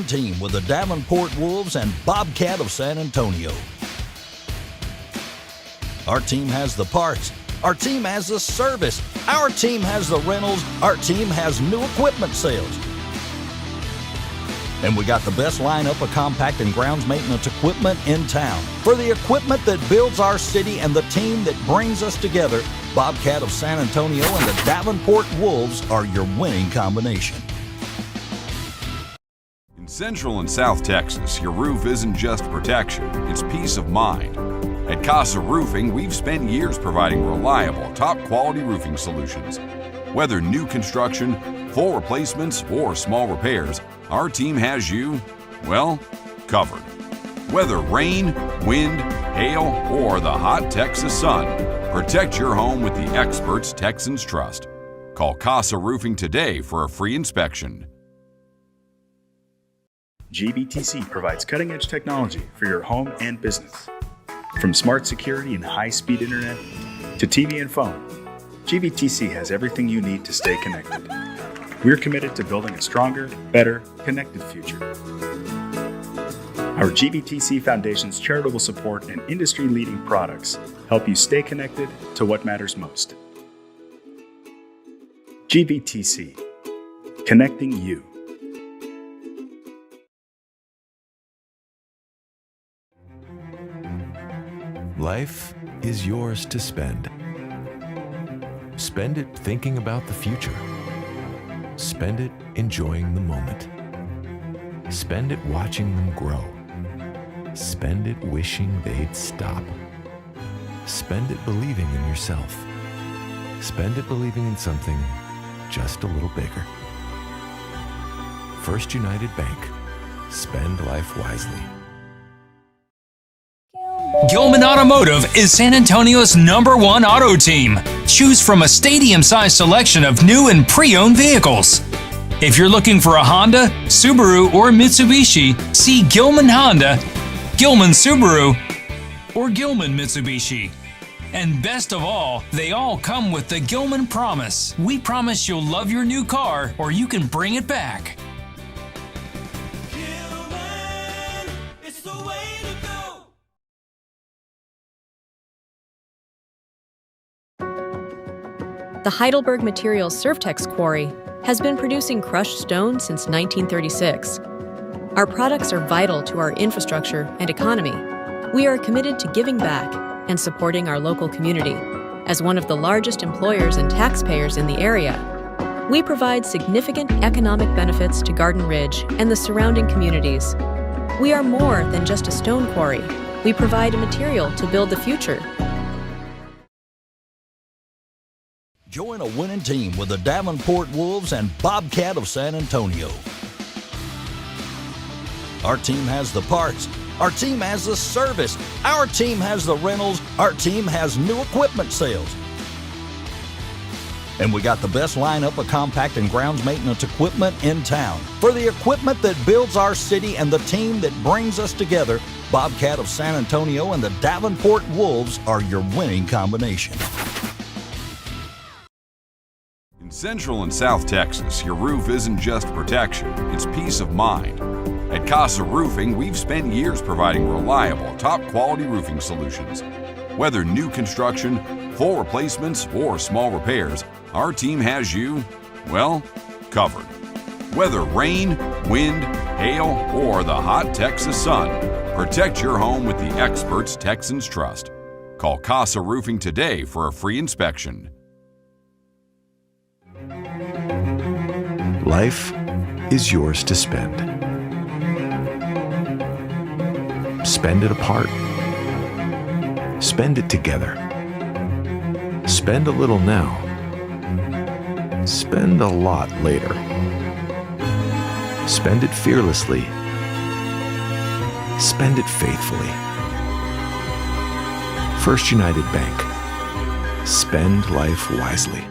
team with the Davenport Wolves and Bobcat of San Antonio. Our team has the parts. Our team has the service. Our team has the rentals. Our team has new equipment sales. And we got the best lineup of compact and grounds maintenance equipment in town. For the equipment that builds our city and the team that brings us together, Bobcat of San Antonio and the Davenport Wolves are your winning combination. In Central and South Texas, your roof isn't just protection, it's peace of mind. At Casa Roofing, we've spent years providing reliable, top-quality roofing solutions. Whether new construction, full replacements, or small repairs, our team has you, well, covered. Whether rain, wind, hail, or the hot Texas sun, protect your home with the experts Texans trust. Call Casa Roofing today for a free inspection. GBTC provides cutting-edge technology for your home and business. From smart security and high-speed internet to TV and phone, GBTC has everything you need to stay connected. We're committed to building a stronger, better, connected future. Our GBTC Foundation's charitable support and industry-leading products help you stay connected to what matters most. GBTC, connecting you. Life is yours to spend. Spend it thinking about the future. Spend it enjoying the moment. Spend it watching them grow. Spend it wishing they'd stop. Spend it believing in yourself. Spend it believing in something just a little bigger. First United Bank. Spend life wisely. Gilman Automotive is San Antonio's #1 auto team. Choose from a stadium-sized selection of new and pre-owned vehicles. If you're looking for a Honda, Subaru, or Mitsubishi, see Gilman Honda, Gilman Subaru, or Gilman Mitsubishi. And best of all, they all come with the Gilman Promise. We promise you'll love your new car or you can bring it back. The Heidelberg Materials Surftex Quarry has been producing crushed stone since 1936. Our products are vital to our infrastructure and economy. We are committed to giving back and supporting our local community. As one of the largest employers and taxpayers in the area, we provide significant economic benefits to Garden Ridge and the surrounding communities. We are more than just a stone quarry. We provide a material to build the future. Join a winning team with the Davenport Wolves and Bobcat of San Antonio. Our team has the parts. Our team has the service. Our team has the rentals. Our team has new equipment sales. And we got the best lineup of compact and grounds maintenance equipment in town. For the equipment that builds our city and the team that brings us together, Bobcat of San Antonio and the Davenport Wolves are your winning combination. In Central and South Texas, your roof isn't just protection, it's peace of mind. At Casa Roofing, we've spent years providing reliable, top-quality roofing solutions. Whether new construction, full replacements, or small repairs, our team has you, well, covered. Whether rain, wind, hail, or the hot Texas sun, protect your home with the experts Texans trust. Call Casa Roofing today for a free inspection. Life is yours to spend. Spend it apart. Spend it together. Spend a little now. Spend a lot later. Spend it fearlessly. Spend it faithfully. First United Bank. Spend life wisely.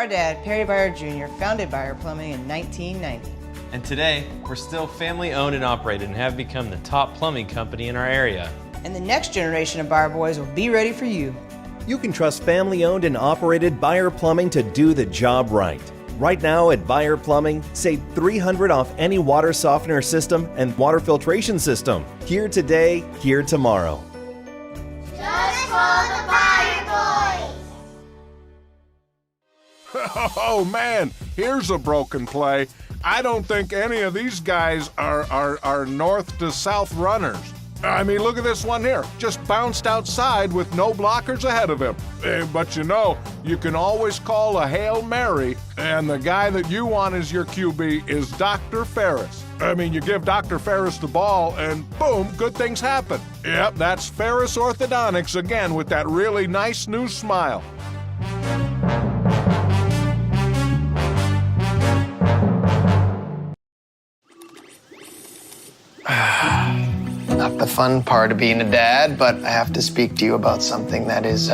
our dad, Perry Byer Jr., founded Byer Plumbing in 1990. And today, we're still family owned and operated and have become the top plumbing company in our area. And the next generation of Byer boys will be ready for you. You can trust family-owned and operated Byer Plumbing to do the job right. Right now at Byer Plumbing, save $300 off any water softener system and water filtration system. Here today, here tomorrow. Just for the Byer boys! Oh man, here's a broken play. I don't think any of these guys are north to south runners. I mean, look at this one here. Just bounced outside with no blockers ahead of him. But you know, you can always call a Hail Mary, and the guy that you want as your QB is Dr. Ferris. I mean, you give Dr. Ferris the ball, and boom, good things happen. Yep, that's Ferris Orthodontics again with that really nice new smile. Not the fun part of being a dad, but I have to speak to you about something that is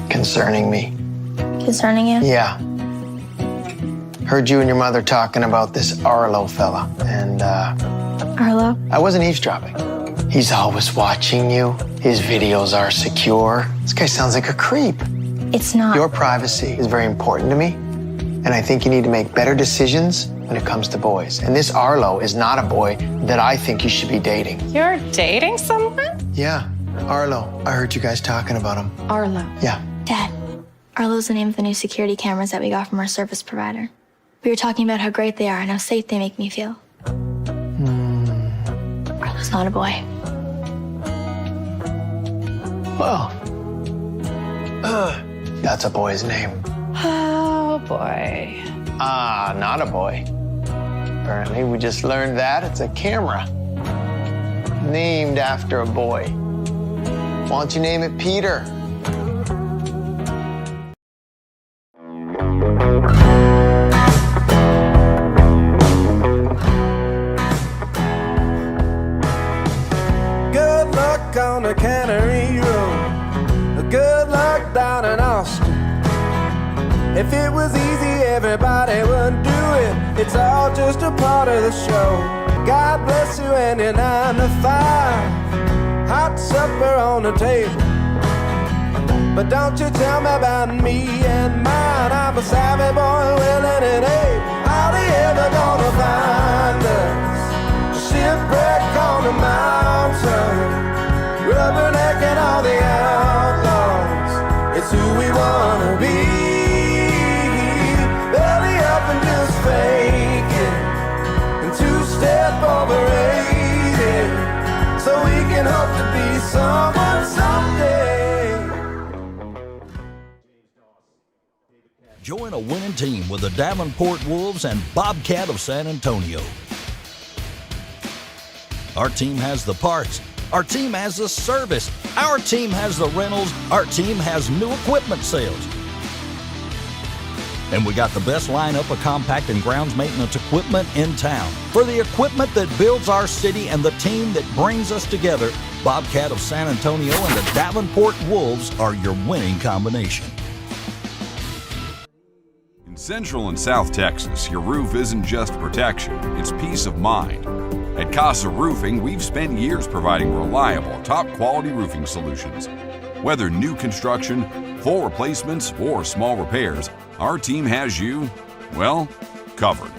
concerning me. Concerning you? Yeah. Heard you and your mother talking about this Arlo fella, and Arlo? I wasn't eavesdropping. He's always watching you. His videos are secure. This guy sounds like a creep. It's not. Your privacy is very important to me, and I think you need to make better decisions when it comes to boys. And this Arlo is not a boy that I think you should be dating. You're dating someone? Yeah, Arlo. I heard you guys talking about him. Arlo. Yeah. Dad, Arlo's the name of the new security cameras that we got from our service provider. We were talking about how great they are and how safe they make me feel. Arlo's not a boy. Well, that's a boy's name. Oh, boy. Ah, not a boy. Apparently, we just learned that it's a camera named after a boy. Why don't you name it Peter? Good luck on the Cannery Road. Good luck down in Austin. If it was easy, everybody would do it. It's all just a part of the show. God bless you and your 9 to 5. Hot supper on the table. But don't you tell me about me and mine. I'm a savvy boy, willing and able. How they ever gonna find us? Shipwreck on the mountain. Rubbernecking all the outlaws. It's who we wanna be. Belly up and just fake it. And two-step overrated. So we can hope to be someone someday. Join a winning team with the Davenport Wolves and Bobcat of San Antonio. Our team has the parts. Our team has the service. Our team has the rentals. Our team has new equipment sales. And we got the best lineup of compact and grounds maintenance equipment in town. For the equipment that builds our city and the team that brings us together, Bobcat of San Antonio and the Davenport Wolves are your winning combination. In Central and South Texas, your roof isn't just protection, it's peace of mind. At Casa Roofing, we've spent years providing reliable, top-quality roofing solutions. Whether new construction, full replacements, or small repairs, our team has you, well, covered.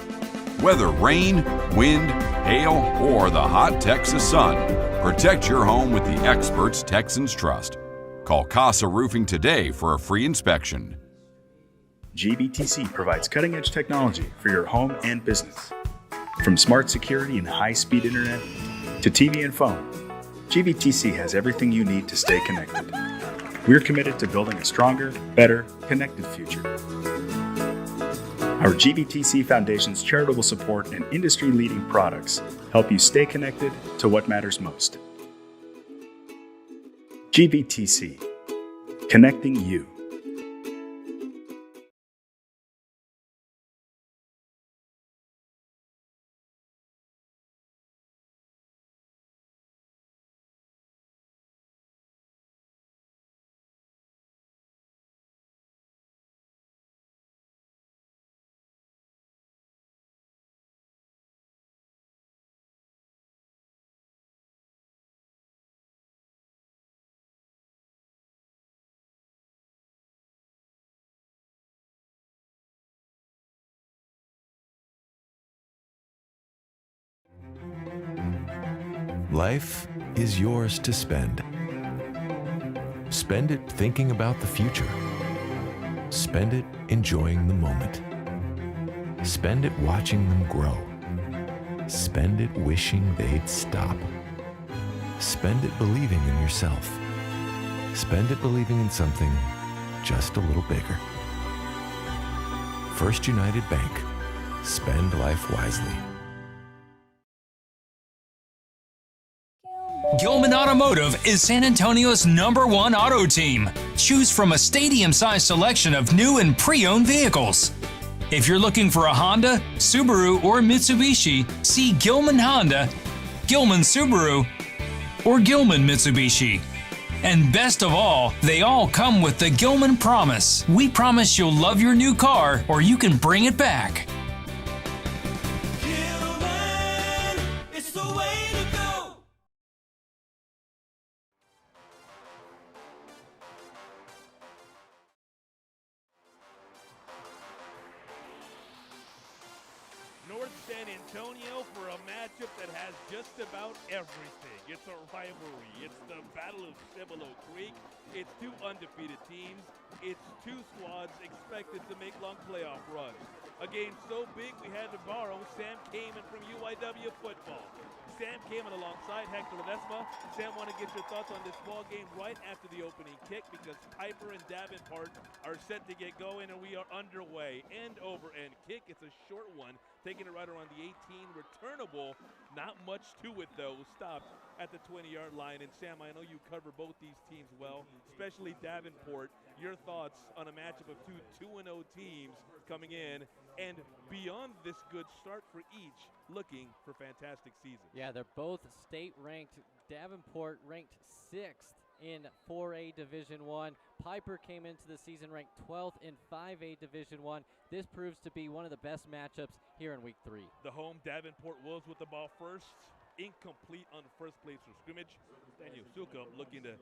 Whether rain, wind, hail, or the hot Texas sun, protect your home with the experts Texans trust. Call Casa Roofing today for a free inspection. GBTC provides cutting-edge technology for your home and business. From smart security and high-speed internet to TV and phone, GBTC has everything you need to stay connected. We're committed to building a stronger, better, connected future. Our GBTC Foundation's charitable support and industry-leading products help you stay connected to what matters most. GBTC, connecting you. Life is yours to spend. Spend it thinking about the future. Spend it enjoying the moment. Spend it watching them grow. Spend it wishing they'd stop. Spend it believing in yourself. Spend it believing in something just a little bigger. First United Bank. Spend life wisely. Gilman Automotive is San Antonio's #1 auto team. Choose from a stadium-sized selection of new and pre-owned vehicles. If you're looking for a Honda, Subaru, or Mitsubishi, see Gilman Honda, Gilman Subaru, or Gilman Mitsubishi. And best of all, they all come with the Gilman Promise. We promise you'll love your new car or you can bring it back. North San Antonio for a matchup that has just about everything. It's a rivalry. It's the Battle of Cibolo Creek. It's two undefeated teams. It's two squads expected to make long playoff runs. A game so big we had to borrow Sam Kamen from UIW football. Sam Kamen alongside Hector Ledesma. Sam, want to get your thoughts on this ball game right after the opening kick because Pieper and Davenport are set to get going and we are underway. End over end kick. It's a short one, taking it right around the 18, returnable. Not much to it though. Stopped at the 20-yard line. And Sam, I know you cover both these teams well, especially Davenport. Your thoughts on a matchup of two 2-0 teams coming in and beyond this good start for each, looking for fantastic seasons. Yeah, they're both state ranked. Davenport ranked 6th in 4A Division I. Pieper came into the season ranked 12th in 5A Division I. This proves to be one of the best matchups here in week 3. The home Davenport Wolves with the ball first. Incomplete on the first place for scrimmage. Daniel Sukup looking to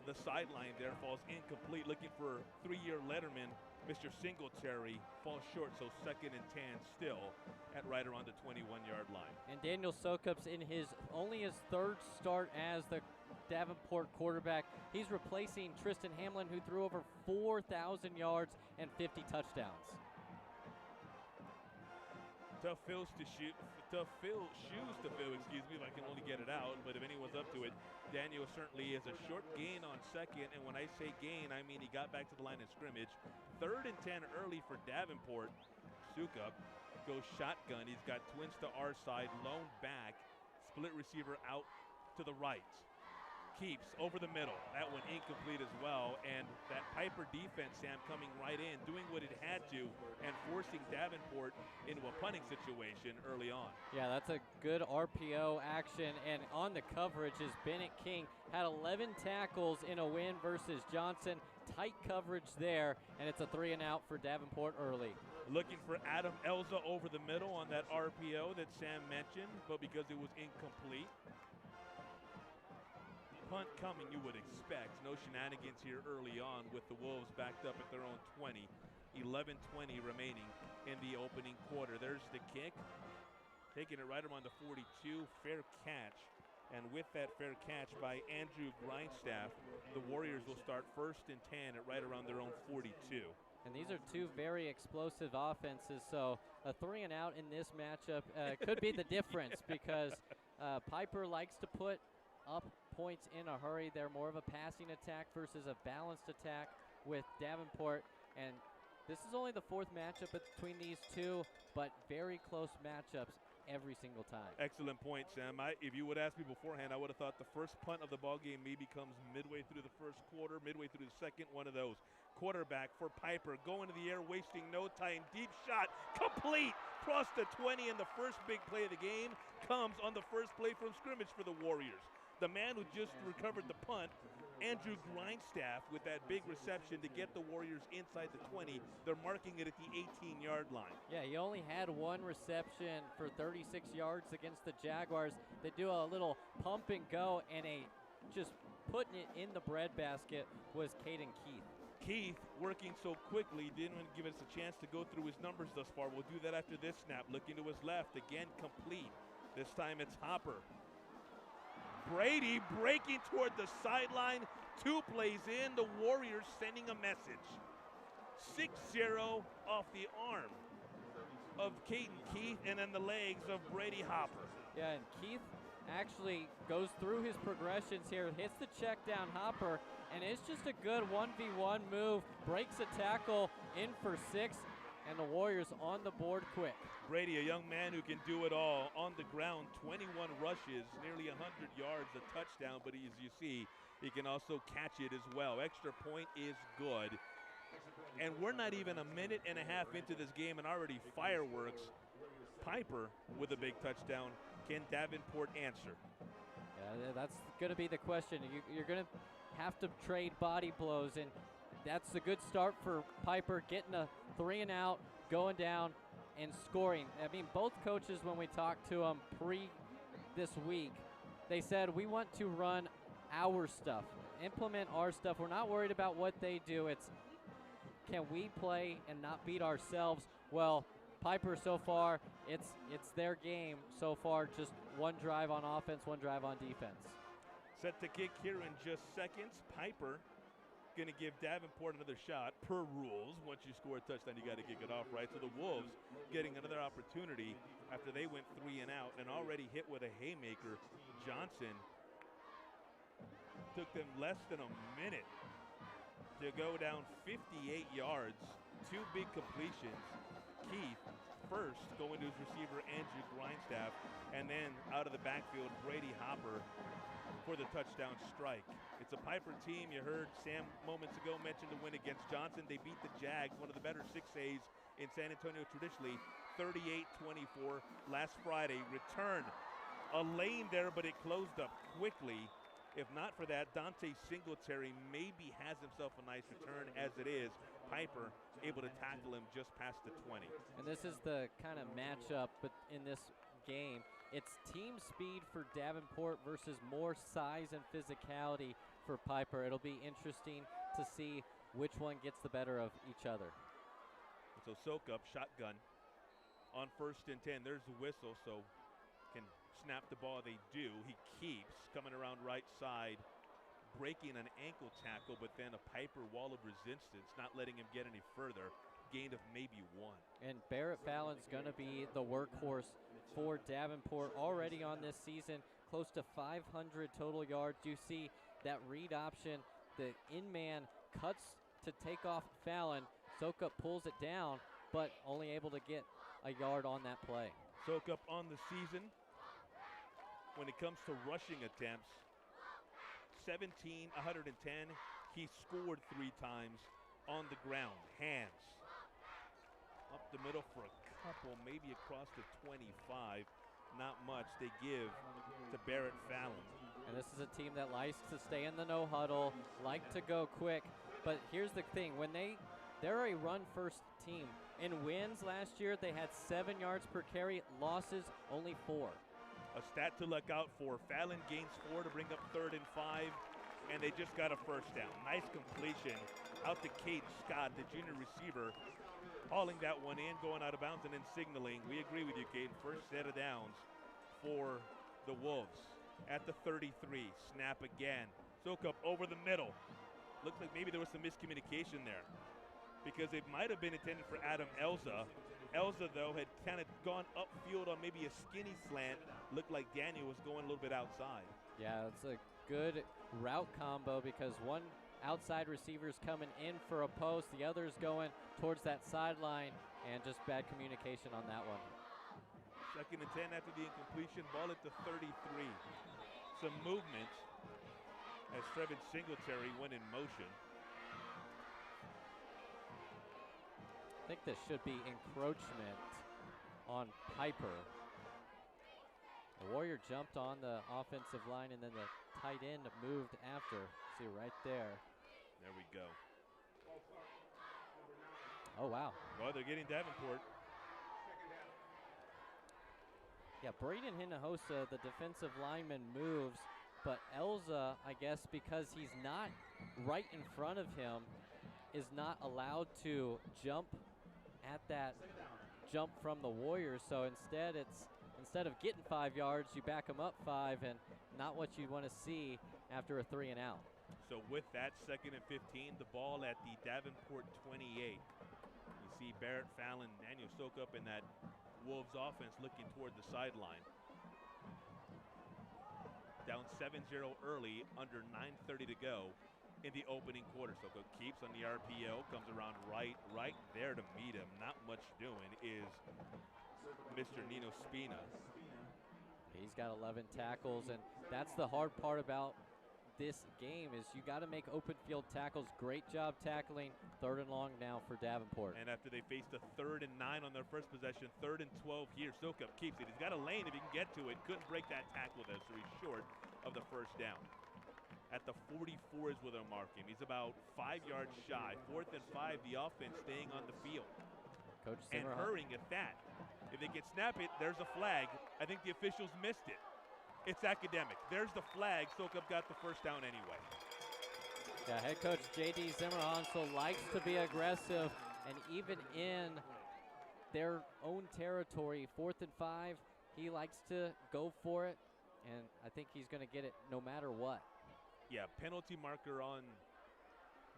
the sideline there, falls incomplete, looking for 3-year letterman. Mr. Singletary falls short, so 2nd and 10 still at right around the 21-yard line. And Daniel Sokup's in only his 3rd start as the Davenport quarterback. He's replacing Tristan Hamlin, who threw over 4,000 yards and 50 touchdowns. Tough shoes to fill, excuse me, if I can only get it out. But if anyone's up to it, Daniel certainly is. A short gain on 2nd, and when I say gain, I mean he got back to the line of scrimmage. 3rd and 10 early for Davenport. Sukup goes shotgun. He's got twins to our side, lone back, split receiver out to the right. Keeps over the middle. That one incomplete as well. And that Pieper defense, Sam, coming right in, doing what it had to, and forcing Davenport into a punting situation early on. Yeah, that's a good RPO action. And on the coverage is Bennett King. Had 11 tackles in a win versus Johnson. Tight coverage there, and it's a 3-and-out for Davenport early. Looking for Adam Elza over the middle on that RPO that Sam mentioned, but because it was incomplete. Punt coming, you would expect. No shenanigans here early on with the Wolves backed up at their own 20. 11:20 remaining in the opening quarter. There's the kick. Taking it right around the 42. Fair catch. And with that fair catch by Andrew Grindstaff, the Warriors will start 1st and 10 at right around their own 42. And these are two very explosive offenses, so a 3-and-out in this matchup could be the difference because Pieper likes to put up points in a hurry. They're more of a passing attack versus a balanced attack with Davenport. And this is only the 4th matchup between these two, but very close matchups every single time. Excellent point, Sam. If you would ask me beforehand, I would have thought the first punt of the ball game maybe comes midway through the 1st quarter, midway through the 2nd, one of those. Quarterback for Pieper, going to the air, wasting no time. Deep shot, complete, cross the 20, and the first big play of the game comes on the first play from scrimmage for the Warriors. The man who just recovered the punt, Andrew Grindstaff, with that big reception to get the Warriors inside the 20. They're marking it at the 18-yard line. Yeah, he only had 1 reception for 36 yards against the Jaguars. They do a little pump and go, and just putting it in the breadbasket was Caden Keith. Keith, working so quickly, didn't give us a chance to go through his numbers thus far. We'll do that after this snap. Looking to his left, again complete. This time it's Hopper. Brady breaking toward the sideline. 2 plays in, the Warriors sending a message. 6-0 off the arm of Caden Keith and then the legs of Brady Hopper. Yeah, and Keith actually goes through his progressions here, hits the check down Hopper, and it's just a good 1v1 move, breaks a tackle in for 6, and the Warriors on the board quick. Brady, a young man who can do it all. On the ground, 21 rushes, nearly 100 yards, a touchdown, but as you see, he can also catch it as well. Extra point is good. And we're not even a minute and a half into this game and already fireworks. Pieper with a big touchdown. Can Davenport answer? Yeah, that's going to be the question. You're going to have to trade body blows, and that's a good start for Pieper, getting a 3-and-out, going down, and scoring. I mean, both coaches, when we talked to them this week, they said, we want to run our stuff, implement our stuff. We're not worried about what they do. It's, can we play and not beat ourselves? Well, Pieper so far, it's their game so far, just one drive on offense, one drive on defense. Set to kick here in just seconds. Pieper going to give Davenport another shot per rules. Once you score a touchdown, you got to kick it off, right? So the Wolves getting another opportunity after they went 3-and-out and already hit with a haymaker. Johnson took them less than a minute to go down 58 yards. 2 big completions. Keith first going to his receiver Andrew Grindstaff, and then out of the backfield Brady Hopper for the touchdown strike. It's a Pieper team. You heard Sam moments ago mention the win against Johnson. They beat the Jags, one of the better 6As in San Antonio traditionally, 38-24 last Friday. Return a lane there, but it closed up quickly. If not for that, Dante Singletary maybe has himself a nice return. As it is, Pieper able to tackle him just past the 20. And this is the kind of matchup, but in this game, it's team speed for Davenport versus more size and physicality for Pieper. It'll be interesting to see which one gets the better of each other. So soak up, shotgun on 1st and 10. There's the whistle, so can snap the ball. They do. He keeps coming around right side, breaking an ankle tackle, but then a Pieper wall of resistance, not letting him get any further. Gain of maybe 1. And Barrett Fallon's going to be the workhorse for Davenport already on this season, close to 500 total yards. You see that read option, the in-man cuts to take off Fallon. Sokup pulls it down, but only able to get a yard on that play. Sokup on the season, when it comes to rushing attempts, 17, 110. He scored 3 times on the ground. Hands up the middle for a couple, maybe across the 25. Not much. They give to Barrett Fallon. And this is a team that likes to stay in the no huddle, like to go quick. But here's the thing, when they're a run-first team. In wins last year, they had 7 yards per carry. Losses, only 4. A stat to look out for. Fallon gains 4 to bring up 3rd and 5, and they just got a first down. Nice completion out to Cade Scott, the junior receiver, hauling that one in, going out of bounds, and then signaling. We agree with you, Cade. First set of downs for the Wolves. At the 33, snap again. Sokup over the middle. Looks like maybe there was some miscommunication there, because it might have been intended for Adam Elza. Elza, though, had kind of gone upfield on maybe a skinny slant. Looked like Daniel was going a little bit outside. Yeah, it's a good route combo because one outside receiver's coming in for a post, the other's going towards that sideline, and just bad communication on that one. 2nd and 10 after the incompletion, ball at the 33. Some movement as Trevin Singletary went in motion. I think this should be encroachment on Pieper. The Warrior jumped on the offensive line, and then the tight end moved after. See right there. There we go. Oh, wow. Well, they're getting Davenport. Yeah, Braden Hinojosa, the defensive lineman, moves, but Elza, I guess because he's not right in front of him, is not allowed to jump at that jump from the Warriors. So instead, it's instead of getting 5 yards, you back them up 5, and not what you want to see after a 3 and out. So with that, 2nd and 15, the ball at the Davenport 28. You see Barrett Fallon, Daniel Sokup, and that Wolves offense looking toward the sideline. Down 7-0 early, under 9:30 to go in the opening quarter. Sokup keeps on the RPO, comes around right there to meet him. Not much doing is Mr. Nino Spina. He's got 11 tackles, and that's the hard part about this game is you got to make open field tackles. Great job tackling. 3rd and long now for Davenport. And after they faced a 3rd and 9 on their first possession, 3rd and 12 here. Sokup keeps it. He's got a lane if he can get to it. Couldn't break that tackle though, so he's short of the first down. At the 44 is where they'll mark him. He's about 5 yards shy. 4th and 5, the offense staying on the field. Coach and hurrying at that. If they can snap it, there's a flag. I think the officials missed it. It's academic. There's the flag. Sokup got the first down anyway. Yeah, head coach J.D. Zimmerhansel likes to be aggressive, and even in their own territory, 4th and 5, he likes to go for it, and I think he's going to get it no matter what. Yeah, penalty marker on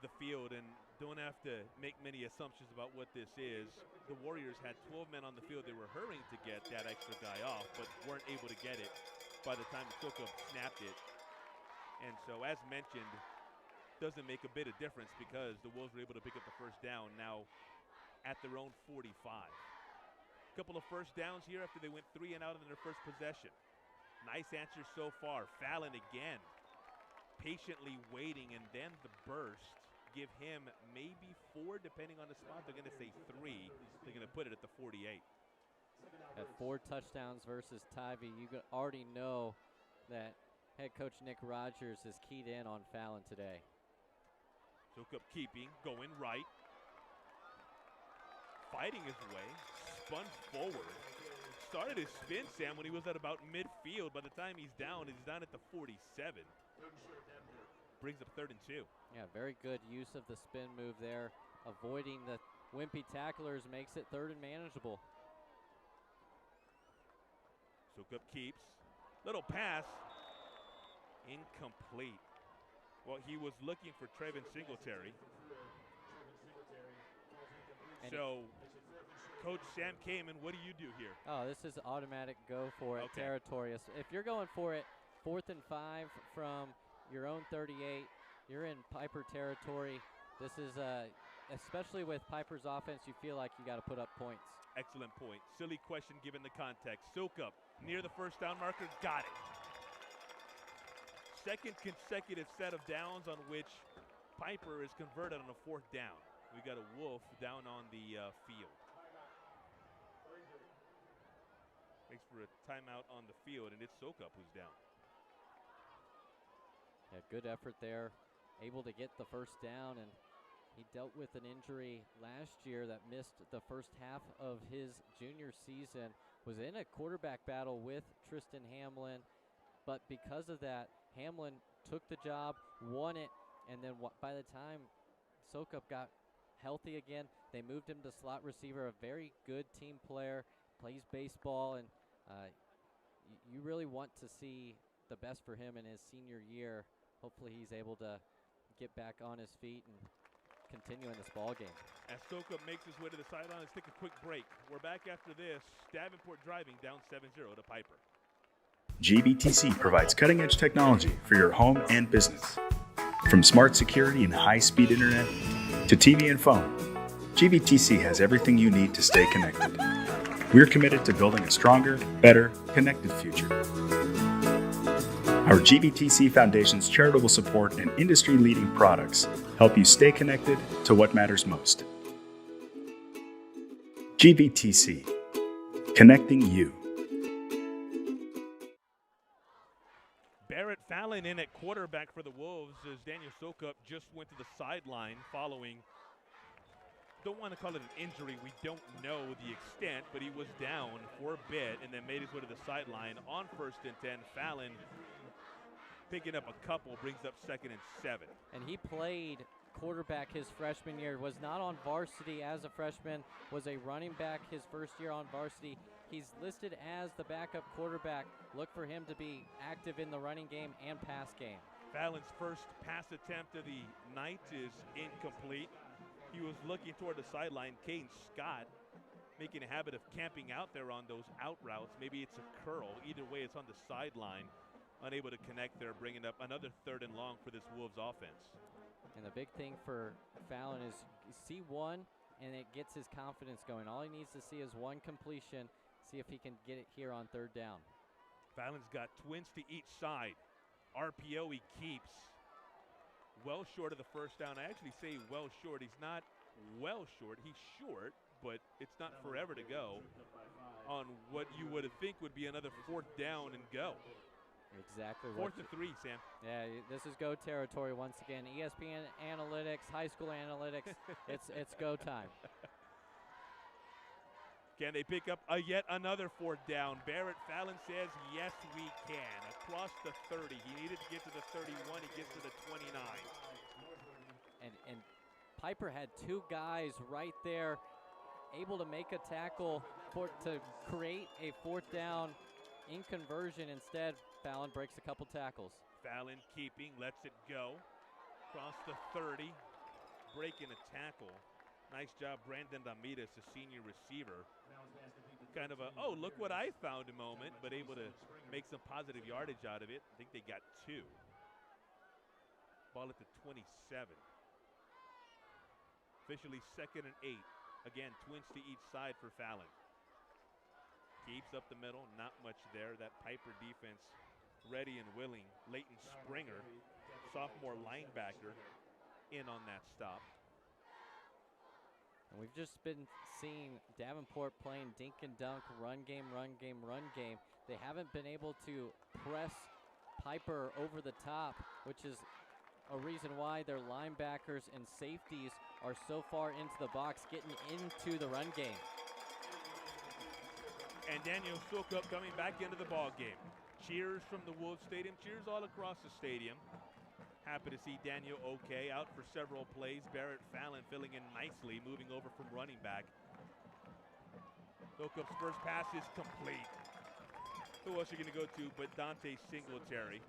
the field, and don't have to make many assumptions about what this is. The Warriors had 12 men on the field. They were hurrying to get that extra guy off, but weren't able to get it by the time Sokup snapped it. And so, as mentioned, doesn't make a bit of difference because the Wolves were able to pick up the first down now at their own 45. A couple of first downs here after they went 3 and out in their first possession. Nice answer so far. Fallon again, patiently waiting, and then the burst. Give him maybe 4, depending on the spot. They're going to say 3. They're going to put it at the 48. At 4 touchdowns versus Tybee, you already know that head coach Nick Rogers is keyed in on Fallon today. Sokup keeping, going right. Fighting his way, spun forward. Started his spin, Sam, when he was at about midfield. By the time he's down at the 47. Brings up 3rd and 2. Yeah, very good use of the spin move there. Avoiding the wimpy tacklers makes it 3rd and manageable. Sokup keeps. Little pass. Incomplete. Well, he was looking for Trevin Singletary. So, Coach Sam Kamen, what do you do here? Oh, this is automatic go for it territory. If you're going for it 4th and 5 from your own 38, you're in Pieper territory. This is, especially with Pieper's offense, you feel like you got to put up points. Excellent point. Silly question given the context. Sokup near the first down marker, got it. 2nd consecutive set of downs on which Pieper is converted on a 4th down. We got a Wolf down on the field. Makes for a timeout on the field, and it's Sokup who's down. Yeah, good effort there. Able to get the first down, and he dealt with an injury last year that missed the first half of his junior season. Was in a quarterback battle with Tristan Hamlin, but because of that, Hamlin took the job, won it, and then by the time Sokup got healthy again, they moved him to slot receiver, a very good team player, plays baseball, and you really want to see the best for him in his senior year. Hopefully he's able to get back on his feet and continue in this ball game. As Sokup makes his way to the sideline, let's take a quick break. We're back after this. Davenport driving down 7-0 to Pieper. GBTC provides cutting-edge technology for your home and business. From smart security and high-speed internet to TV and phone, GBTC has everything you need to stay connected. We're committed to building a stronger, better, connected future. Our GBTC Foundation's charitable support and industry-leading products help you stay connected to what matters most. GBTC, connecting you. Barrett Fallon in at quarterback for the Wolves as Daniel Sokup just went to the sideline following, don't want to call it an injury, we don't know the extent, but he was down for a bit and then made his way to the sideline. On 1st and 10, Fallon picking up a couple, brings up 2nd and 7. And he played quarterback his freshman year, was not on varsity as a freshman, was a running back his first year on varsity. He's listed as the backup quarterback. Look for him to be active in the running game and pass game. Fallon's first pass attempt of the night is incomplete. He was looking toward the sideline. Caden Scott making a habit of camping out there on those out routes. Maybe it's a curl. Either way, it's on the sideline. Unable to connect there, bringing up another 3rd and long for this Wolves offense. And the big thing for Fallon is see one, and it gets his confidence going. All he needs to see is one completion, see if he can get it here on 3rd down. Fallon's got twins to each side. RPO he keeps. Well short of the first down. I actually say well short. He's not well short. He's short, but it's not forever to go on what you would think would be another 4th down and go. Exactly. 4th and 3, Sam. Yeah, this is go territory once again. ESPN analytics, high school analytics. it's go time. Can they pick up yet another 4th down? Barrett Fallon says, yes, we can. Across the 30. He needed to get to the 31. He gets to the 29. And Pieper had 2 guys right there able to make a tackle to create a 4th down in conversion. Instead, Fallon breaks a couple tackles. Fallon keeping, lets it go. Across the 30, breaking a tackle. Nice job, Brandon Ramirez, a senior receiver. Kind of a, oh, look what I found moment, but able to make some positive yardage out of it. I think they got 2. Ball at the 27. Officially 2nd and 8. Again, twins to each side for Fallon. Keeps up the middle, not much there. That Pieper defense ready and willing. Leighton Springer, sophomore linebacker, in on that stop. And we've just been seeing Davenport playing dink and dunk, run game, run game, run game. They haven't been able to press Pieper over the top, which is a reason why their linebackers and safeties are so far into the box, getting into the run game. And Daniel Sukup coming back into the ball game. Cheers from the Wolves Stadium, cheers all across the stadium. Happy to see Daniel okay, out for several plays. Barrett Fallon filling in nicely, moving over from running back. Sukup's first pass is complete. Who else are you going to go to but Dante Singletary?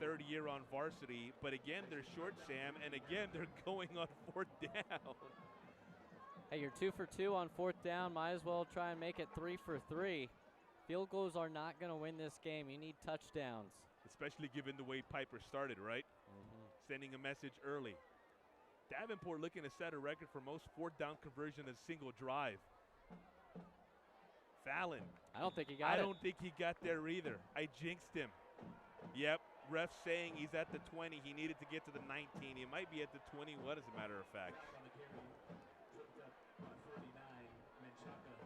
3rd year on varsity, but again, they're short, Sam, and again, they're going on 4th down. Hey, you're 2 for 2 on 4th down. Might as well try and make it 3 for 3. Field goals are not going to win this game. You need touchdowns. Especially given the way Pieper started, right? Sending a message early. Davenport looking to set a record for most 4th down conversion in a single drive. Fallon. I don't think he got it. I don't think he got there either. I jinxed him. Yep, ref saying he's at the 20. He needed to get to the 19. He might be at the 21 as a matter of fact.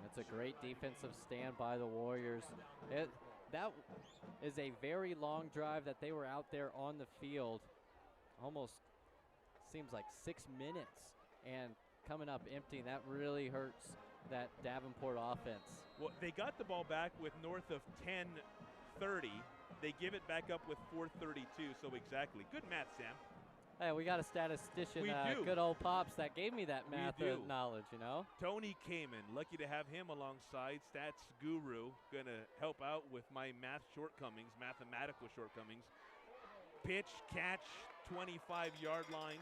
That's a great defensive stand by the Warriors. That is a very long drive that they were out there on the field. Almost seems like 6 minutes, and coming up empty. That really hurts that Davenport offense. Well, they got the ball back with north of 10:30. They give it back up with 4:32, so exactly. Good math, Sam. Hey, we got a statistician, We do. good old Pops, that gave me that math knowledge, you know? Tony Kamen, lucky to have him alongside, stats guru, going to help out with my mathematical shortcomings. Pitch, catch, 25-yard line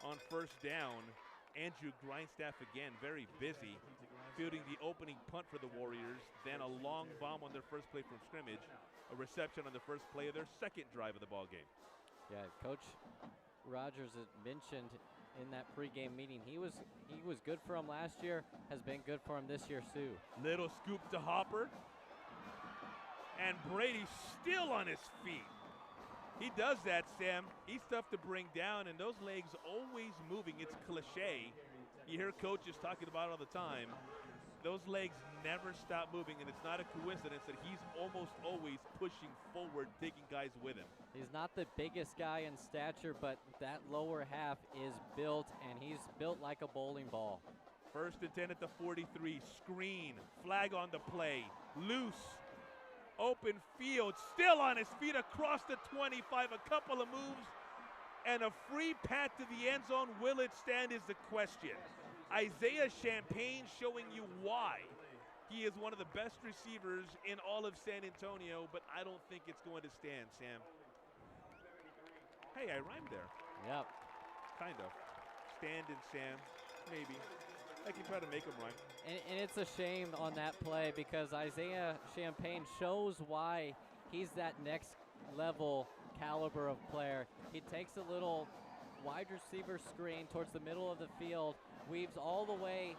on 1st down. Andrew Grindstaff again, very busy, fielding the opening punt for the Warriors, then a long bomb on their first play from scrimmage, a reception on the first play of their 2nd drive of the ball game. Yeah, Coach Rogers had mentioned in that pregame meeting he was good for him last year, has been good for him this year too. Little scoop to Hopper, and Brady still on his feet. He does that, Sam. He's tough to bring down, and those legs always moving. It's cliche. You hear coaches talking about it all the time. Those legs never stop moving, and it's not a coincidence that he's almost always pushing forward, taking guys with him. He's not the biggest guy in stature, but that lower half is built, and he's built like a bowling ball. 1st and 10 at the 43. Screen. Flag on the play. Loose. Open field. Still on his feet across the 25. A couple of moves, And a free path to the end zone. Will it stand is the question. Isaiah Champagne showing you why he is one of the best receivers in all of San Antonio, but I don't think it's going to stand, Sam. Hey, I rhymed there. Yep. Kind of. Stand and Sam, maybe. I can try to make them rhyme. And it's a shame on that play because Isaiah Champagne shows why he's that next level caliber of player. He takes a little wide receiver screen towards the middle of the field, weaves all the way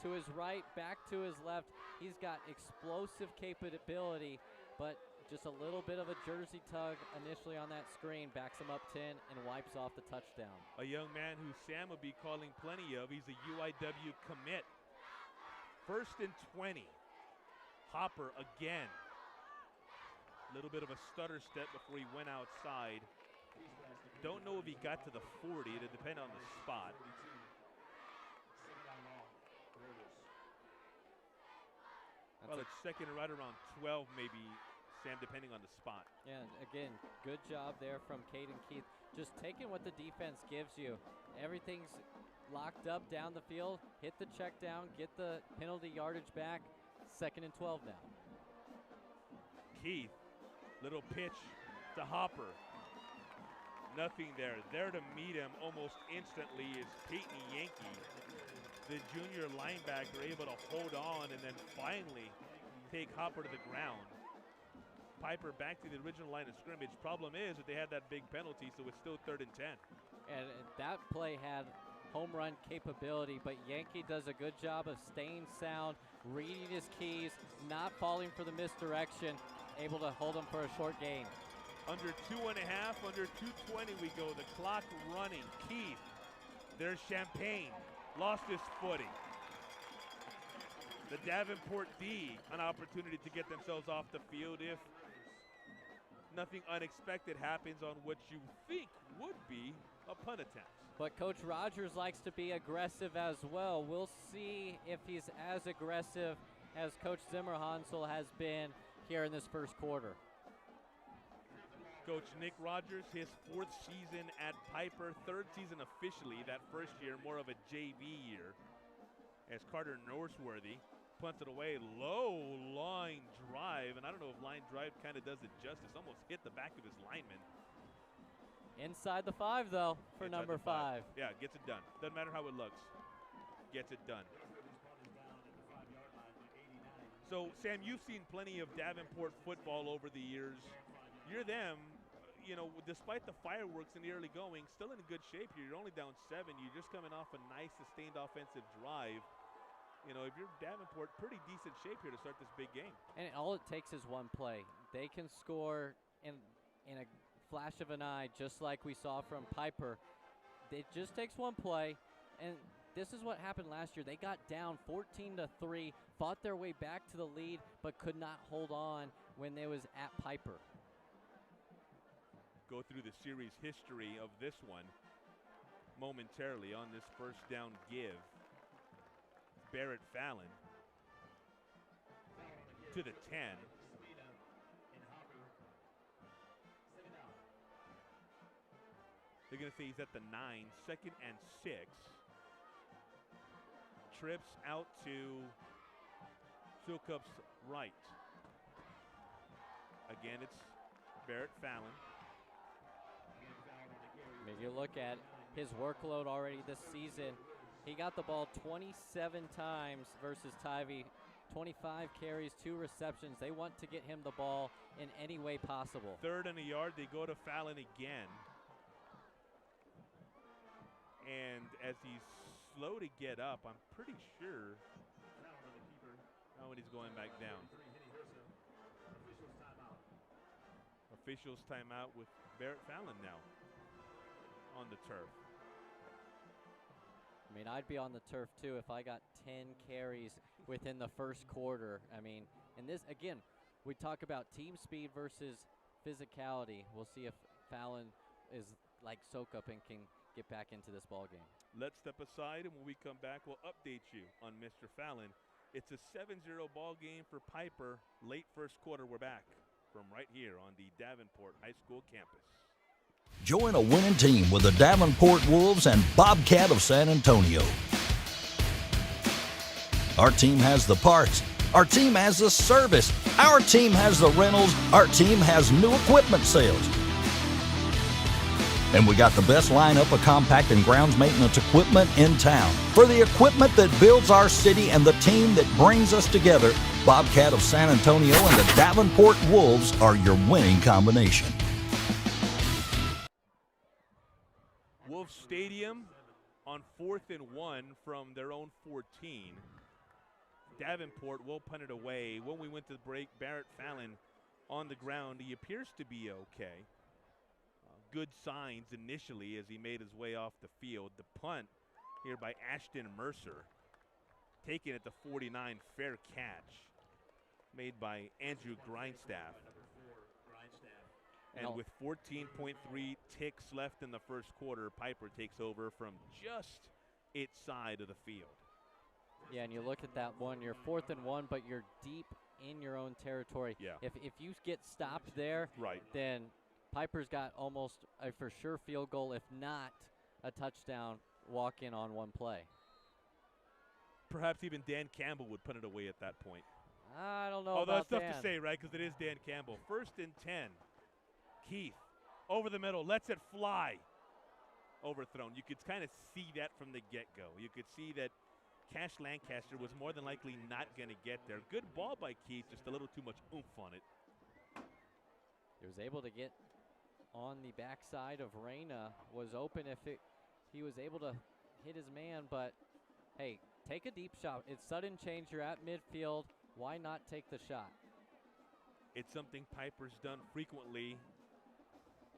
to his right, back to his left. He's got explosive capability, but just a little bit of a jersey tug initially on that screen, backs him up 10 and wipes off the touchdown. A young man who Sam will be calling plenty of. He's a UIW commit. 1st and 20. Hopper again. A little bit of a stutter step before he went outside. Don't know if he got to the 40. It'll depend on the spot. Well, it's second and right around 12 maybe, Sam, depending on the spot. Yeah, again, good job there from Caden Keith. Just taking what the defense gives you. Everything's locked up down the field. Hit the check down, get the penalty yardage back. 2nd and 12 now. Keith, little pitch to Hopper. Nothing there. There to meet him almost instantly is Peyton Yankee. The junior linebacker able to hold on and then finally take Hopper to the ground. Pieper back to the original line of scrimmage. Problem is that they had that big penalty, so it's still 3rd and 10. And that play had home run capability, but Yankee does a good job of staying sound, reading his keys, not falling for the misdirection, able to hold him for a short gain. Under 2.5, under 2:20 we go. The clock running. Keith, there's Champagne. Lost his footing. The Davenport D, an opportunity to get themselves off the field if nothing unexpected happens on what you think would be a punt attempt. But Coach Rogers likes to be aggressive as well. We'll see if he's as aggressive as Coach Zimmerhansel has been here in this first quarter. Coach Nick Rogers, his 4th season at Pieper, 3rd season officially, that first year more of a JV year, as Carter Northworthy punts it away, low line drive, and I don't know if line drive kind of does it justice, almost hit the back of his lineman. Inside the 5 though for number 5. Yeah, gets it done. Doesn't matter how it looks. Gets it done. So, Sam, you've seen plenty of Davenport football over the years. You're them, you know, despite the fireworks in the early going, still in good shape here. You're only down 7. You're just coming off a nice sustained offensive drive. You know, if you're Davenport, pretty decent shape here to start this big game. And all it takes is one play. They can score in a flash of an eye, just like we saw from Pieper. It just takes one play, and this is what happened last year. They got down 14-3, fought their way back to the lead, but could not hold on when they was at Pieper. Go through the series history of this one momentarily on this first down give. Barrett Fallon to the 10. They're going to say he's at the 9, 2nd and 6. Trips out to Silcup's right. Again, it's Barrett Fallon. If you look at his workload already this season, he got the ball 27 times versus Tivy, 25 carries, 2 receptions. They want to get him the ball in any way possible. 3rd and a yard, they go to Fallon again. And as he's slow to get up, I'm pretty sure when he's going back down. Officials timeout with Barrett Fallon now on the turf. I mean, I'd be on the turf too if I got 10 carries within the first quarter. I mean, and this, again, we talk about team speed versus physicality. We'll see if Fallon is like Sokup and can get back into this ball game. Let's step aside, and when we come back, we'll update you on Mr. Fallon. It's a 7-0 ball game for Pieper. Late first quarter, we're back from right here on the Davenport High School campus. Join a winning team with the Davenport Wolves and Bobcat of San Antonio. Our team has the parts. Our team has the service. Our team has the rentals. Our team has new equipment sales. And we got the best lineup of compact and grounds maintenance equipment in town. For the equipment that builds our city and the team that brings us together, Bobcat of San Antonio and the Davenport Wolves are your winning combination. Wolves Stadium on 4th and 1 from their own 14. Davenport will punt it away. When we went to the break, Barrett Fallon on the ground. He appears to be okay. Good signs initially as he made his way off the field. The punt here by Ashton Mercer, taken at the 49, fair catch, made by Andrew Grindstaff. And with 14.3 ticks left in the first quarter, Pieper takes over from just its side of the field. Yeah, and you look at that one, you're 4th and 1, but you're deep in your own territory. Yeah. If you get stopped there, right, then Piper's got almost a for sure field goal, if not a touchdown walk in on one play. Perhaps even Dan Campbell would put it away at that point. I don't know Although about that's Dan. tough to say, right, because it is Dan Campbell. 1st and 10. Keith over the middle, lets it fly. Overthrown. You could kind of see that from the get-go. You could see that Cash Lancaster was more than likely not going to get there. Good ball by Keith, just a little too much oomph on it. He was able to get on the backside of Reyna, was open he was able to hit his man, but hey, take a deep shot. It's sudden change. You're at midfield. Why not take the shot? It's something Piper's done frequently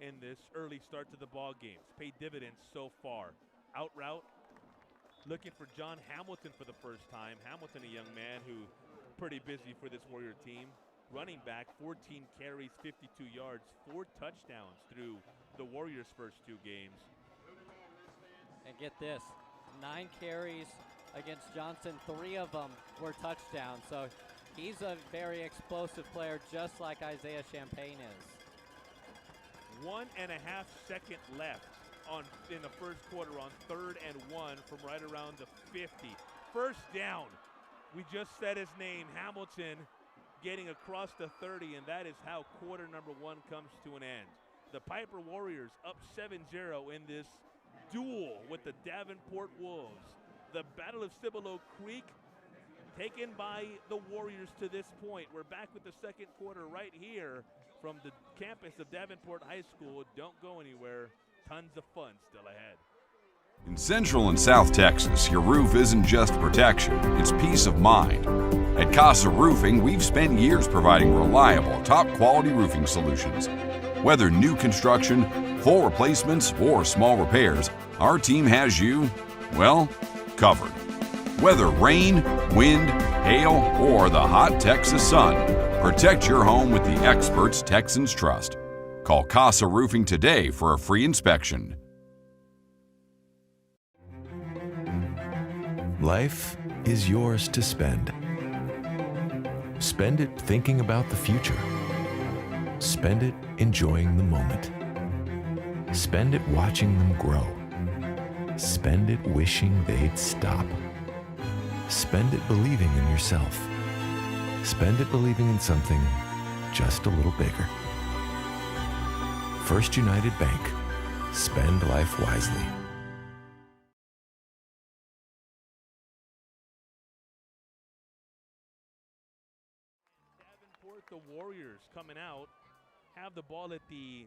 in this early start to the ball games. Paid dividends so far. Out route, looking for John Hamilton for the first time. Hamilton, a young man who pretty busy for this Warrior team. Running back, 14 carries, 52 yards, 4 touchdowns through the Warriors' first 2 games. And get this, 9 carries against Johnson, 3 of them were touchdowns. So he's a very explosive player, just like Isaiah Champagne is. 1.5 seconds left in the first quarter on 3rd and 1 from right around the 50. First down. We just said his name, Hamilton, getting across the 30, and that is how quarter number 1 comes to an end. The Pieper Warriors up 7-0 in this duel with the Davenport Wolves. The Battle of Cibolo Creek taken by the Warriors to this point. We're back with the second quarter right here from the campus of Davenport High School. Don't go anywhere. Tons of fun still ahead. In Central and South Texas, your roof isn't just protection, it's peace of mind. At Casa Roofing, we've spent years providing reliable, top-quality roofing solutions. Whether new construction, full replacements, or small repairs, our team has you, well, covered. Whether rain, wind, hail, or the hot Texas sun, protect your home with the experts Texans trust. Call Casa Roofing today for a free inspection. Life is yours to spend. Spend it thinking about the future. Spend it enjoying the moment. Spend it watching them grow. Spend it wishing they'd stop. Spend it believing in yourself. Spend it believing in something just a little bigger. First United Bank. Spend life wisely. Davenport, the Warriors coming out, have the ball at the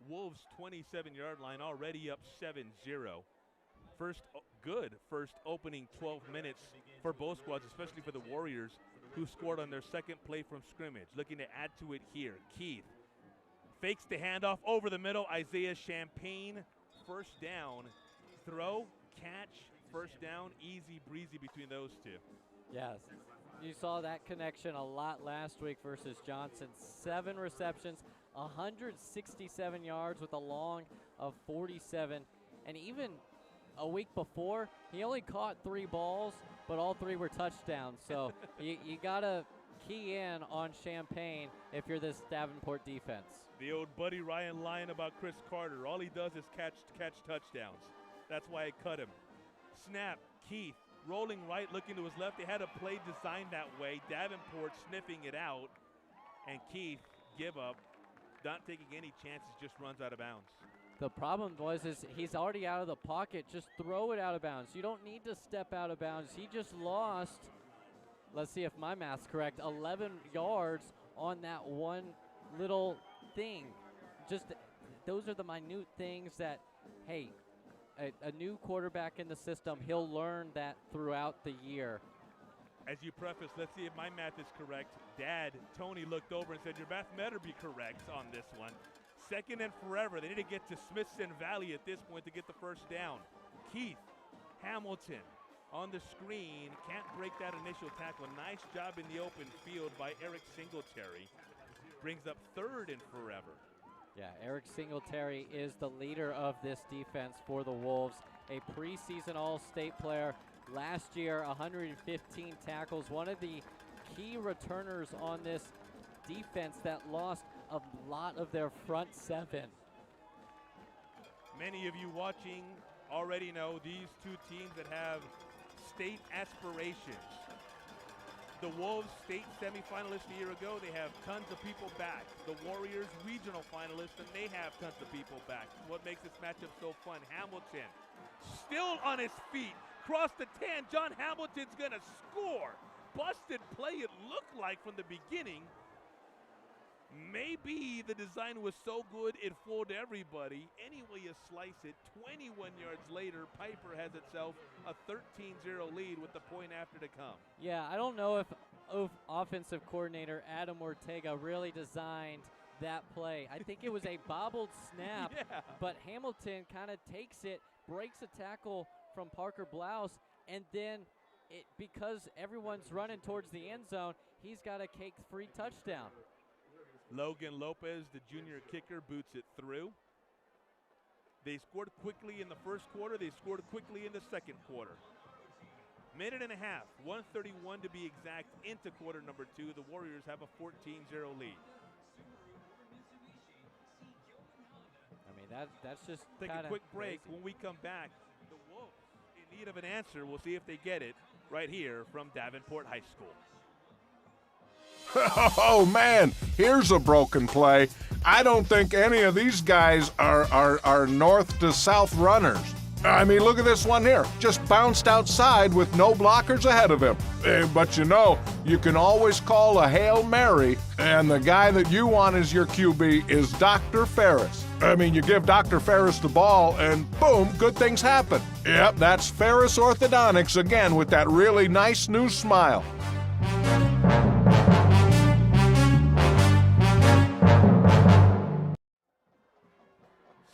Wolves' 27-yard line, already up 7-0. First opening 12 minutes for both squads, especially for the Warriors, who scored on their second play from scrimmage. Looking to add to it here. Keith fakes the handoff over the middle. Isaiah Champagne, first down. Throw, catch, first down. Easy breezy between those two. Yes. You saw that connection a lot last week versus Johnson. 7 receptions, 167 yards with a long of 47. And even a week before, he only caught 3 balls, but all 3 were touchdowns. So you got to key in on Champaign if you're this Davenport defense. The old Buddy Ryan line about Chris Carter. All he does is catch touchdowns. That's why I cut him. Snap, Keith, rolling right, looking to his left. They had a play designed that way. Davenport sniffing it out. And Keith, give up. Not taking any chances, just runs out of bounds. The problem is he's already out of the pocket. Just throw it out of bounds. You don't need to step out of bounds. He just lost, let's see if my math's correct, 11 yards on that one little thing. Just those are the minute things that, hey, a new quarterback in the system, he'll learn that throughout the year. As you preface, let's see if my math is correct. Dad, Tony, looked over and said, your math better be correct on this one. Second and forever. They need to get to Smithson Valley at this point to get the first down. Keith Hamilton on the screen. Can't break that initial tackle. Nice job in the open field by Eric Singletary. Brings up third and forever. Yeah, Eric Singletary is the leader of this defense for the Wolves. A preseason All-State player. Last year, 115 tackles. One of the key returners on this defense that lost a lot of their front seven. Many of you watching already know these two teams that have state aspirations. The Wolves state semifinalists a year ago, they have tons of people back. The Warriors regional finalists, and they have tons of people back. What makes this matchup so fun? Hamilton still on his feet. Across the 10, John Hamilton's gonna score. Busted play it looked like from the beginning. Maybe the design was so good it fooled everybody. Anyway you slice it, 21 yards later, Pieper has itself a 13-0 lead with the point after to come. Yeah, I don't know if offensive coordinator Adam Ortega really designed that play. I think it was a bobbled snap, yeah. But Hamilton kind of takes it, breaks a tackle from Parker Blouse, and then because everyone's running towards the end zone, he's got a cake-free touchdown. Logan Lopez, the junior kicker, boots it through. They scored quickly in the first quarter. They scored quickly in the second quarter. Minute and a half, 1:31 to be exact, into quarter number 2. The Warriors have a 14-0 lead. I mean, that's just Take a quick break. crazy. When we come back, the Wolves in need of an answer. We'll see if they get it right here from Davenport High School. Oh, man, here's a broken play. I don't think any of these guys are north to south runners. I mean, look at this one here. Just bounced outside with no blockers ahead of him. But you know, you can always call a Hail Mary, and the guy that you want as your QB is Dr. Ferris. I mean, you give Dr. Ferris the ball, and boom, good things happen. Yep, that's Ferris Orthodontics again with that really nice new smile.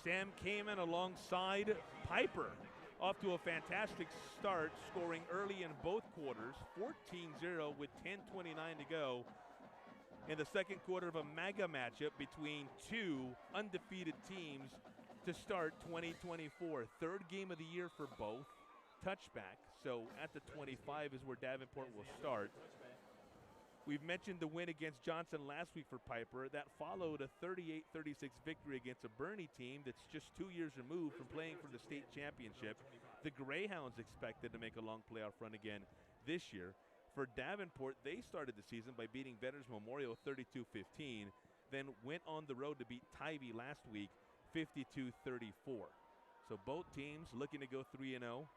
Sam Kamen alongside Pieper. Off to a fantastic start, scoring early in both quarters, 14-0 with 10:29 to go in the second quarter of a mega matchup between two undefeated teams to start 2024. Third game of the year for both. Touchback, so at the 25 is where Davenport will start. We've mentioned the win against Johnson last week for Pieper. That followed a 38-36 victory against a Bernie team that's just 2 years removed from playing for the state championship. The Greyhounds expected to make a long playoff run again this year. For Davenport, they started the season by beating Veterans Memorial 32-15, then went on the road to beat Tybee last week 52-34. So both teams looking to go 3-0.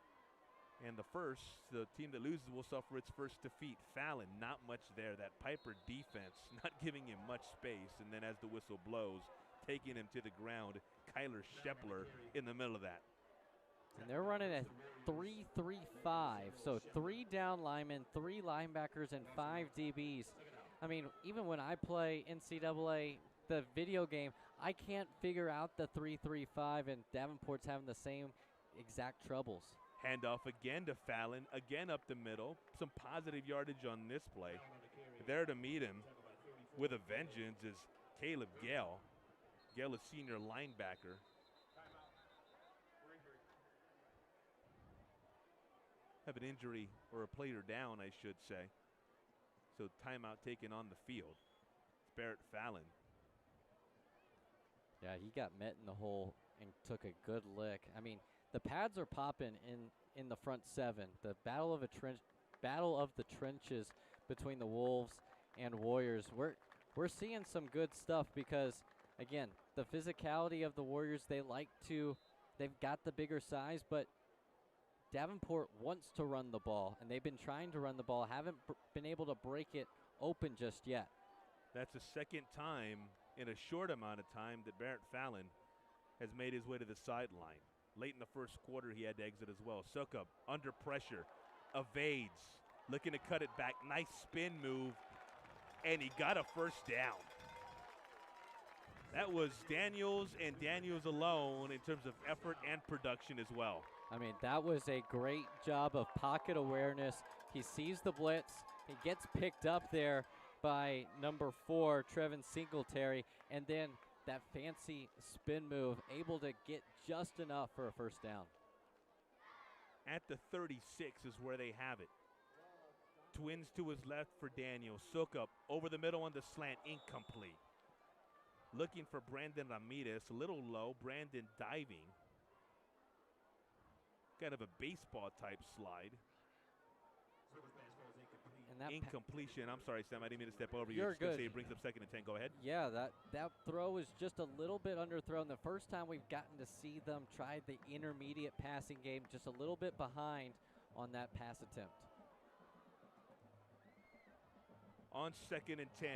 And the team that loses will suffer its first defeat. Fallon, not much there. That Pieper defense not giving him much space. And then as the whistle blows, taking him to the ground, Kyler Shepler in the middle of that. And they're running a 3-3-5. So 3 down linemen, 3 linebackers, and 5 DBs. I mean, even when I play NCAA, the video game, I can't figure out the 3-3-5, and Davenport's having the same exact troubles. Handoff again to Fallon, again up the middle. Some positive yardage on this play. There to meet him with a vengeance is Caleb Gale. Gale, a senior linebacker. Have an injury or a player down, I should say. So timeout taken on the field. It's Barrett Fallon. Yeah, he got met in the hole and took a good lick. I mean, the pads are popping in the front seven. The battle of the trenches between the Wolves and Warriors. We're seeing some good stuff because, again, the physicality of the Warriors, they've got the bigger size, but Davenport wants to run the ball, and they've been trying to run the ball, haven't been able to break it open just yet. That's the second time in a short amount of time that Barrett Fallon has made his way to the sideline. Late in the first quarter, he had to exit as well. Sukup under pressure, evades, looking to cut it back. Nice spin move, and he got a first down. That was Daniels and Daniels alone in terms of effort and production as well. I mean, that was a great job of pocket awareness. He sees the blitz. He gets picked up there by number 4, Trevin Singletary, and then that fancy spin move, able to get just enough for a first down. At the 36 is where they have it. Twins to his left for Daniel. Sukup over the middle on the slant, incomplete. Looking for Brandon Ramirez, a little low. Brandon diving. Kind of a baseball type slide. And that incompletion. I'm sorry, Sam. I didn't mean to step over you. You're Just gonna good. say it brings up 2nd and 10. Go ahead. Yeah, that throw is just a little bit underthrown. The first time we've gotten to see them try the intermediate passing game, just a little bit behind on that pass attempt. On 2nd and 10.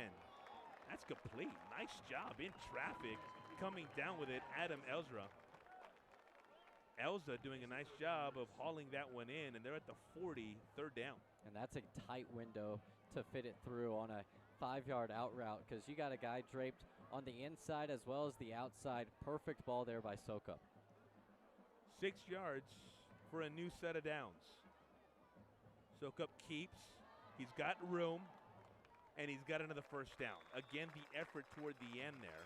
That's complete. Nice job in traffic. Coming down with it, Adam Elzra. Elza doing a nice job of hauling that one in, and they're at the 40, 3rd down. And that's a tight window to fit it through on a 5-yard out route because you got a guy draped on the inside as well as the outside. Perfect ball there by Sukup. 6 yards for a new set of downs. Sukup keeps. He's got room, and he's got another first down. Again, the effort toward the end there.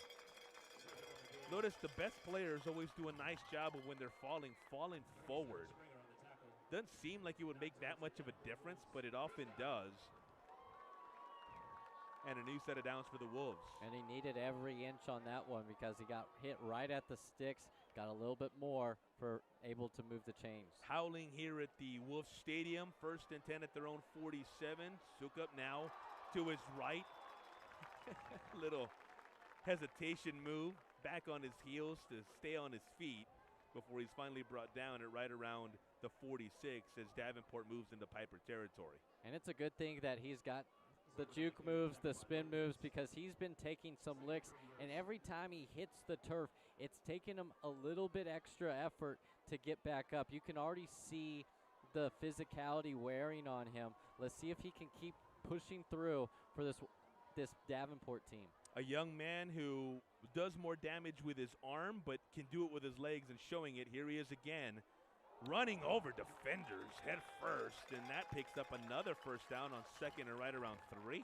Notice the best players always do a nice job of when they're falling forward. Doesn't seem like it would make that much of a difference, but it often does. And a new set of downs for the Wolves. And he needed every inch on that one because he got hit right at the sticks, got a little bit more for able to move the chains. Howling here at the Wolves Stadium, 1st and 10 at their own 47. Sukup now to his right. Little hesitation move, back on his heels to stay on his feet before he's finally brought down at right around the 46 as Davenport moves into Pieper territory. And it's a good thing that he's got the juke moves, the spin moves, because he's been taking some licks, and every time he hits the turf, it's taking him a little bit extra effort to get back up. You can already see the physicality wearing on him. Let's see if he can keep pushing through for this Davenport team. A young man who does more damage with his arm but can do it with his legs, and showing it. Here he is again, running over defenders head first, and that picks up another first down on 2nd and right around 3.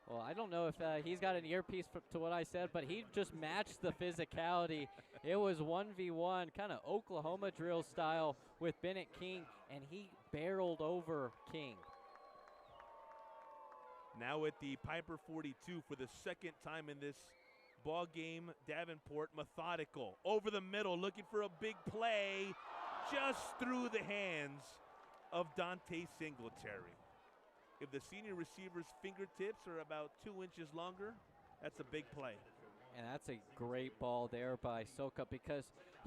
Well, I don't know if he's got an earpiece to what I said, but he just matched the physicality. It was 1v1, kind of Oklahoma drill style with Bennett King, and he barreled over King. Now at the Pieper 42 for the 2nd time in this ball game. Davenport methodical over the middle, looking for a big play, just through the hands of Dante Singletary. If the senior receiver's fingertips are about 2 inches longer, that's a big play. And that's a great ball there by Sukup because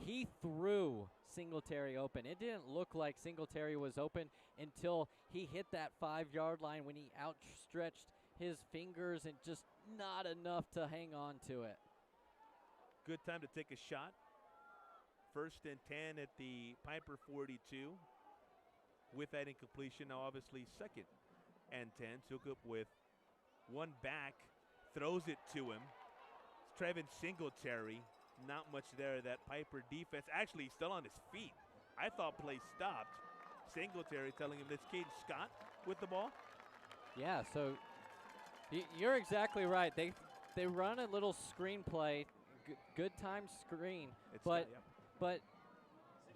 he threw Singletary open. It didn't look like Singletary was open until he hit that 5-yard line when he outstretched his fingers and just not enough to hang on to it. Good time to take a shot. 1st and 10 at the Pieper 42 with that incompletion. Now obviously 2nd and 10. Sukup with one back, throws it to him. Trevin Singletary, not much there. That Pieper defense actually still on his feet. I thought play stopped. Singletary telling him that's Caden Scott with the ball. Yeah, so you're exactly right. They run a little screen play, good time screen, but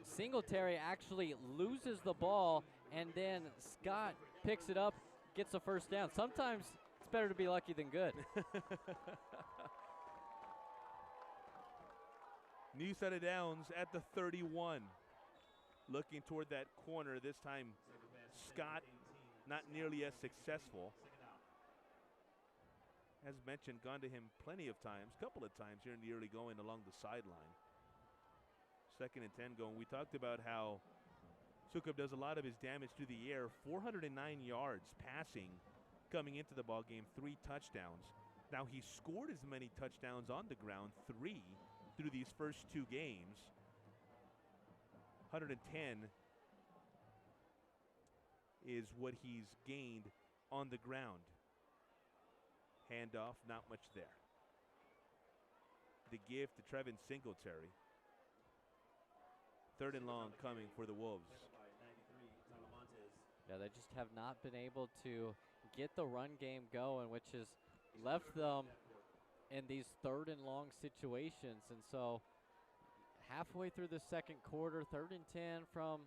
Singletary actually loses the ball, and then Scott picks it up gets a first down. Sometimes it's better to be lucky than good. New set of downs at the 31. Looking toward that corner. This time, Scott not nearly as successful. As mentioned, gone to him plenty of times, couple of times here in the early going along the sideline. 2nd and 10 going. We talked about how Sukup does a lot of his damage through the air. 409 yards passing coming into the ball game, 3 touchdowns. Now he scored as many touchdowns on the ground, 3 through these first 2 games. 110 is what he's gained on the ground. Handoff, not much there. The give to Trevin Singletary. 3rd and long coming for the Wolves. Yeah, they just have not been able to get the run game going, which has left them in these 3rd and long situations. And so halfway through the second quarter, 3rd and 10 from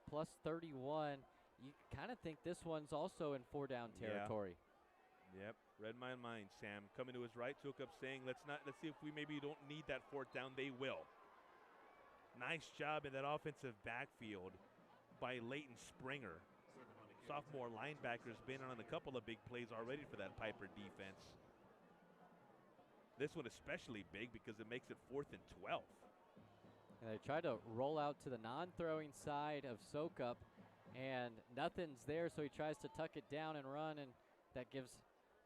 plus 31, you kind of think this one's also in 4-down territory. Yep, read my mind, Sam. Coming to his right, took up saying, let's see if we maybe don't need that 4th down. They will. Nice job in that offensive backfield by Leighton Springer. Sophomore linebacker's been on a couple of big plays already for that Pieper defense. This one especially big because it makes it 4th and 12. And they try to roll out to the non-throwing side of Sokup, and nothing's there, so he tries to tuck it down and run, and that gives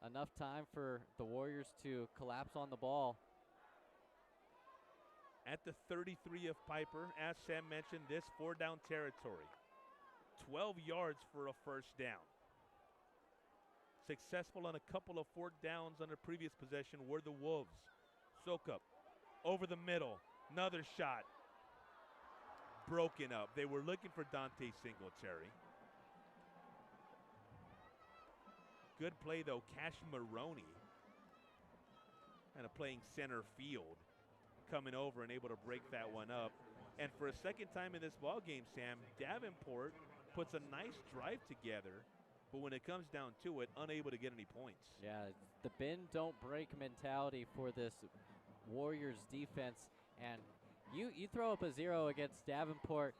enough time for the Warriors to collapse on the ball. At the 33 of Pieper, as Sam mentioned, this 4-down territory. 12 yards for a first down. Successful on a couple of 4th downs on a previous possession were the Wolves. Sokup over the middle, another shot. Broken up. They were looking for Dante Singletary. Good play though, Cash Maroney kind of playing center field, coming over and able to break that one up. And for a second time in this ball game, Sam, Davenport puts a nice drive together, but when it comes down to it, unable to get any points. Yeah, the bend don't break mentality for this Warriors defense, and you throw up a 0 against Davenport,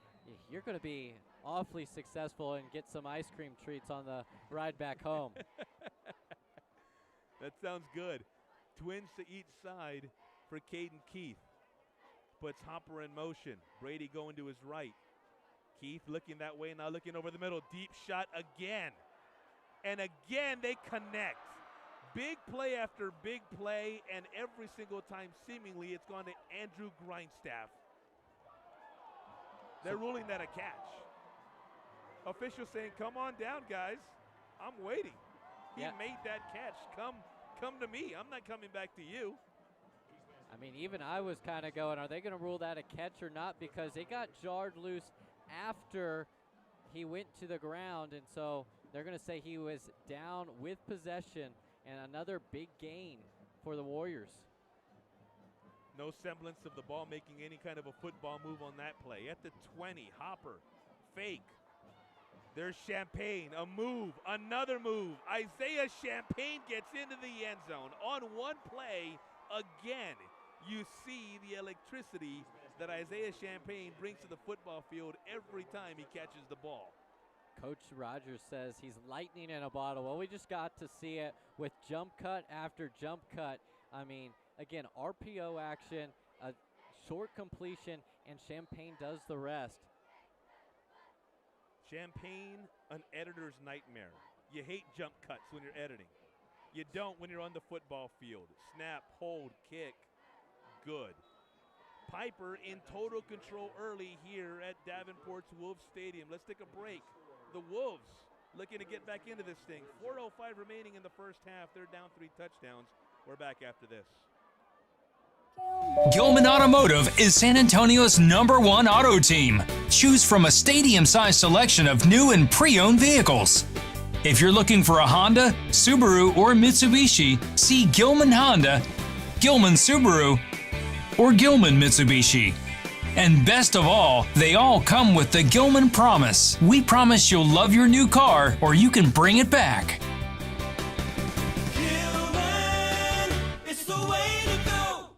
you're going to be awfully successful and get some ice cream treats on the ride back home. That sounds good. Twins to each side for Caden Keith. Puts Hopper in motion. Brady going to his right. Keith looking that way, now looking over the middle. Deep shot again. And again they connect. Big play after big play, and every single time seemingly it's gone to Andrew Grindstaff. They're ruling that a catch. Officials saying, come on down, guys. I'm waiting. He made that catch. Come to me. I'm not coming back to you. I mean, even I was kind of going, are they going to rule that a catch or not? Because it got jarred loose after he went to the ground, and so they're going to say he was down with possession, and another big gain for the Warriors. No semblance of the ball making any kind of a football move on that play. At the 20, Hopper, fake. There's Champagne, a move, another move. Isaiah Champagne gets into the end zone. On one play, again, you see the electricity that Isaiah Champagne brings to the football field every time he catches the ball. Coach Rogers says he's lightning in a bottle. Well, we just got to see it with jump cut after jump cut. I mean, again, RPO action, a short completion, and Champagne does the rest. Champagne, an editor's nightmare. You hate jump cuts when you're editing. You don't when you're on the football field. Snap, hold, kick, good. Pieper in total control early here at Davenport's Wolves Stadium. Let's take a break. The Wolves looking to get back into this thing. 4:05 remaining in the first half. They're down 3 touchdowns. We're back after this. Gilman Automotive is San Antonio's #1 auto team. Choose from a stadium-sized selection of new and pre-owned vehicles. If you're looking for a Honda, Subaru, or Mitsubishi, see Gilman Honda, Gilman Subaru, or Gilman Mitsubishi. And best of all, they all come with the Gilman Promise. We promise you'll love your new car, or you can bring it back. It's the way to go.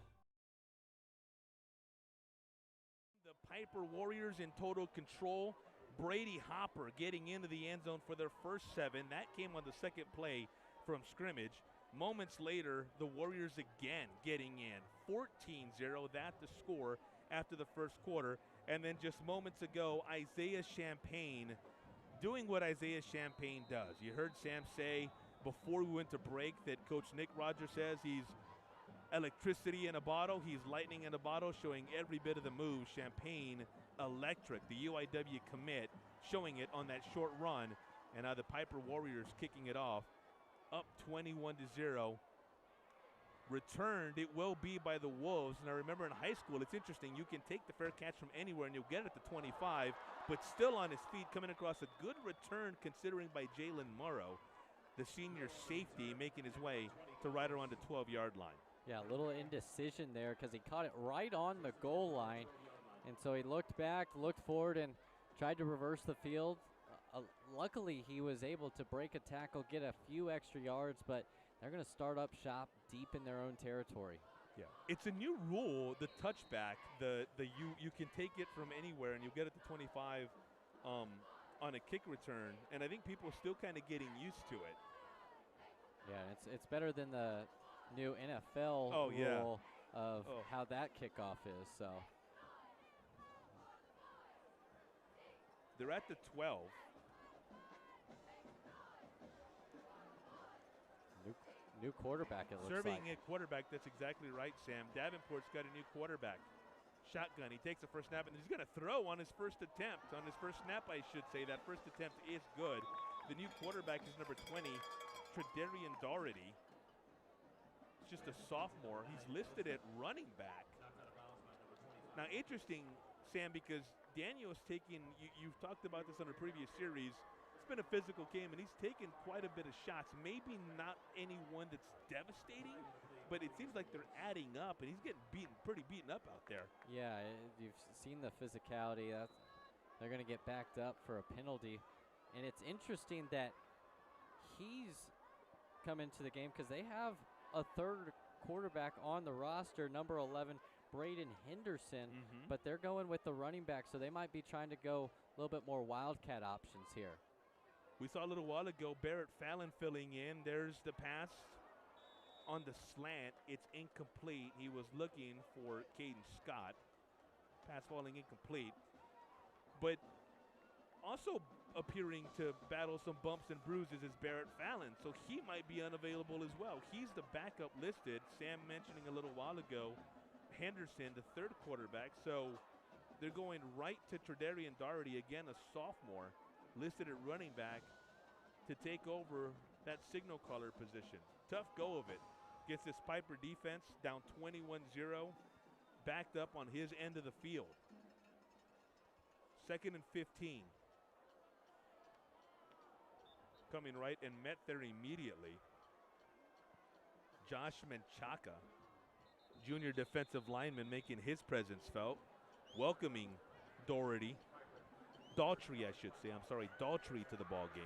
The Pieper Warriors in total control. Brady Hopper getting into the end zone for their first 7. That came on the second play from scrimmage. Moments later, the Warriors again getting in. 14-0, that's the score after the first quarter. And then just moments ago, Isaiah Champagne doing what Isaiah Champagne does. You heard Sam say before we went to break that Coach Nick Rogers says he's electricity in a bottle. He's lightning in a bottle, showing every bit of the moves. Champagne electric, the UIW commit, showing it on that short run. And now the Pieper Warriors kicking it off, up 21-0. Returned, it will be by the Wolves. And I remember in high school, it's interesting, you can take the fair catch from anywhere and you'll get it at the 25, but still on his feet, coming across a good return considering by Jalen Morrow, the senior safety, making his way to right around the 12-yard line. Yeah, a little indecision there because he caught it right on the goal line. And so he looked back, looked forward, and tried to reverse the field. Luckily, he was able to break a tackle, get a few extra yards, but they're going to start up shop deep in their own territory. Yeah, it's a new rule, the touchback. You can take it from anywhere, and you get it to 25 on a kick return. And I think people are still kind of getting used to it. Yeah, it's better than the new NFL rule of how that kickoff is. So they're at the 12. New quarterback, it looks Serving like. a quarterback, that's exactly right, Sam. Davenport's got a new quarterback. Shotgun, he takes the first snap, and he's going to throw on his first attempt. On his first snap, I should say. That first attempt is good. The new quarterback is number 20, Tredarian Doherty. It's just a sophomore. He's listed at running back. Now, interesting, Sam, because Daniel's taking, you've talked about this on a previous series, it's been a physical game, and he's taken quite a bit of shots. Maybe not any one that's devastating, but it seems like they're adding up, and he's getting pretty beaten up out there. Yeah, you've seen the physicality. They're going to get backed up for a penalty. And it's interesting that he's come into the game because they have a third quarterback on the roster, number 11, Braden Henderson, but they're going with the running back, so they might be trying to go a little bit more wildcat options here. We saw a little while ago Barrett Fallon filling in. There's the pass on the slant. It's incomplete. He was looking for Caden Scott. Pass falling incomplete. But also appearing to battle some bumps and bruises is Barrett Fallon, so he might be unavailable as well. He's the backup listed. Sam mentioning a little while ago, Henderson, the third quarterback. So they're going right to Tredarian Doherty, again a sophomore, listed at running back to take over that signal caller position. Tough go of it. Gets this Pieper defense down 21-0, backed up on his end of the field. 2nd and 15. Coming right and met there immediately. Josh Menchaca, junior defensive lineman, making his presence felt, welcoming Daughtry, I should say. I'm sorry, Daughtry to the ball game.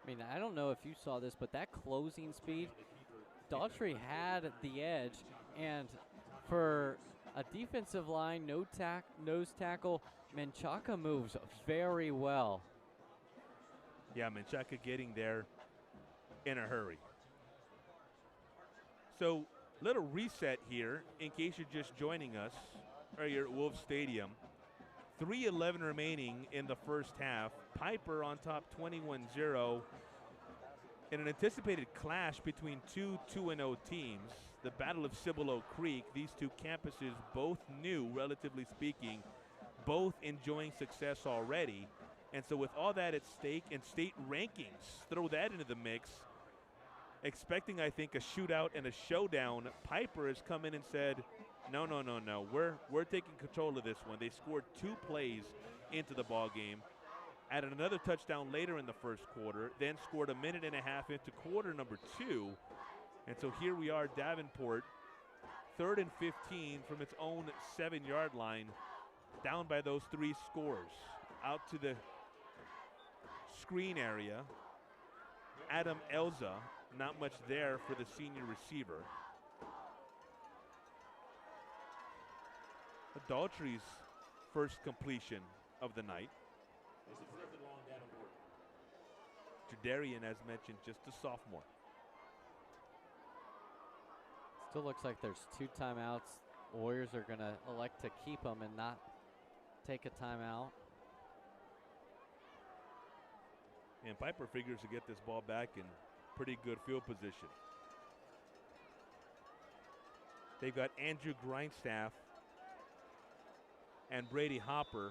I mean, I don't know if you saw this, but that closing speed, Daughtry had the edge, and for a defensive line, nose tackle, Menchaca moves very well. Yeah, Menchaca getting there in a hurry. So, little reset here in case you're just joining us right here at Wolves Stadium. 3:11 remaining in the first half. Pieper on top 21-0 in an anticipated clash between two 2-0 teams. The Battle of Cibolo Creek. These two campuses both new, relatively speaking, both enjoying success already. And so with all that at stake and state rankings, throw that into the mix, expecting, I think, a shootout and a showdown, Pieper has come in and said, no. We're taking control of this one. They scored 2 plays into the ball game, added another touchdown later in the first quarter, then scored a minute and a half into quarter number 2. And so here we are, Davenport, 3rd and 15 from its own 7-yard line, down by those 3 scores. Out to the screen area. Adam Elza, not much there for the senior receiver. Daltry's first completion of the night. Tredarian, as mentioned, just a sophomore. Still looks like there's 2 timeouts. Warriors are going to elect to keep them and not take a timeout. And Pieper figures to get this ball back in pretty good field position. They've got Andrew Grindstaff and Brady Hopper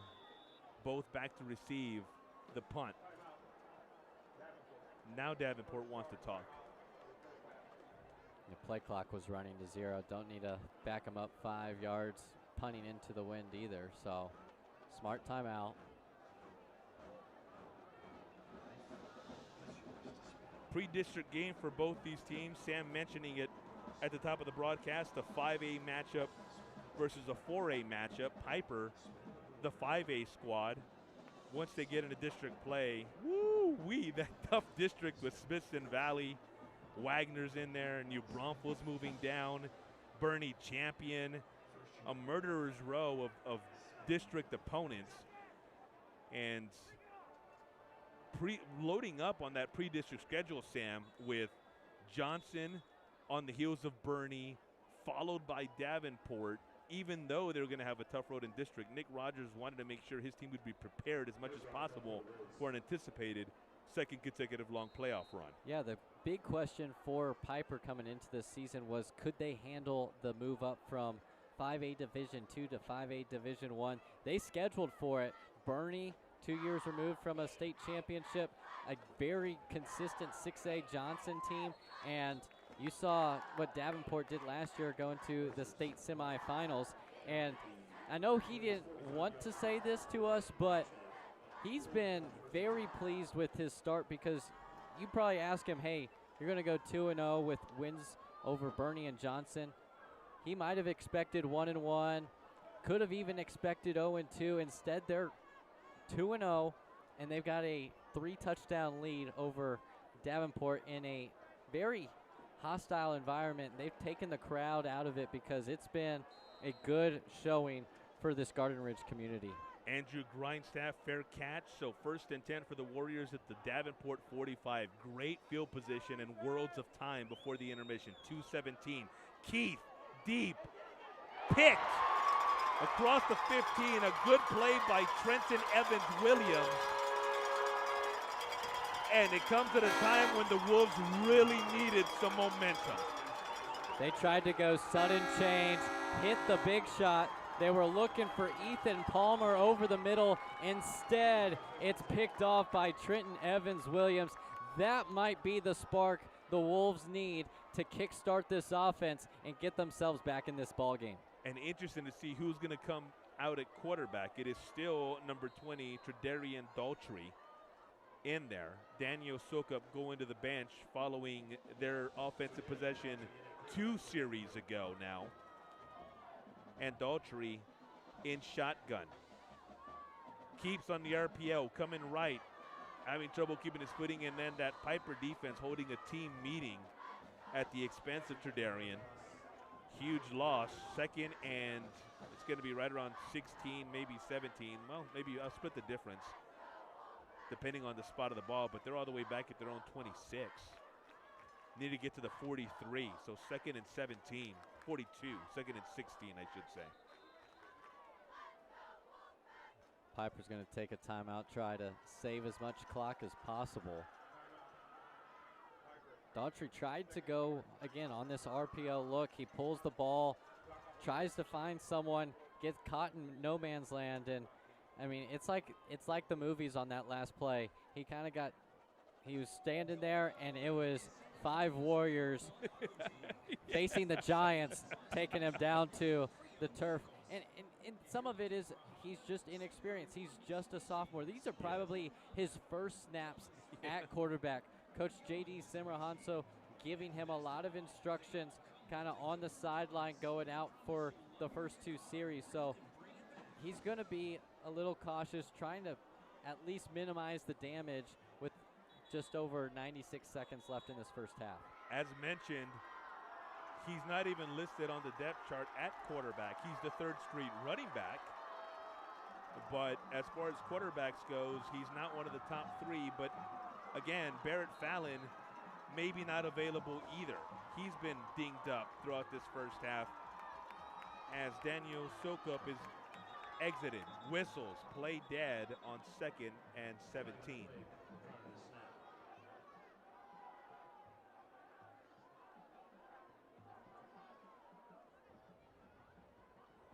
both back to receive the punt. Now Davenport wants to talk. The play clock was running to 0. Don't need to back them up 5 yards punting into the wind either. So smart timeout. Pre-district game for both these teams. Sam mentioning it at the top of the broadcast, the 5A matchup versus a 4A matchup. Pieper, the 5A squad. Once they get into district play, woo-wee, that tough district with Smithson Valley, Wagner's in there, New Braunfels moving down, Bernie Champion, a murderer's row of district opponents. And loading up on that pre-district schedule, Sam, with Johnson on the heels of Bernie, followed by Davenport. Even though they were going to have a tough road in district, Nick Rogers wanted to make sure his team would be prepared as much as possible for an anticipated second consecutive long playoff run. Yeah, the big question for Pieper coming into this season was, could they handle the move up from 5A Division II to 5A Division I? They scheduled for it. Bernie, 2 years removed from a state championship, a very consistent 6A Johnson team, and you saw what Davenport did last year going to the state semifinals. And I know he didn't want to say this to us, but he's been very pleased with his start, because you probably ask him, hey, you're going to go 2-0 with wins over Bernie and Johnson. He might have expected 1-1, could have even expected 0-2. Instead, they're 2-0, and they've got a 3-touchdown lead over Davenport in a very hostile environment. They've taken the crowd out of it because it's been a good showing for this Garden Ridge community. Andrew Grindstaff, fair catch. So 1st and 10 for the Warriors at the Davenport 45. Great field position and worlds of time before the intermission. 2:17. Keith, deep, picked across the 15. A good play by Trenton Evans Williams. And it comes at a time when the Wolves really needed some momentum. They tried to go sudden change, hit the big shot. They were looking for Ethan Palmer over the middle. Instead, it's picked off by Trenton Evans Williams. That might be the spark the Wolves need to kickstart this offense and get themselves back in this ball game. And interesting to see who's going to come out at quarterback. It is still number 20, Tredarian Daltry, in there. Daniel Sokup going to the bench following their offensive possession 2 series ago now. And Daltry in shotgun. Keeps on the RPO, coming right, having trouble keeping his footing, and then that Pieper defense holding a team meeting at the expense of Tredarian. Huge loss. 2nd and it's going to be right around 16, maybe 17. Well, maybe I'll split the difference depending on the spot of the ball, but they're all the way back at their own 26. Need to get to the 43, so 2nd and 17, 42, 2nd and 16, I should say. Pieper's going to take a timeout, try to save as much clock as possible. Daltry tried to go, again, on this RPO look. He pulls the ball, tries to find someone, gets caught in no man's land, and I mean, it's like the movies on that last play. He was standing there, and it was 5 Warriors facing the Giants, taking him down to the turf. And some of it is he's just inexperienced. He's just a sophomore. These are probably his first snaps at quarterback. Coach J.D. Simrahanso giving him a lot of instructions, kind of on the sideline going out for the first 2 series. So he's going to be a little cautious, trying to at least minimize the damage with just over 96 seconds left in this first half. As mentioned, he's not even listed on the depth chart at quarterback. He's the 3rd street running back. But as far as quarterbacks goes, he's not one of the top 3. But again, Barrett Fallon maybe not available either. He's been dinged up throughout this first half as Daniel Sokup is exited. Whistles, play dead on 2nd and 17.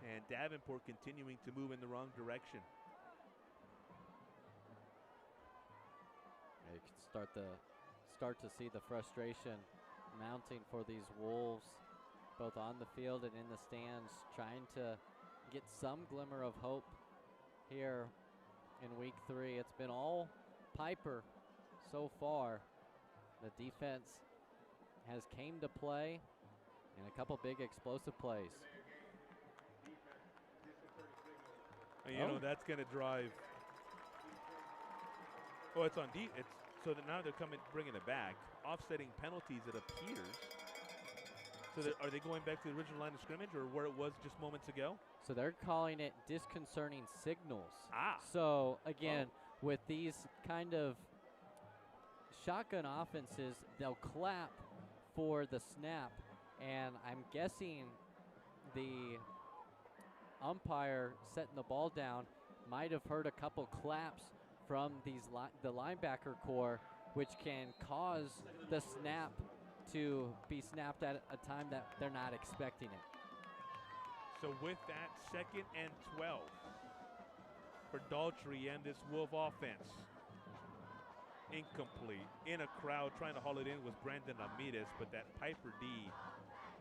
And Davenport continuing to move in the wrong direction. You can start to see the frustration mounting for these Wolves, both on the field and in the stands, trying to get some glimmer of hope here in week 3. It's been all Pieper so far. The defense has came to play, and a couple big explosive plays. And you know that's going to drive. Oh, it's on D. It's so that now they're bringing it back, offsetting penalties. It appears. So are they going back to the original line of scrimmage, or where it was just moments ago? So they're calling it disconcerting signals. Ah. So again, with these kind of shotgun offenses, they'll clap for the snap, and I'm guessing the umpire setting the ball down might have heard a couple claps from the linebacker core, which can cause the snap to be snapped at a time that they're not expecting it. So with that, 2nd and 12 for Daltrey and this Wolf offense. Incomplete. In a crowd trying to haul it in was Brandon Ramirez, but that Pieper D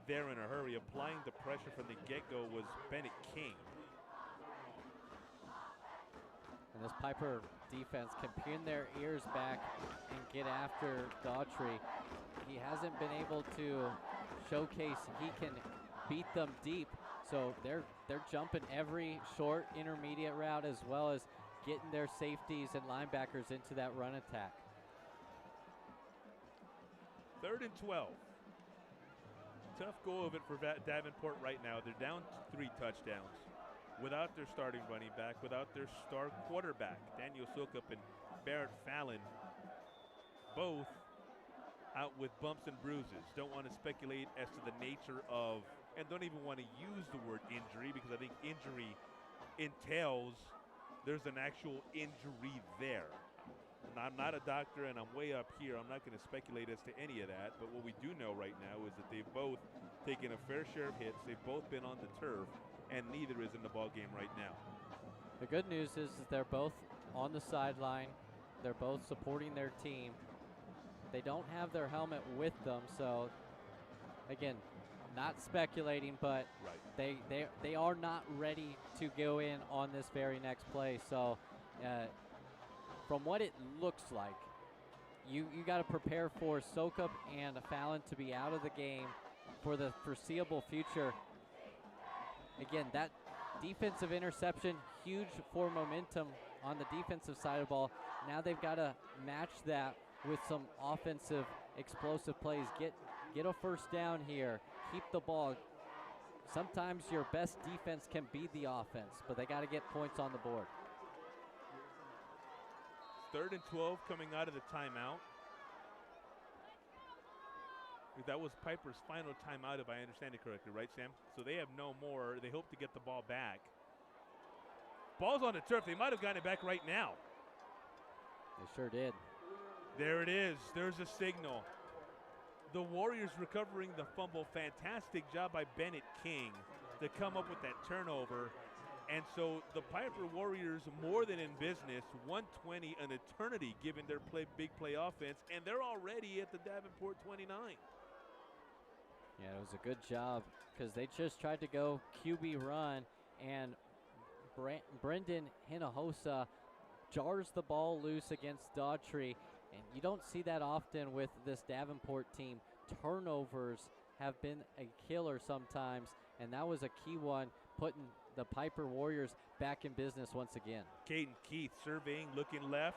there in a hurry, applying the pressure from the get-go was Bennett King. And this Pieper defense can pin their ears back and get after Daughtry. He hasn't been able to showcase he can beat them deep, so they're jumping every short intermediate route as well as getting their safeties and linebackers into that run attack. 3rd and 12. Tough go of it for Davenport right now. They're down 3 touchdowns without their starting running back, without their star quarterback. Daniel Sokup and Barrett Fallon both out with bumps and bruises. Don't want to speculate as to the nature of, and don't even want to use the word injury, because I think injury entails there's an actual injury there. I'm not a doctor, and I'm way up here. I'm not going to speculate as to any of that. But what we do know right now is that they've both taken a fair share of hits. They've both been on the turf, and neither is in the ball game right now. The good news is that they're both on the sideline. They're both supporting their team. They don't have their helmet with them, so again, not speculating, but they are not ready to go in on this very next play. So from what it looks like, you got to prepare for Sokup and Fallon to be out of the game for the foreseeable future. Again, that defensive interception, huge for momentum on the defensive side of the ball. Now they've got to match that with some offensive explosive plays. Get a first down here. Keep the ball. Sometimes your best defense can be the offense, but they got to get points on the board. 3rd and 12 coming out of the timeout. That was Piper's final timeout, if I understand it correctly, right, Sam? So they have no more. They hope to get the ball back. Ball's on the turf. They might have gotten it back right now. They sure did. There it is. There's a signal. The Warriors recovering the fumble. Fantastic job by Bennett King to come up with that turnover. And so the Pieper Warriors more than in business, 120 an eternity given their big play offense, and they're already at the Davenport 29. Yeah, it was a good job because they just tried to go QB run, and Brendan Hinojosa jars the ball loose against Daughtry, and you don't see that often with this Davenport team. Turnovers have been a killer sometimes, and that was a key one, putting the Pieper Warriors back in business once again. Caden Keith surveying, looking left.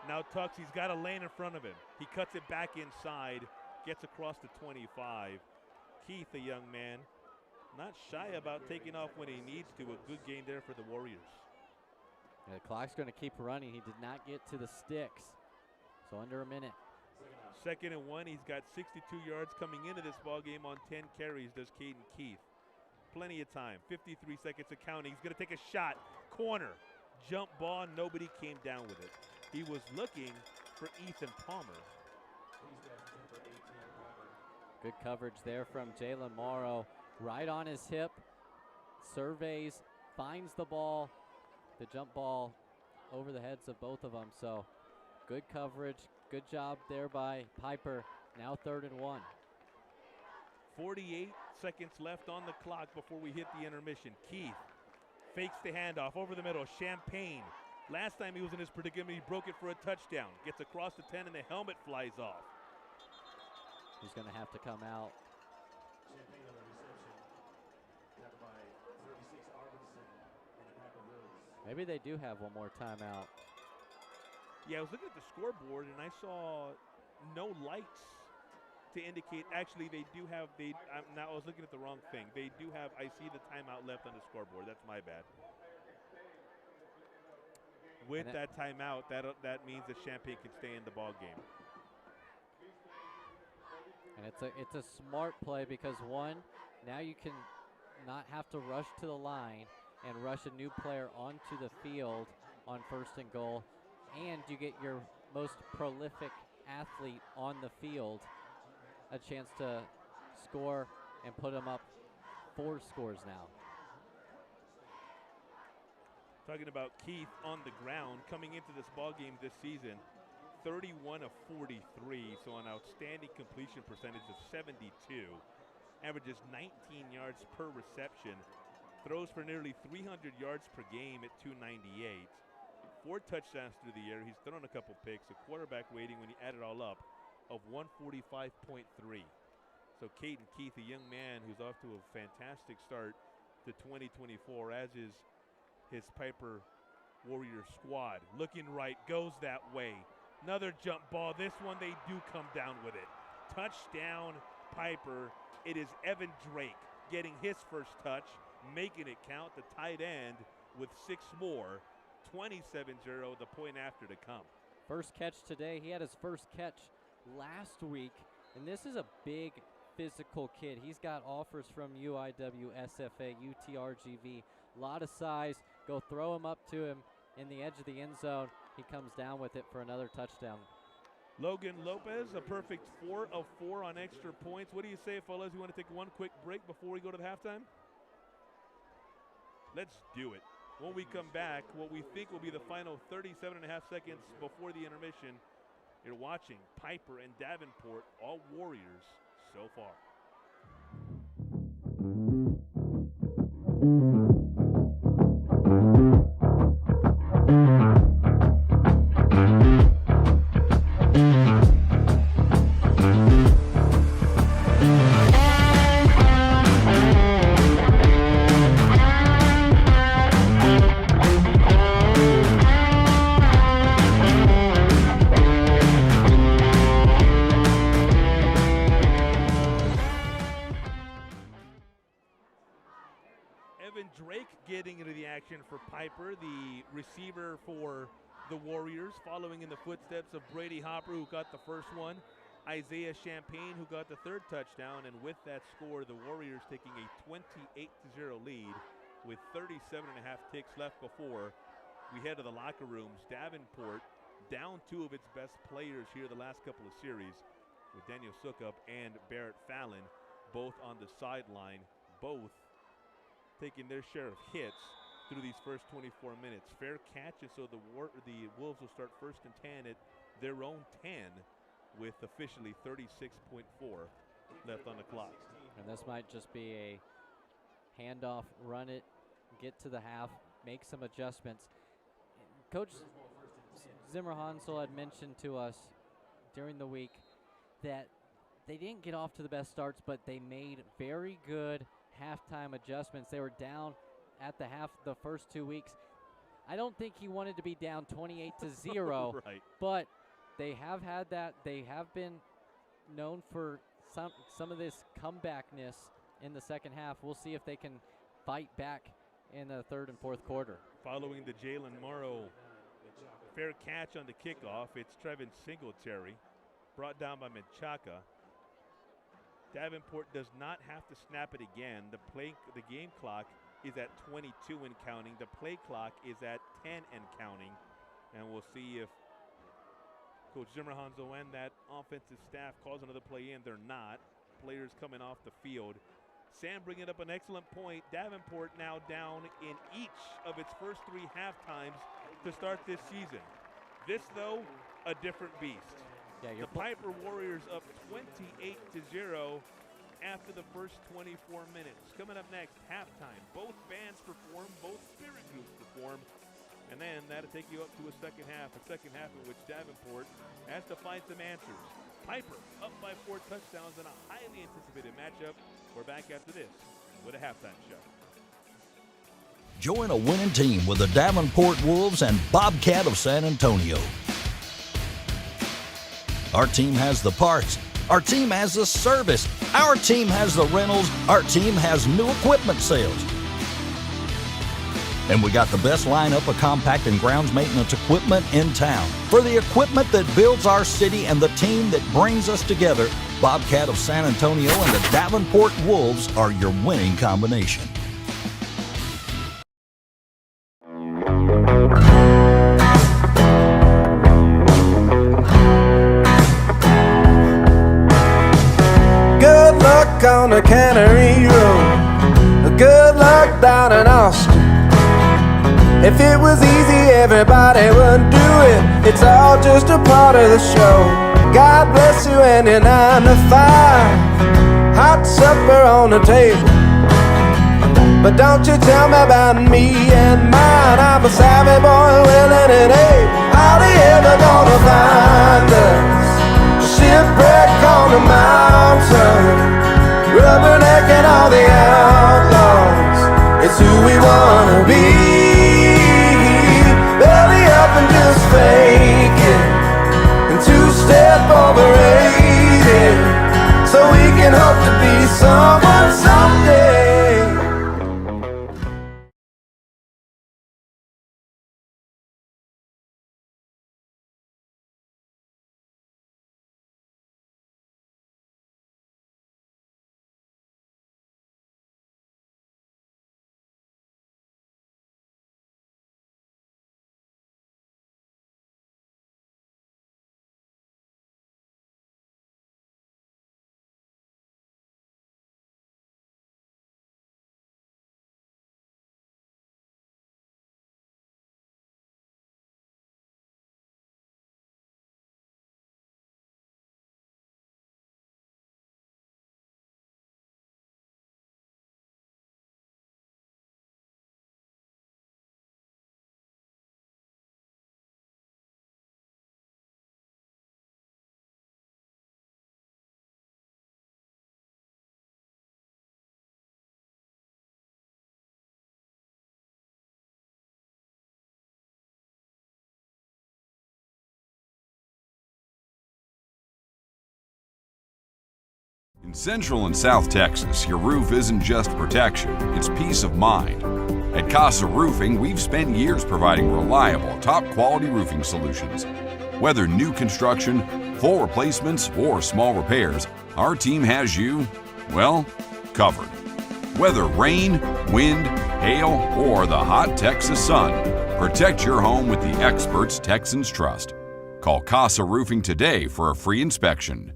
Now Tux, he's got a lane in front of him. He cuts it back inside, gets across the 25. Keith, a young man, not shy about taking off when he needs to. A good game there for the Warriors. Yeah, the clock's going to keep running. He did not get to the sticks, so under a minute. 2nd and 1, he's got 62 yards coming into this ball game on 10 carries, does Caden Keith. Plenty of time, 53 seconds of counting. He's going to take a shot, corner, jump ball, nobody came down with it. He was looking for Ethan Palmer. Good coverage there from Jalen Morrow, right on his hip, surveys, finds the ball, the jump ball over the heads of both of them. So good coverage, good job there by Pieper. Now 3rd and 1. 48 seconds left on the clock before we hit the intermission. Keith fakes the handoff over the middle. Champagne. Last time he was in this predicament, he broke it for a touchdown. Gets across the 10 and the helmet flies off. He's going to have to come out. Maybe they do have one more timeout. Yeah, I was looking at the scoreboard and I saw no lights to indicate. Actually, they do have. Now I was looking at the wrong thing. They do have. I see the timeout left on the scoreboard. That's my bad. With that timeout, that means that Champagne can stay in the ball game. And it's a smart play because, one, now you can not have to rush to the line and rush a new player onto the field on 1st and goal, and you get your most prolific athlete on the field a chance to score and put him up 4 scores now. Talking about Keith on the ground coming into this ball game this season, 31 of 43, so an outstanding completion percentage of 72, averages 19 yards per reception, throws for nearly 300 yards per game at 298, 4 touchdowns through the air. He's thrown a couple picks, a quarterback rating when you add it all up of 145.3. So Caden Keith, a young man who's off to a fantastic start to 2024, as is his Pieper Warrior squad. Looking right, goes that way. Another jump ball. This one, they do come down with it. Touchdown, Pieper. It is Evan Drake getting his first touch, making it count. The tight end with 6 more. 27-0, the point after to come. First catch today. He had his first catch last week, and this is a big physical kid. He's got offers from UIW, SFA, UTRGV. A lot of size. Go throw him up to him in the edge of the end zone. He comes down with it for another touchdown. Logan Lopez, a perfect 4 of 4 on extra points. What do you say, fellas? You want to take one quick break before we go to the halftime? Let's do it. When we come back, what we think will be the final 37.5 seconds before the intermission, you're watching Pieper and Davenport, all Warriors so far. For Pieper, the receiver for the Warriors, following in the footsteps of Brady Hopper, who got the first one, Isaiah Champagne, who got the 3rd touchdown, and with that score, the Warriors taking a 28-0 lead with 37.5 ticks left before we head to the locker rooms. Davenport down 2 of its best players here the last couple of series, with Daniel Sukup and Barrett Fallon both on the sideline, both taking their share of hits through these first 24 minutes. Fair catch, and so the Wolves will start 1st and 10 at their own 10 with officially 36.4 left on the clock. And this might just be a handoff, run it, get to the half, make some adjustments. Coach Zimmer Hansel had mentioned to us during the week that they didn't get off to the best starts, but they made very good halftime adjustments. They were down at the first 2 weeks. I don't think he wanted to be down 28-0, Right. but they have had that. They have been known for some of this comebackness in the second half. We'll see if they can fight back in the third and fourth quarter. Following the Jalen Morrow fair catch on the kickoff, it's Trevin Singletary, brought down by Menchaca. Davenport does not have to snap it again. The game clock is at 22 and counting. The play clock is at 10 and counting. And we'll see if Coach Zimmerhanzo and that offensive staff calls another play in. They're not. Players coming off the field. Sam bringing up an excellent point. Davenport now down in each of its first 3 halftimes to start this season. This, though, a different beast. Yeah, the Pieper Warriors up 28-0 after the first 24 minutes. Coming up next, halftime. Both bands perform, both spirit groups perform, and then that'll take you up to a second half in which Davenport has to find some answers. Pieper up by 4 touchdowns in a highly anticipated matchup. We're back after this with a halftime show. Join a winning team with the Davenport Wolves and Bobcat of San Antonio. Our team has the parts. Our team has the service. Our team has the rentals. Our team has new equipment sales. And we got the best lineup of compact and grounds maintenance equipment in town. For the equipment that builds our city and the team that brings us together, Bobcat of San Antonio and the Davenport Wolves are your winning combination. Good luck on the Cannery Road. Good luck down in Austin. If it was easy, everybody would do it. It's all just a part of the show. God bless you and your 9 to 5. Hot supper on the table. But don't you tell me about me and mine. I'm a savvy boy, willing and able. How they ever gonna find us? Shipwreck on the mountain, rubbernecking all the outlaws. It's who we wanna be. Belly up and just fake it, and 2-step overrated, so we can hope to be someone someday. In Central and South Texas, your roof isn't just protection, it's peace of mind. At Casa Roofing, we've spent years providing reliable, top-quality roofing solutions. Whether new construction, full replacements, or small repairs, our team has you, well, covered. Whether rain, wind, hail, or the hot Texas sun, protect your home with the experts Texans trust. Call Casa Roofing today for a free inspection.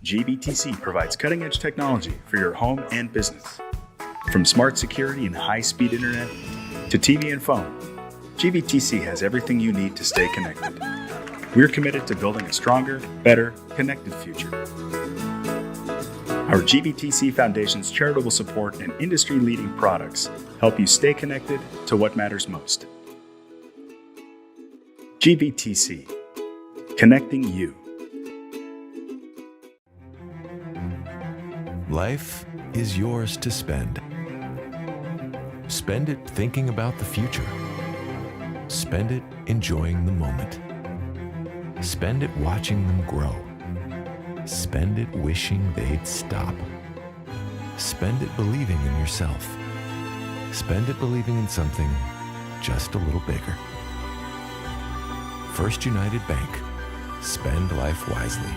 GBTC provides cutting-edge technology for your home and business. From smart security and high-speed internet to TV and phone, GBTC has everything you need to stay connected. We're committed to building a stronger, better, connected future. Our GBTC Foundation's charitable support and industry-leading products help you stay connected to what matters most. GBTC, connecting you. Life is yours to spend. Spend it thinking about the future. Spend it enjoying the moment. Spend it watching them grow. Spend it wishing they'd stop. Spend it believing in yourself. Spend it believing in something just a little bigger. First United Bank. Spend life wisely.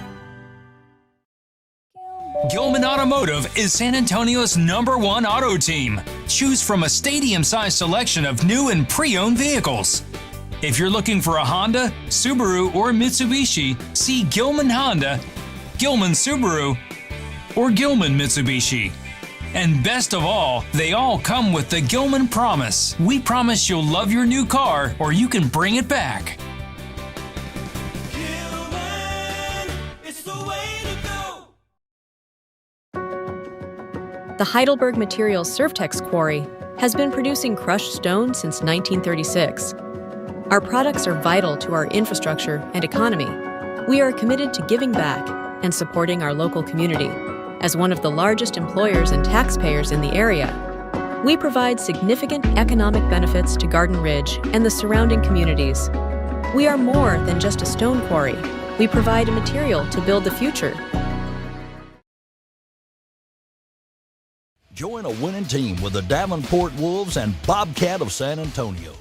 Gilman Automotive is San Antonio's #1 auto team. Choose from a stadium-sized selection of new and pre-owned vehicles. If you're looking for a Honda, Subaru, or Mitsubishi, see Gilman Honda, Gilman Subaru, or Gilman Mitsubishi. And best of all, they all come with the Gilman Promise. We promise you'll love your new car or you can bring it back. The Heidelberg Materials Surftex Quarry has been producing crushed stone since 1936. Our products are vital to our infrastructure and economy. We are committed to giving back and supporting our local community. As one of the largest employers and taxpayers in the area, we provide significant economic benefits to Garden Ridge and the surrounding communities. We are more than just a stone quarry. We provide a material to build the future. Join a winning team with the Davenport Wolves and Bobcat of San Antonio.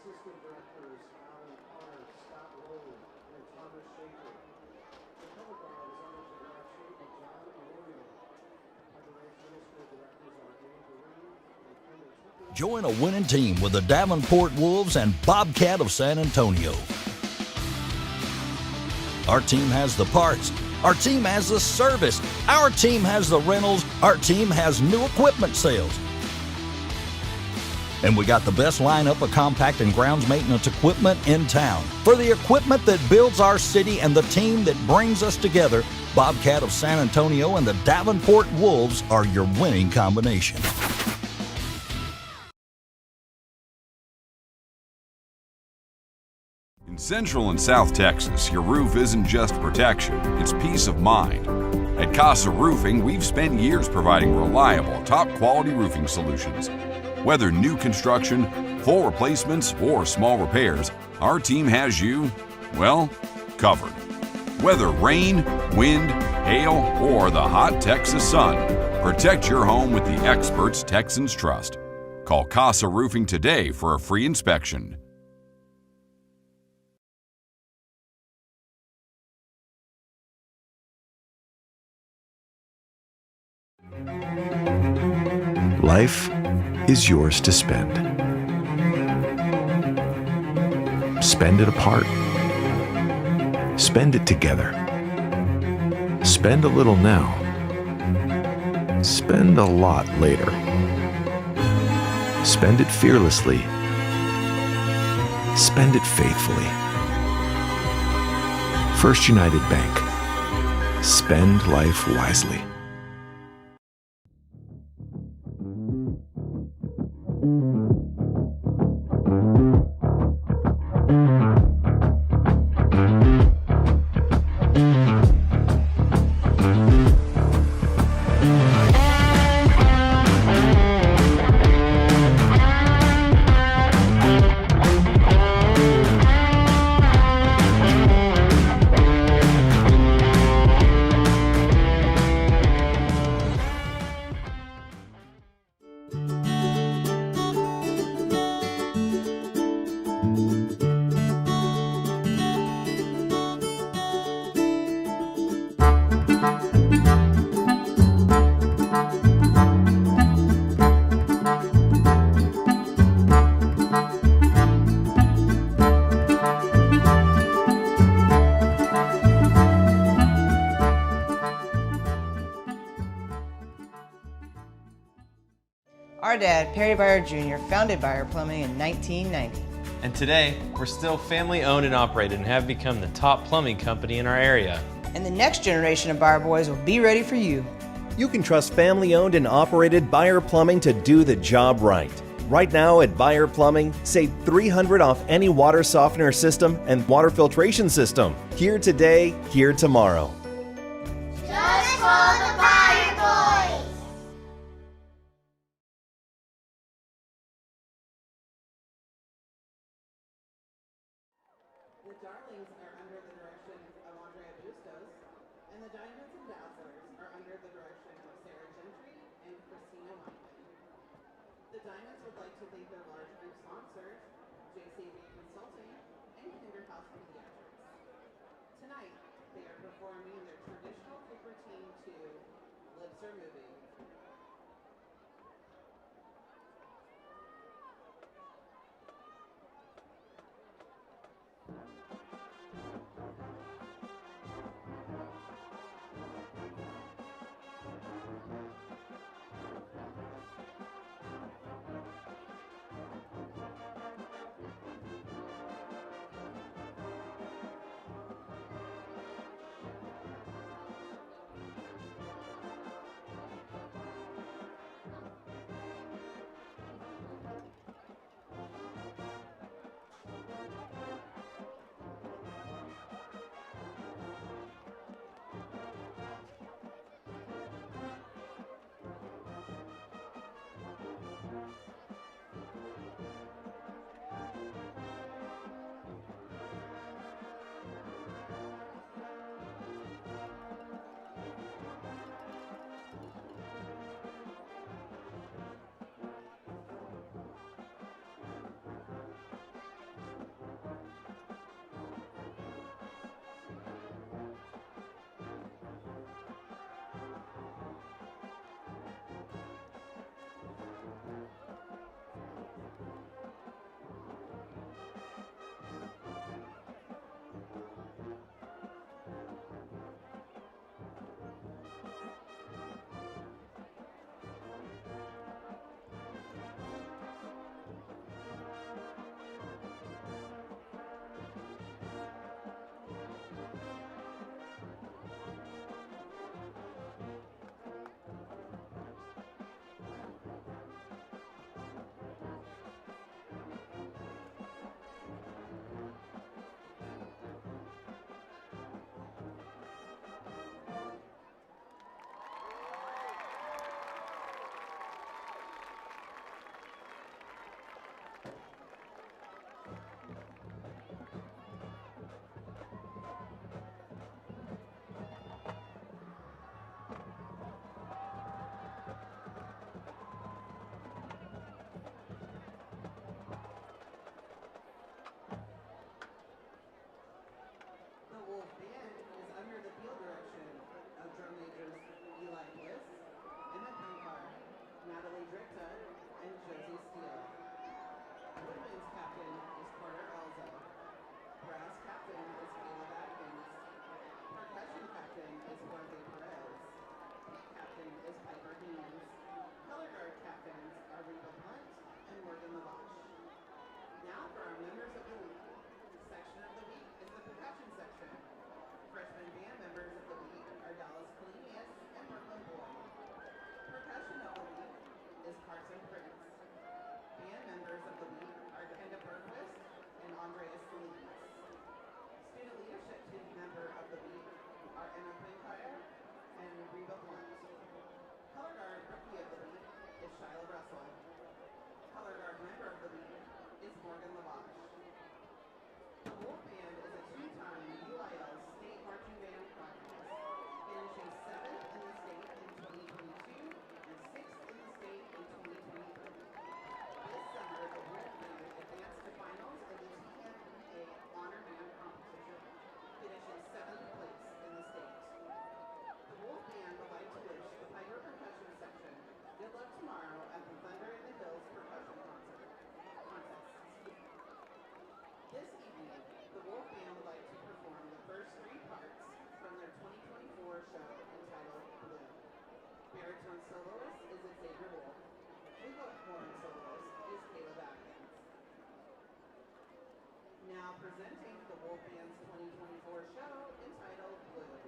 Assistant Directors Alan Connor, Scott Lowe, and Thomas Schaefer. The cover bar was under the direction of John Arroyo. Federation Middle School Directors are Dave Green and Kendall Tucker. Join a winning team with the Davenport Wolves and Bobcat of San Antonio. Our team has the parts. Our team has the service. Our team has the rentals. Our team has new equipment sales. And we got the best lineup of compact and grounds maintenance equipment in town. For the equipment that builds our city and the team that brings us together, Bobcat of San Antonio and the Davenport Wolves are your winning combination. In Central and South Texas, your roof isn't just protection, it's peace of mind. At Casa Roofing, we've spent years providing reliable, top-quality roofing solutions. Whether new construction, full replacements, or small repairs, our team has you, well, covered. Whether rain, wind, hail, or the hot Texas sun, protect your home with the experts Texans trust. Call Casa Roofing today for a free inspection. Life is yours to spend. Spend it apart. Spend it together. Spend a little now. Spend a lot later. Spend it fearlessly. Spend it faithfully. First United Bank. Spend life wisely. Our dad, Perry Byer Jr., founded Byer Plumbing in 1990. And today, we're still family owned and operated and have become the top plumbing company in our area. And the next generation of Byer boys will be ready for you. You can trust family-owned and operated Byer Plumbing to do the job right. Right now at Byer Plumbing, save $300 off any water softener system and water filtration system. Here today, here tomorrow. Just for the Byer boys! The Darlings are under the direction of Andrea Bustos, and the Diamonds and Dazzlers are under the direction of Sarah Gentry and Christina Weinman. The Diamonds would like to thank their large group sponsors, JCB Consulting and Kinderhouse Pediatrics. Tonight, they are performing their traditional routine to Lips Are Moving. soloist is Xavier Wolf. Flute horn soloist is Caleb Atkins. Now presenting the Wolf Band's 2024 show entitled Blue.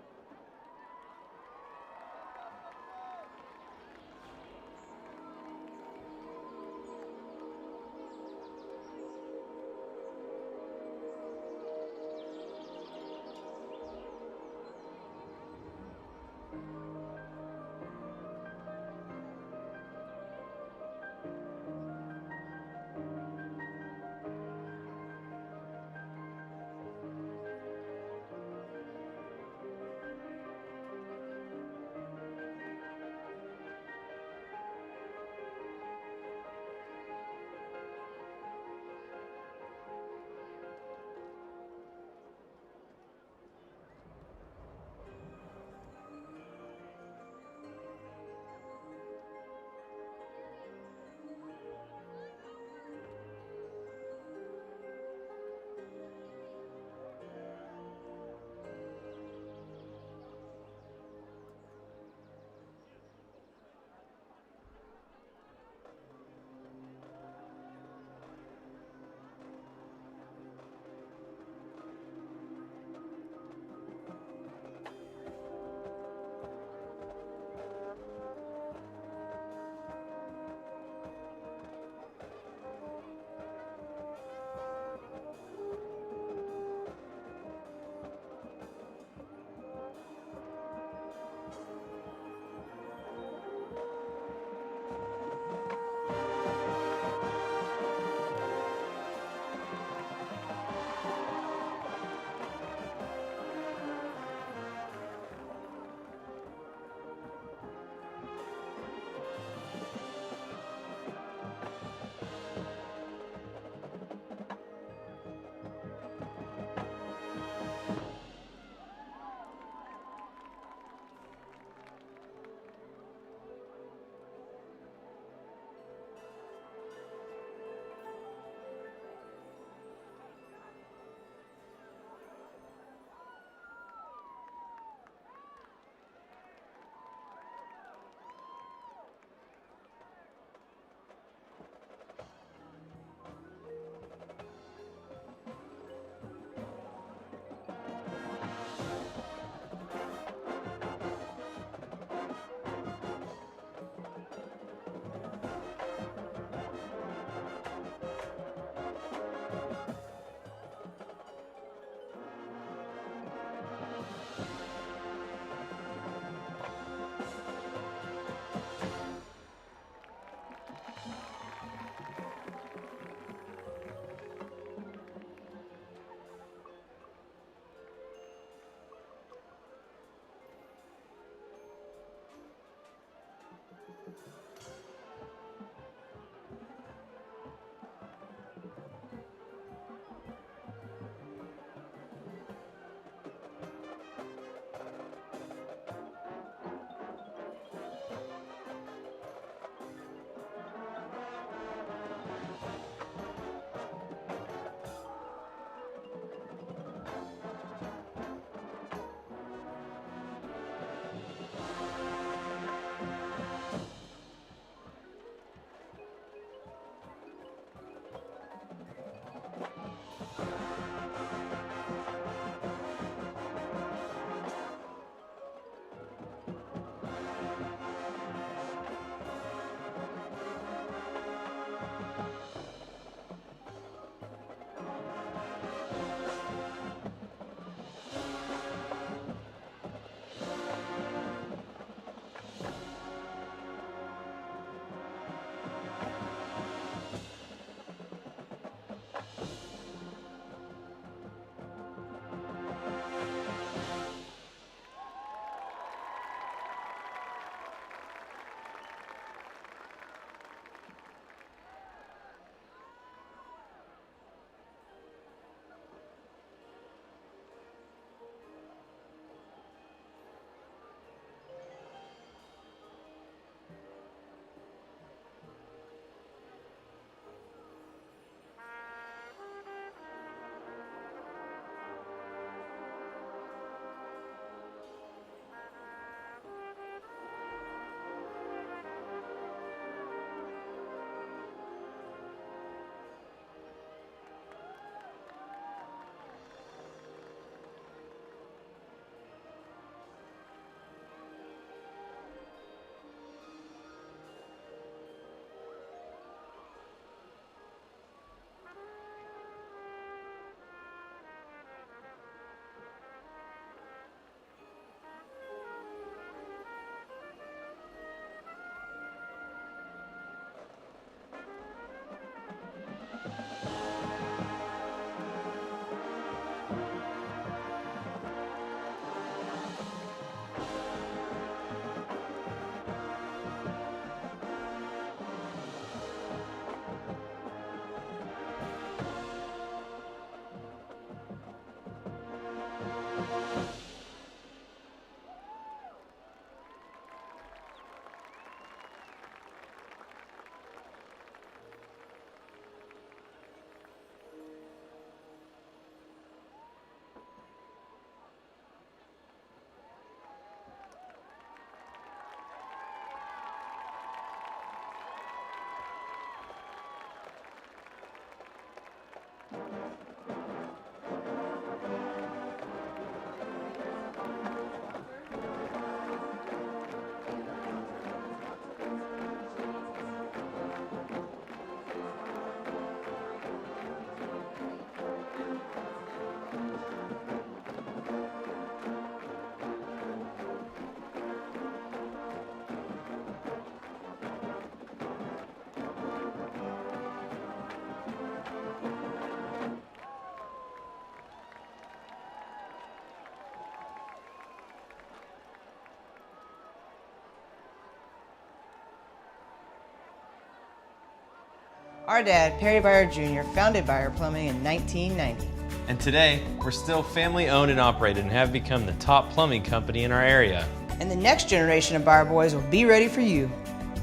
Our dad, Perry Byer Jr., founded Byer Plumbing in 1990. And today, we're still family owned and operated and have become the top plumbing company in our area. And the next generation of Byer boys will be ready for you.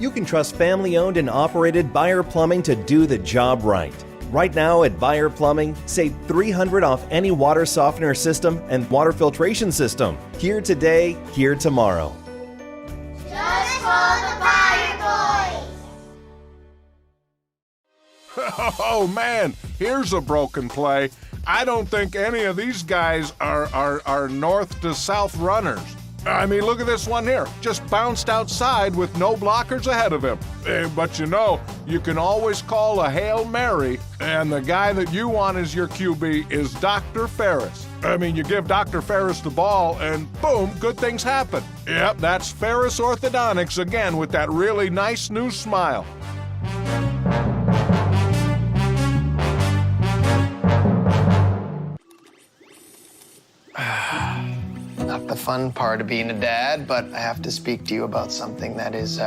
You can trust family-owned and operated Byer Plumbing to do the job right. Right now at Byer Plumbing, save $300 off any water softener system and water filtration system. Here today, here tomorrow. Just for the Byer boys. Oh man, here's a broken play. I don't think any of these guys are north to south runners. I mean, look at this one here. Just bounced outside with no blockers ahead of him. But you know, you can always call a Hail Mary, and the guy that you want as your QB is Dr. Ferris. I mean, you give Dr. Ferris the ball, and boom, good things happen. Yep, that's Ferris Orthodontics again with that really nice new smile. Not the fun part of being a dad, but I have to speak to you about something that is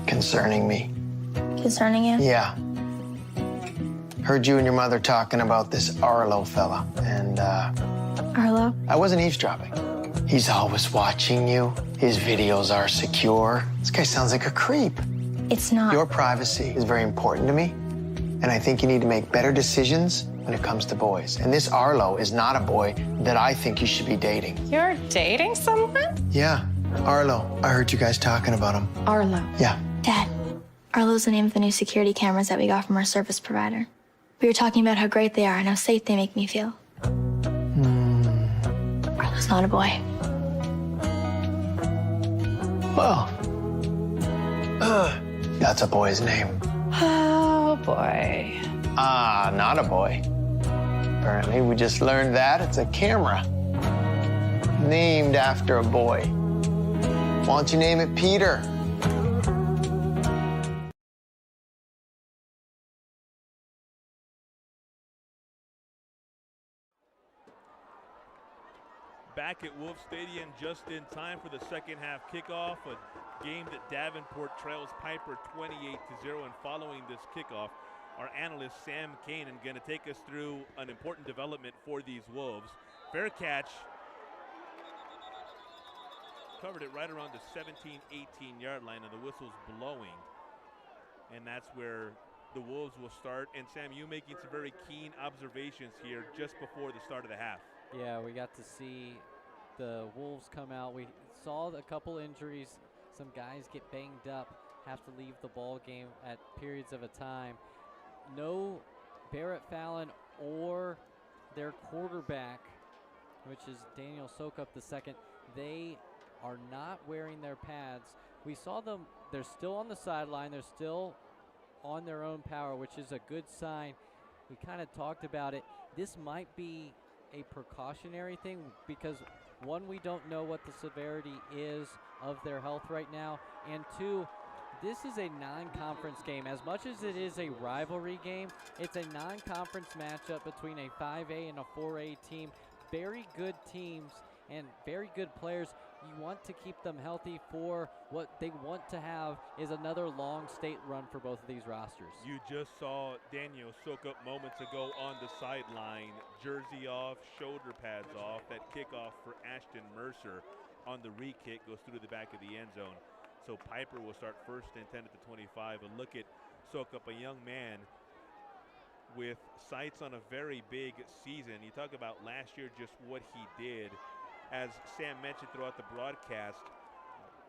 concerning me. Concerning you? Yeah. Heard you and your mother talking about this Arlo fella, and Arlo? I wasn't eavesdropping. He's always watching you. His videos are secure. This guy sounds like a creep. It's not. Your privacy is very important to me, and I think you need to make better decisions when it comes to boys. And this Arlo is not a boy that I think you should be dating. You're dating someone? Yeah, Arlo. I heard you guys talking about him. Arlo. Yeah. Dad, Arlo's the name of the new security cameras that we got from our service provider. We were talking about how great they are and how safe they make me feel. Arlo's not a boy. Well, that's a boy's name. Oh, boy. Ah, not a boy. Apparently, we just learned that. It's a camera. Named after a boy. Why don't you name it Peter? Back at Wolf Stadium just in time for the second half kickoff, a game that Davenport trails Pieper 28-0. And following this kickoff, our analyst Sam Kanan going to take us through an important development for these Wolves. Fair catch. Covered it right around the 17-18 yard line, and the whistle's blowing. And that's where the Wolves will start. And Sam, you making some very keen observations here just before the start of the half. Yeah, we got to see the Wolves come out. We saw a couple injuries. Some guys get banged up, have to leave the ball game at periods of a time. No Barrett Fallon or their quarterback, which is Daniel Sokup II. They are not wearing their pads. We saw them, they're still on the sideline. They're still on their own power, which is a good sign. We kind of talked about it. This might be a precautionary thing because, one, we don't know what the severity is of their health right now, and two, this is a non-conference game. As much as it is a rivalry game, it's a non-conference matchup between a 5A and a 4A team. Very good teams and very good players. You want to keep them healthy for what they want to have is another long state run for both of these rosters. You just saw Daniel Sokup moments ago on the sideline, jersey off, shoulder pads off. That kickoff for Ashton Mercer on the re-kick goes through the back of the end zone. So Pieper will start first and 10 at the 25. And look at Sokup, a young man with sights on a very big season. You talk about last year, just what he did. As Sam mentioned throughout the broadcast,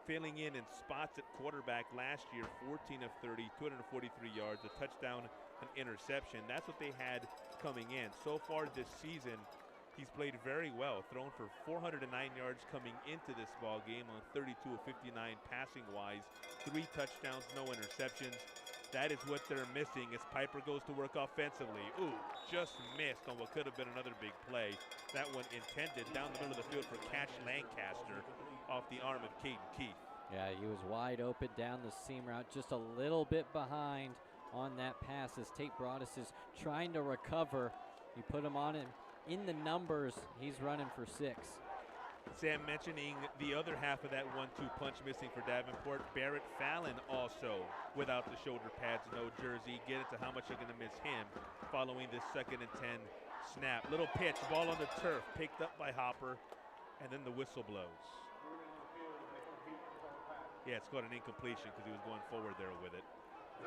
filling in spots at quarterback last year, 14 of 30, 243 yards, a touchdown, an interception. That's what they had coming in. So far this season, he's played very well, thrown for 409 yards coming into this ball game on 32 of 59 passing-wise, 3 touchdowns, no interceptions. That is what they're missing as Pieper goes to work offensively. Ooh, just missed on what could have been another big play. That one intended down the middle of the field for Cash Lancaster off the arm of Caden Keith. Yeah, he was wide open down the seam route, just a little bit behind on that pass as Tate Broadus is trying to recover. You put him on him in the numbers, he's running for 6. Sam mentioning the other half of that 1-2 punch missing for Davenport. Barrett Fallon also without the shoulder pads, no jersey. Get into how much you're going to miss him following this 2nd and 10 snap. Little pitch, ball on the turf, picked up by Hopper, and then the whistle blows. Yeah, it's called an incompletion because he was going forward there with it.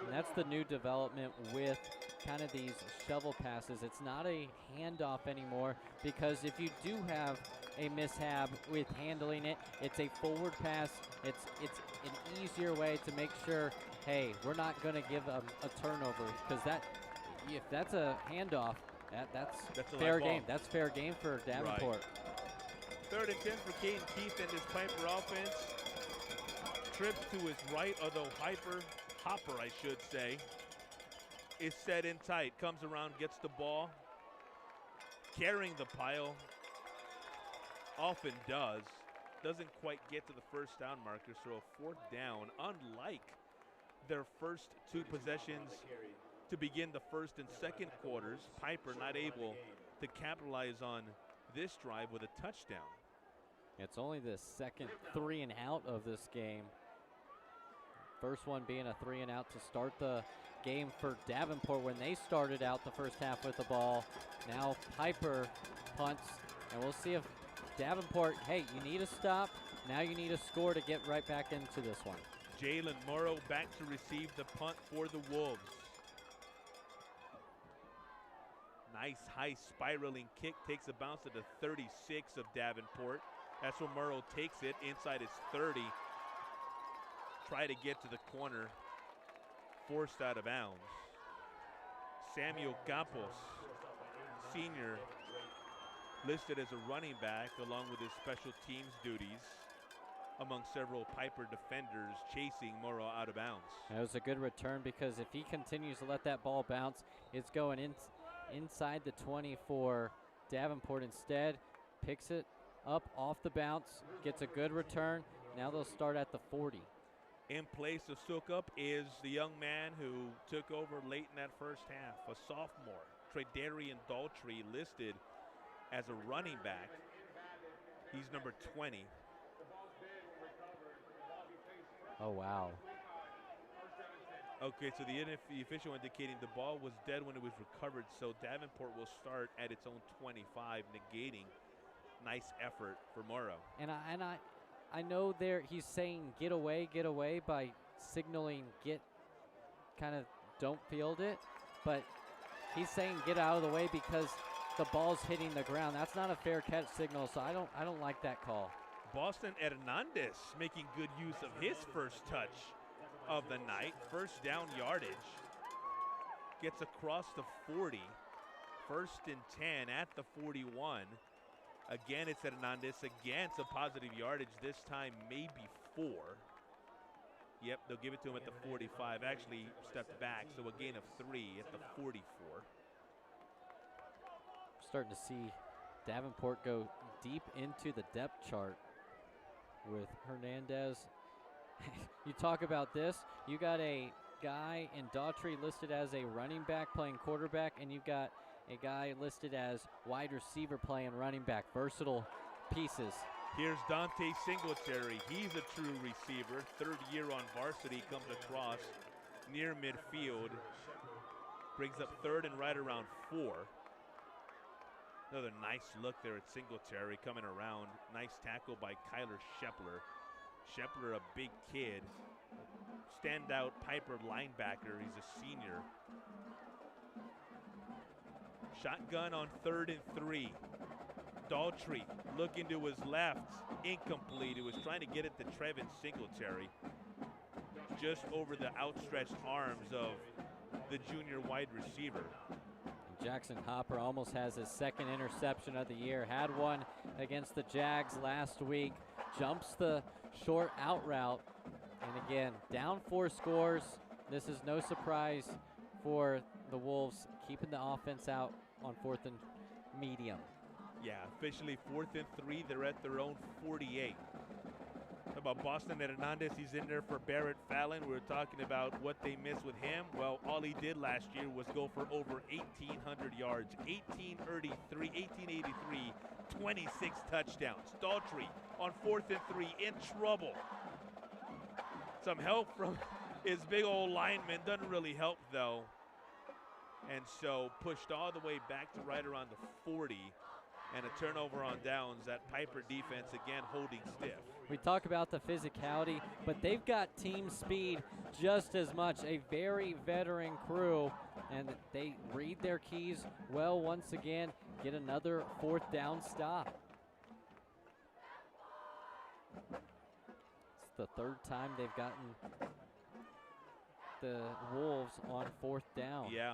And that's the new development with kind of these shovel passes. It's not a handoff anymore, because if you do have a mishap with handling it, it's a forward pass. It's an easier way to make sure, hey, we're not going to give a turnover, because if that's a handoff, that's fair game. That's fair game for Davenport. Right. 3rd and 10 for Caden Keith and his Pieper offense. Trips to his right, although Hopper, I should say, is set in tight. Comes around, gets the ball, carrying the pile. Often does. Doesn't quite get to the first down marker, so a 4th down. Unlike their first 2 possessions to begin the 1st and 2nd quarters, Pieper not able to capitalize on this drive with a touchdown. It's only the second 3 and out of this game. First one being a 3 and out to start the game for Davenport when they started out the first half with the ball. Now Pieper punts, and we'll see if Davenport, hey, you need a stop. Now you need a score to get right back into this one. Jalen Morrow back to receive the punt for the Wolves. Nice high spiraling kick, takes a bounce at the 36 of Davenport. That's where Morrow takes it inside his 30. Try to get to the corner, forced out of bounds. Samuel Campos, senior, listed as a running back along with his special teams duties among several Pieper defenders chasing Morrow out of bounds. That was a good return, because if he continues to let that ball bounce, it's going inside the 20 for Davenport. Instead, picks it up off the bounce, gets a good return. Now they'll start at the 40. In place of Sukup is the young man who took over late in that first half, a sophomore, Tredarian Daltrey, listed as a running back. He's number 20. Oh, wow. Okay, so the official indicating the ball was dead when it was recovered, so Davenport will start at its own 25, negating nice effort for Morrow. And I know he's saying get away by signaling don't field it, but he's saying get out of the way because the ball's hitting the ground. That's not a fair catch signal, so I don't like that call. Boston Hernandez making good use of his first touch of the night. First down yardage. Gets across the 40. 1st and 10 at the 41. Again, it's Hernandez. Again, some positive yardage. This time, maybe 4. Yep, they'll give it to him at the 45. Actually stepped back, so a gain of 3 at the 44. Starting to see Davenport go deep into the depth chart with Hernandez. You talk about this. You got a guy in Daughtry listed as a running back playing quarterback, and you've got a guy listed as wide receiver playing running back. Versatile pieces. Here's Dante Singletary. He's a true receiver. 3rd year on varsity, comes across near midfield. Brings up 3rd and right around 4. Another nice look there at Singletary coming around. Nice tackle by Kyler Shepler. Shepler, a big kid. Standout Pieper linebacker. He's a senior. Shotgun on 3rd and 3. Daltrey looking to his left. Incomplete. It was trying to get it to Trevin Singletary. Just over the outstretched arms of the junior wide receiver. Jackson Hopper almost has his 2nd interception of the year. Had one against the Jags last week. Jumps the short out route. And again, down 4 scores. This is no surprise for the Wolves, keeping the offense out on 4th and medium. Yeah, officially 4th and 3. They're at their own 48. About Boston Hernandez, he's in there for Barrett Fallon. We were talking about what they missed with him. Well, all he did last year was go for over 1,800 yards. 1883 26 touchdowns. Daughtry on 4th and 3 in trouble. Some help from his big old lineman. Doesn't really help, though. And so pushed all the way back to right around the 40. And a turnover on downs. That Pieper defense, again, holding stiff. We talk about the physicality, but they've got team speed just as much. A very veteran crew, and they read their keys well once again. Get another 4th down stop. It's the 3rd time they've gotten the Wolves on 4th down. Yeah.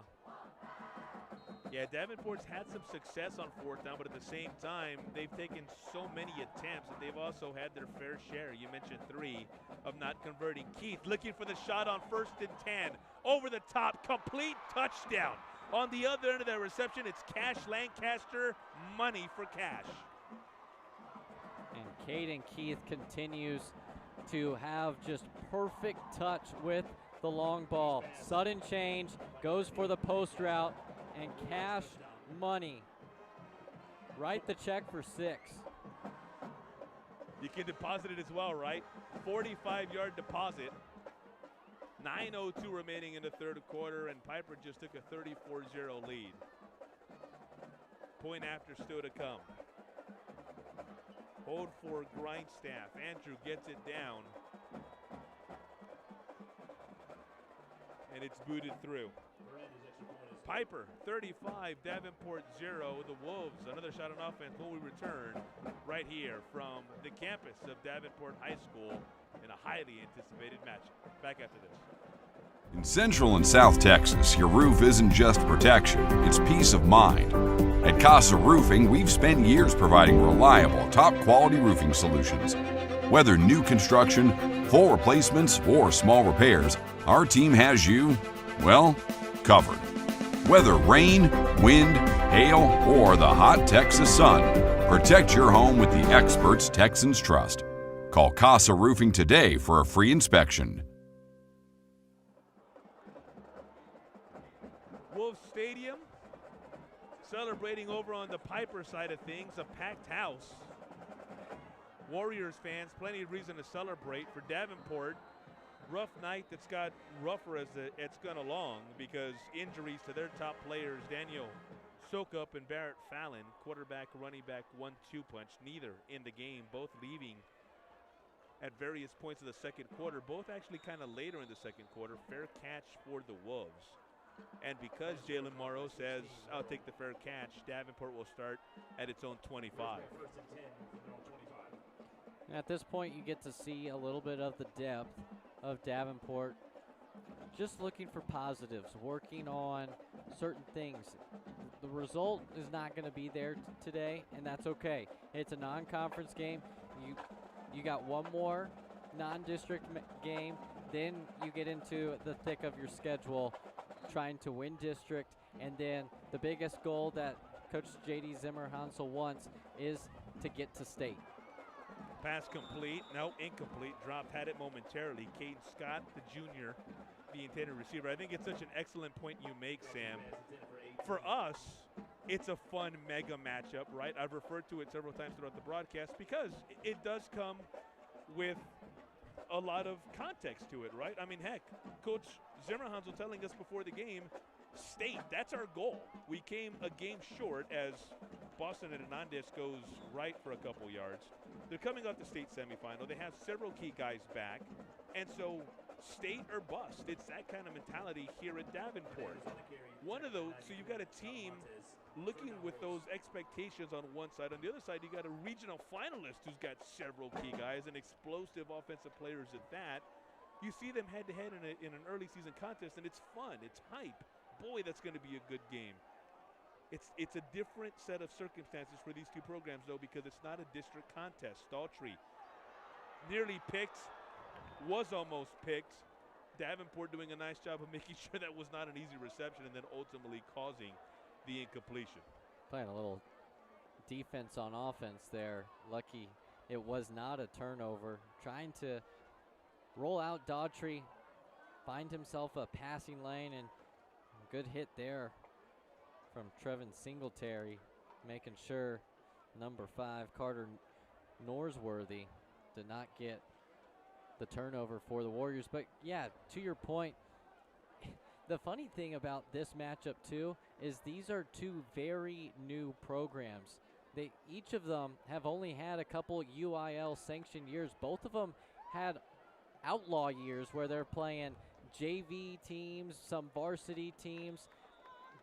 Yeah, Davenport's had some success on 4th down, but at the same time, they've taken so many attempts that they've also had their fair share. You mentioned 3 of not converting. Keith looking for the shot on 1st and 10. Over the top, complete touchdown. On the other end of that reception, it's Cash Lancaster, money for Cash. And Caden Keith continues to have just perfect touch with the long ball. Sudden change, goes for the post route, and Cash money. Write the check for 6. You can deposit it as well, right? 45-yard deposit. 9:02 remaining in the 3rd quarter, and Pieper just took a 34-0 lead. Point after still to come. Hold for Grindstaff. Andrew gets it down. And it's booted through. Pieper, 35, Davenport 0. The Wolves, another shot on offense when we return right here from the campus of Davenport High School in a highly anticipated matchup. Back after this. In Central and South Texas, your roof isn't just protection, it's peace of mind. At Casa Roofing, we've spent years providing reliable, top-quality roofing solutions. Whether new construction, full replacements, or small repairs, our team has you, well, covered. Whether rain, wind, hail, or the hot Texas sun, protect your home with the experts Texans trust. Call Casa Roofing today for a free inspection. Wolves Stadium celebrating over on the Pieper side of things, a packed house. Warriors fans, plenty of reason to celebrate. For Davenport, rough night that's got rougher as it's gone along because injuries to their top players, Daniel Sokup and Barrett Fallon, quarterback, running back, 1-2 punch, neither in the game, both leaving at various points of the 2nd quarter, both actually kind of later in the 2nd quarter. Fair catch for the Wolves. And because Jalen Morrow says, I'll take the fair catch, Davenport will start at its own 25. At this point, you get to see a little bit of the depth of Davenport. Just looking for positives, working on certain things. The result is not going to be there today, and that's okay. It's a non-conference game. You got one more non-district game, then you get into the thick of your schedule, trying to win district, and then the biggest goal that Coach J.D. Zimmer-Hansel wants is to get to state. Pass complete. No, incomplete. Dropped, had it momentarily. Caden Scott, the junior, the intended receiver. I think it's such an excellent point you make, Sam. For us, it's a fun mega matchup, right? I've referred to it several times throughout the broadcast because it does come with a lot of context to it, right? I mean, heck, Coach Zimmerhansel telling us before the game, state, that's our goal. We came a game short as Boston and Hernandez goes right for a couple yards. They're coming off the state semifinal. They have several key guys back. And so state or bust, it's that kind of mentality here at Davenport. One of those, so you've got a team looking with those expectations on one side. On the other side, you got a regional finalist who's got several key guys and explosive offensive players at that. You see them head-to-head in an early season contest, and it's fun. It's hype. Boy, that's going to be a good game. It's a different set of circumstances for these two programs, though, because it's not a district contest. Daughtry nearly picked, was almost picked. Davenport doing a nice job of making sure that was not an easy reception and then ultimately causing the incompletion. Playing a little defense on offense there. Lucky it was not a turnover. Trying to roll out Daughtry, find himself a passing lane, and a good hit there from Trevin Singletary, making sure number 5, Carter Norsworthy, did not get the turnover for the Warriors. But yeah, to your point, the funny thing about this matchup too is these are two very new programs. Each of them have only had a couple UIL sanctioned years. Both of them had outlaw years where they're playing JV teams, some varsity teams.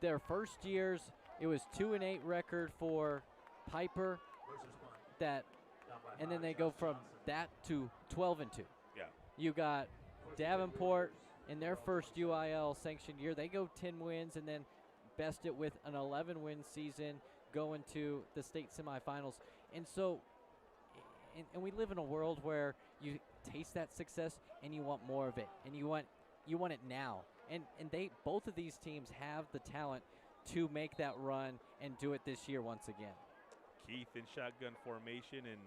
Their first years, it was 2-8 record for Pieper, and then they go from that to 12-2. Yeah. You got Davenport in their first UIL sanctioned year. They go 10 wins and then best it with an 11-win season going to the state semifinals. And so, and we live in a world where you taste that success and you want more of it, and you want it now. And both of these teams have the talent to make that run and do it this year once again. Keith in shotgun formation, and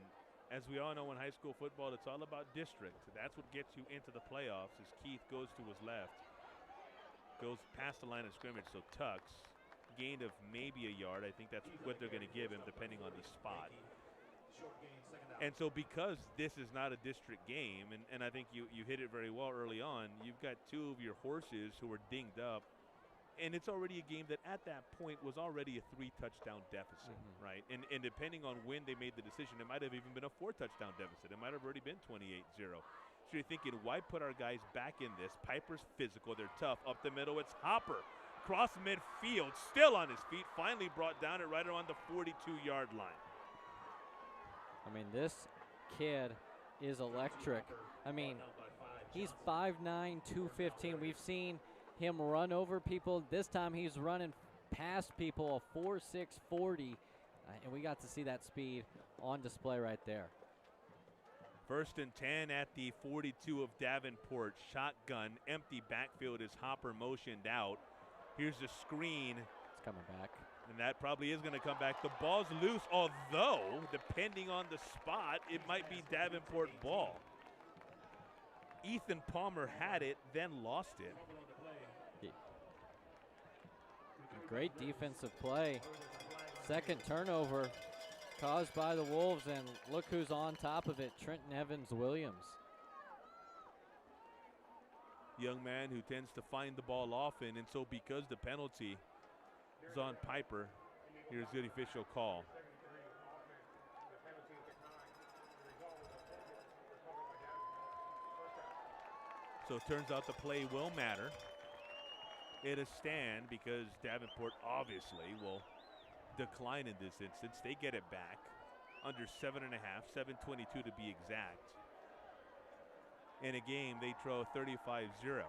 as we all know in high school football, it's all about district. That's what gets you into the playoffs. As Keith goes to his left, goes past the line of scrimmage, so tucks, gain of maybe a yard. I think that's what they're going to give him depending on the spot. And so because this is not a district game, and I think you hit it very well early on, you've got two of your horses who are dinged up, and it's already a game that at that point was already a 3-touchdown deficit, right? And depending on when they made the decision, it might have even been a 4-touchdown deficit. It might have already been 28-0. So you're thinking, why put our guys back in this? Piper's physical. They're tough. Up the middle, it's Hopper. Cross midfield, still on his feet, finally brought down at right around the 42-yard line. I mean, this kid is electric. I mean, he's 5'9", 215. We've seen him run over people. This time he's running past people, a 4.6 40, and we got to see that speed on display right there. 1st and 10 at the 42 of Davenport. Shotgun, empty backfield as Hopper motioned out. Here's the screen. It's coming back. And that probably is going to come back. The ball's loose, although, depending on the spot, it might be Davenport ball. Ethan Palmer had it, then lost it. Great defensive play. Second turnover caused by the Wolves, and look who's on top of it, Trenton Evans-Williams. Young man who tends to find the ball often, and so because the penalty is on Pieper, here's the official call. So it turns out the play will matter. It'll stand because Davenport obviously will decline in this instance. They get it back under 7.5, 7:22 to be exact. In a game, they throw 35-0.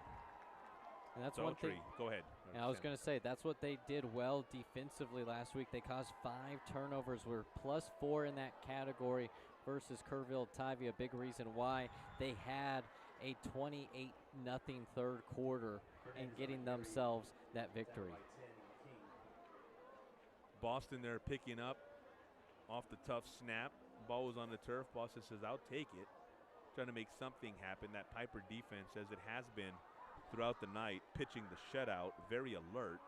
And that's one thing. Go ahead. I was going to say, that's what they did well defensively last week. They caused 5 turnovers. We're +4 in that category versus Kerrville-Tivy. A big reason why they had a 28-0 third quarter and getting themselves that victory. Boston there picking up off the tough snap. Ball was on the turf. Boston says, I'll take it. Trying to make something happen. That Pieper defense, as it has been throughout the night, pitching the shutout, very alert.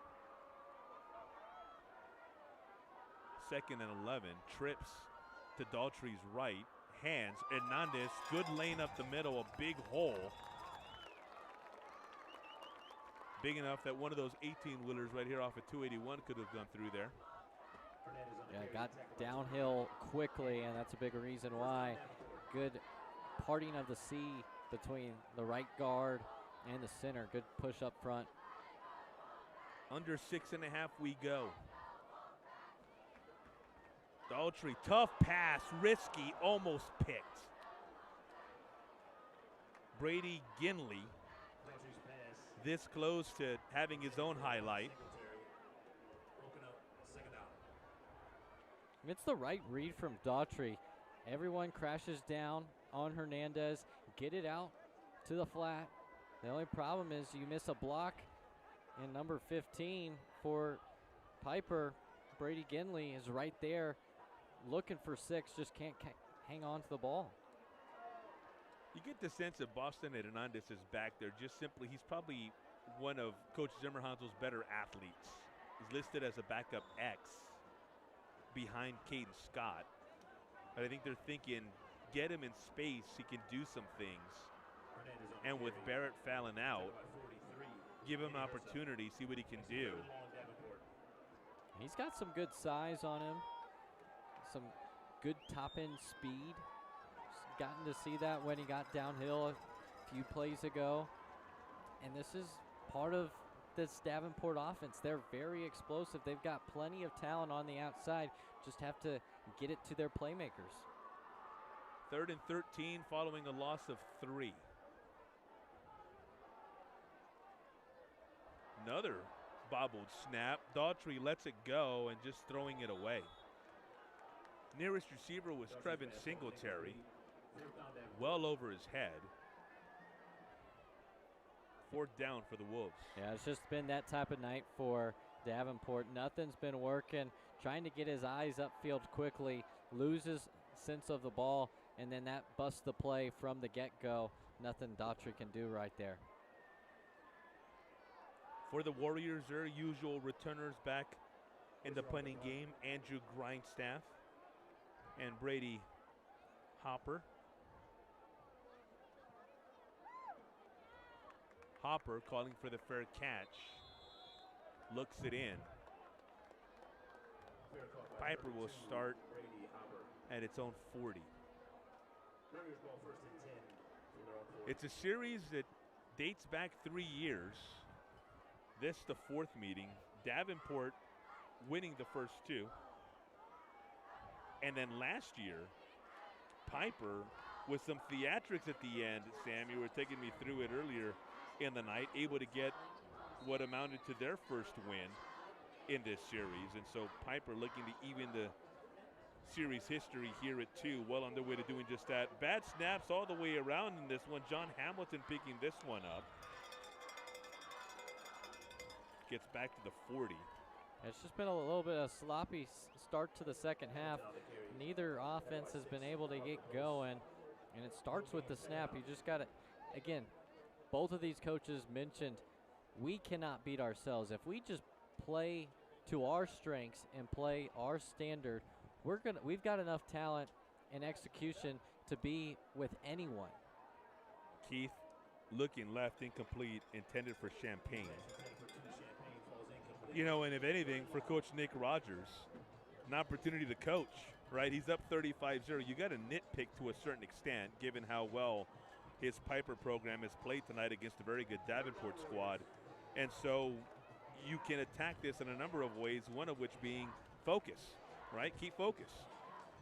2nd and 11. Trips to Daltrey's right. Hands. Hernandez, good lane up the middle, a big hole. Big enough that one of those 18-wheelers right here off of 281 could have gone through there. Yeah, got downhill quickly, and that's a big reason why. Good parting of the C between the right guard and the center. Good push up front. Under 6.5 we go. Daltrey, tough pass, risky, almost picked. Brady Ginley, this close to having his own highlight. It's the right read from Daughtry. Everyone crashes down on Hernandez, get it out to the flat. The only problem is you miss a block, and number 15 for Pieper, Brady Ginley, is right there looking for 6, just can't hang on to the ball. You get the sense that Boston and Hernandez is back there just simply, he's probably one of Coach Zimmerhansel's better athletes. He's listed as a backup X. behind Caden Scott. But I think they're thinking, get him in space, he can do some things. And with Barrett Fallon out, give him an opportunity, see what he can do. He's got some good size on him, some good top-end speed. Just gotten to see that when he got downhill a few plays ago. And this is part of this Davenport offense. They're very explosive. They've got plenty of talent on the outside. Just have to get it to their playmakers. 3rd and 13 following a loss of 3. Another bobbled snap. Daughtry lets it go and just throwing it away. Nearest receiver was Trevin Singletary. Well over his head. 4th down for the Wolves. Yeah, it's just been that type of night for Davenport. Nothing's been working. Trying to get his eyes upfield quickly. Loses sense of the ball, and then that busts the play from the get-go. Nothing Daughtry can do right there. For the Warriors, their usual returners back in the punting game, Andrew Grindstaff and Brady Hopper. Hopper calling for the fair catch. Looks it in. Pieper will start at its own 40. It's a series that dates back 3 years. This the 4th meeting. Davenport winning the first 2. And then last year, Pieper with some theatrics at the end. Sam, you were taking me through it earlier in the night, able to get what amounted to their first win in this series. And so Pieper looking to even the series history here at 2, well on their way to doing just that. Bad snaps all the way around in this one. John Hamilton picking this one up. Gets back to the 40. It's just been a little bit of sloppy start to the second half. Neither offense has been able to get going, and it starts with the snap. You just got to, again, both of these coaches mentioned we cannot beat ourselves. If we just play to our strengths and play our standard, we've got enough talent and execution to be with anyone. Keith looking left, incomplete, intended for Champaign. You know, and if anything, for Coach Nick Rogers, an opportunity to coach, right? He's up 35-0. You got to nitpick to a certain extent, given how well his Pieper program has played tonight against a very good Davenport squad. And so you can attack this in a number of ways, one of which being focus, right? Keep focus.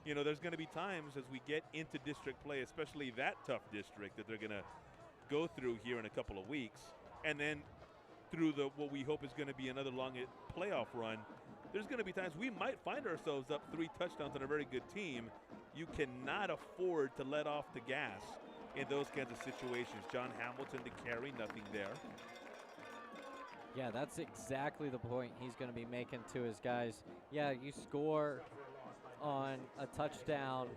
You know, there's going to be times as we get into district play, especially that tough district that they're going to go through here in a couple of weeks, and then through what we hope is going to be another long playoff run, there's going to be times we might find ourselves up 3 touchdowns on a very good team. You cannot afford to let off the gas in those kinds of situations. John Hamilton to carry, nothing there. Yeah, that's exactly the point he's going to be making to his guys. Yeah, you score on a touchdown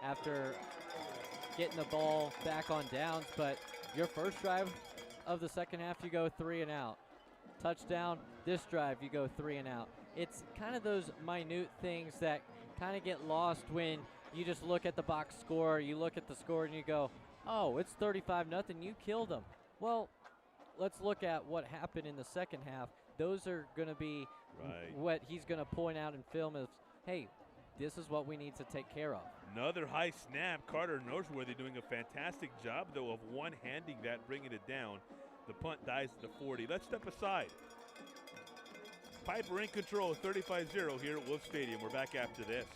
after getting the ball back on downs, but your first drive of the second half, you go 3 and out. Touchdown, this drive, you go 3 and out. It's kind of those minute things that kind of get lost when you just look at the box score, you look at the score and you go, oh, it's 35-0, you killed them. Well, let's look at what happened in the second half. Those are going to be what he's going to point out in film is, hey, this is what we need to take care of. Another high snap. Carter Norsworthy doing a fantastic job, though, of one-handing that, bringing it down. The punt dies at the 40. Let's step aside. Pieper in control, 35-0 here at Wolf Stadium. We're back after this.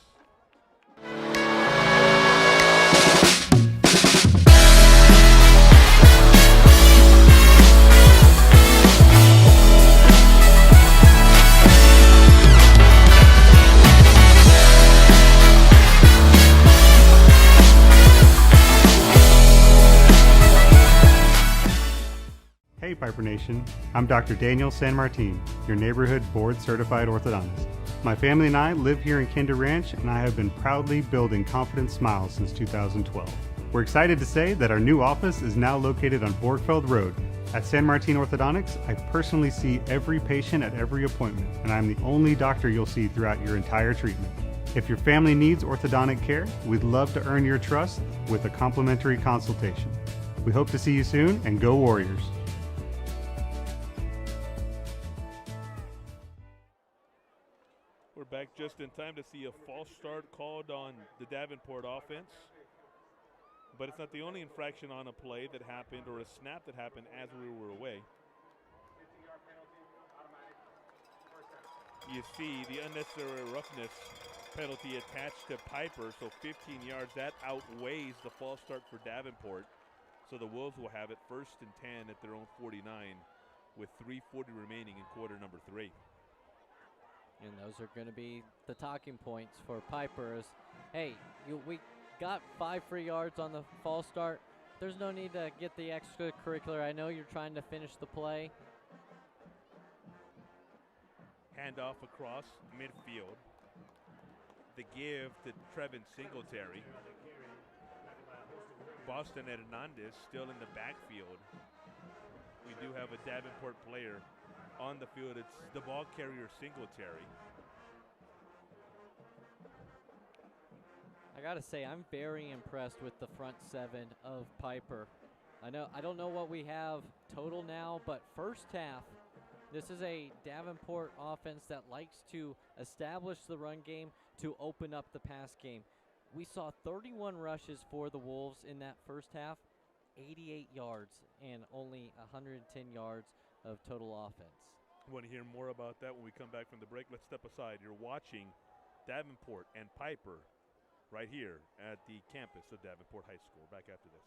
Hey Pieper Nation, I'm Dr. Daniel San Martin, your neighborhood board-certified orthodontist. My family and I live here in Kinder Ranch, and I have been proudly building Confident Smiles since 2012. We're excited to say that our new office is now located on Borgfeld Road. At San Martin Orthodontics, I personally see every patient at every appointment, and I'm the only doctor you'll see throughout your entire treatment. If your family needs orthodontic care, we'd love to earn your trust with a complimentary consultation. We hope to see you soon, and go Warriors! We're back just in time to see a false start called on the Davenport offense. But it's not the only infraction on a play that happened or a snap that happened as we were away. You see the unnecessary roughness penalty attached to Pieper, so 15 yards. That outweighs the false start for Davenport. So the Wolves will have it 1st and 10 at their own 49 with 3:40 remaining in quarter number 3. And those are going to be the talking points for Pieper is, hey, we got 5 free yards on the false start. There's no need to get the extracurricular. I know you're trying to finish the play. Handoff across midfield. The give to Trevin Singletary. Boston Hernandez still in the backfield. We do have a Davenport player on the field. It's the ball carrier Singletary. I gotta say, I'm very impressed with the front 7 of Pieper. I don't know what we have total now, but first half, this is a Davenport offense that likes to establish the run game to open up the pass game. We saw 31 rushes for the Wolves in that first half, 88 yards, and only 110 yards of total offense. You want to hear more about that when we come back from the break? Let's step aside. You're watching Davenport and Pieper right here at the campus of Davenport High School. Back after this.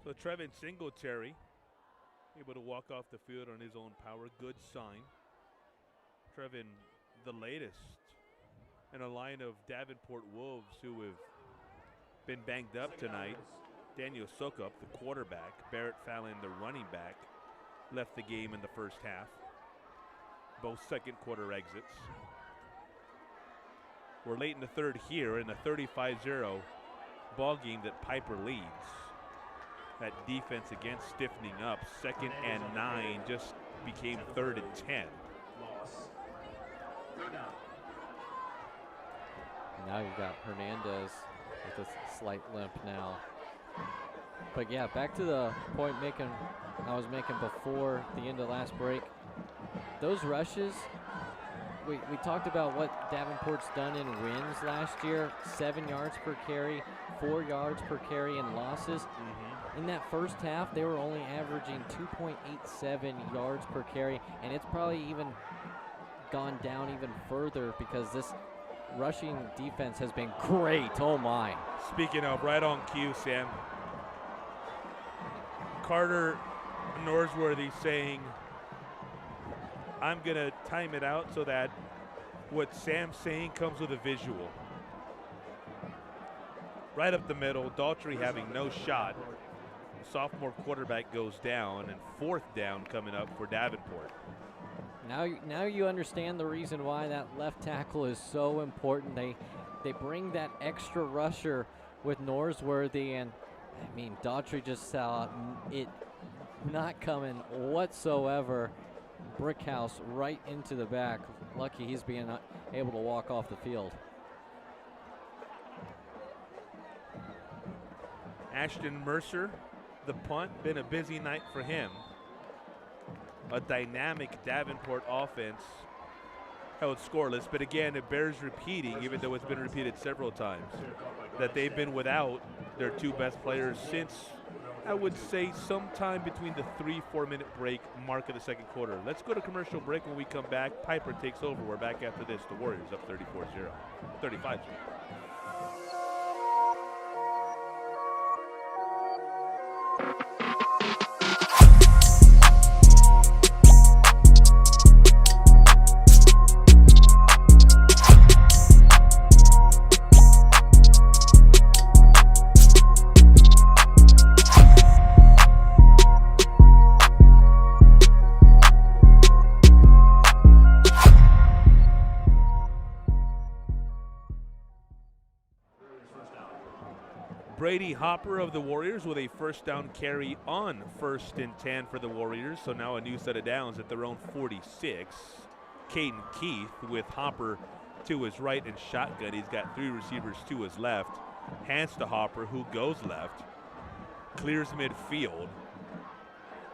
So Trevin Singletary able to walk off the field on his own power. Good sign. Trevin, the latest in a line of Davenport Wolves who have been banged up tonight. Daniel Sokup, the quarterback. Barrett Fallon, the running back, left the game in the first half. Both second quarter exits. We're late in the third here in a 35-0 ball game that Pieper leads. That defense again stiffening up. 2nd and 9 just became 3rd and 10. Now you've got Hernandez with a slight limp now. But yeah, back to the point I was making before the end of last break. Those rushes, we talked about what Davenport's done in wins last year. 7 yards per carry, 4 yards per carry in losses. In that first half, they were only averaging 2.87 yards per carry, and it's probably even gone down even further because this rushing defense has been great. Oh my. Speaking of, right on cue, Sam. Carter Norsworthy saying, I'm going to time it out so that what Sam's saying comes with a visual. Right up the middle, Daughtry having no shot. Sophomore quarterback goes down, and 4th down coming up for Davenport. Now you understand the reason why that left tackle is so important. They bring that extra rusher with Norsworthy, and I mean Daughtry just saw it not coming whatsoever. Brickhouse right into the back. Lucky he's being able to walk off the field. Ashton Mercer, the punt, been a busy night for him. A dynamic Davenport offense held scoreless, but again, it bears repeating, even though it's been repeated several times, that they've been without their 2 best players since, I would say, sometime between the 3-4 minute break mark of the second quarter. Let's go to commercial break. When we come back, Pieper takes over. We're back after this. The Warriors up 35-0. Brady Hopper of the Warriors with a first down carry on 1st and 10 for the Warriors. So now a new set of downs at their own 46. Caden Keith with Hopper to his right and shotgun. He's got 3 receivers to his left. Hands to Hopper, who goes left. Clears midfield.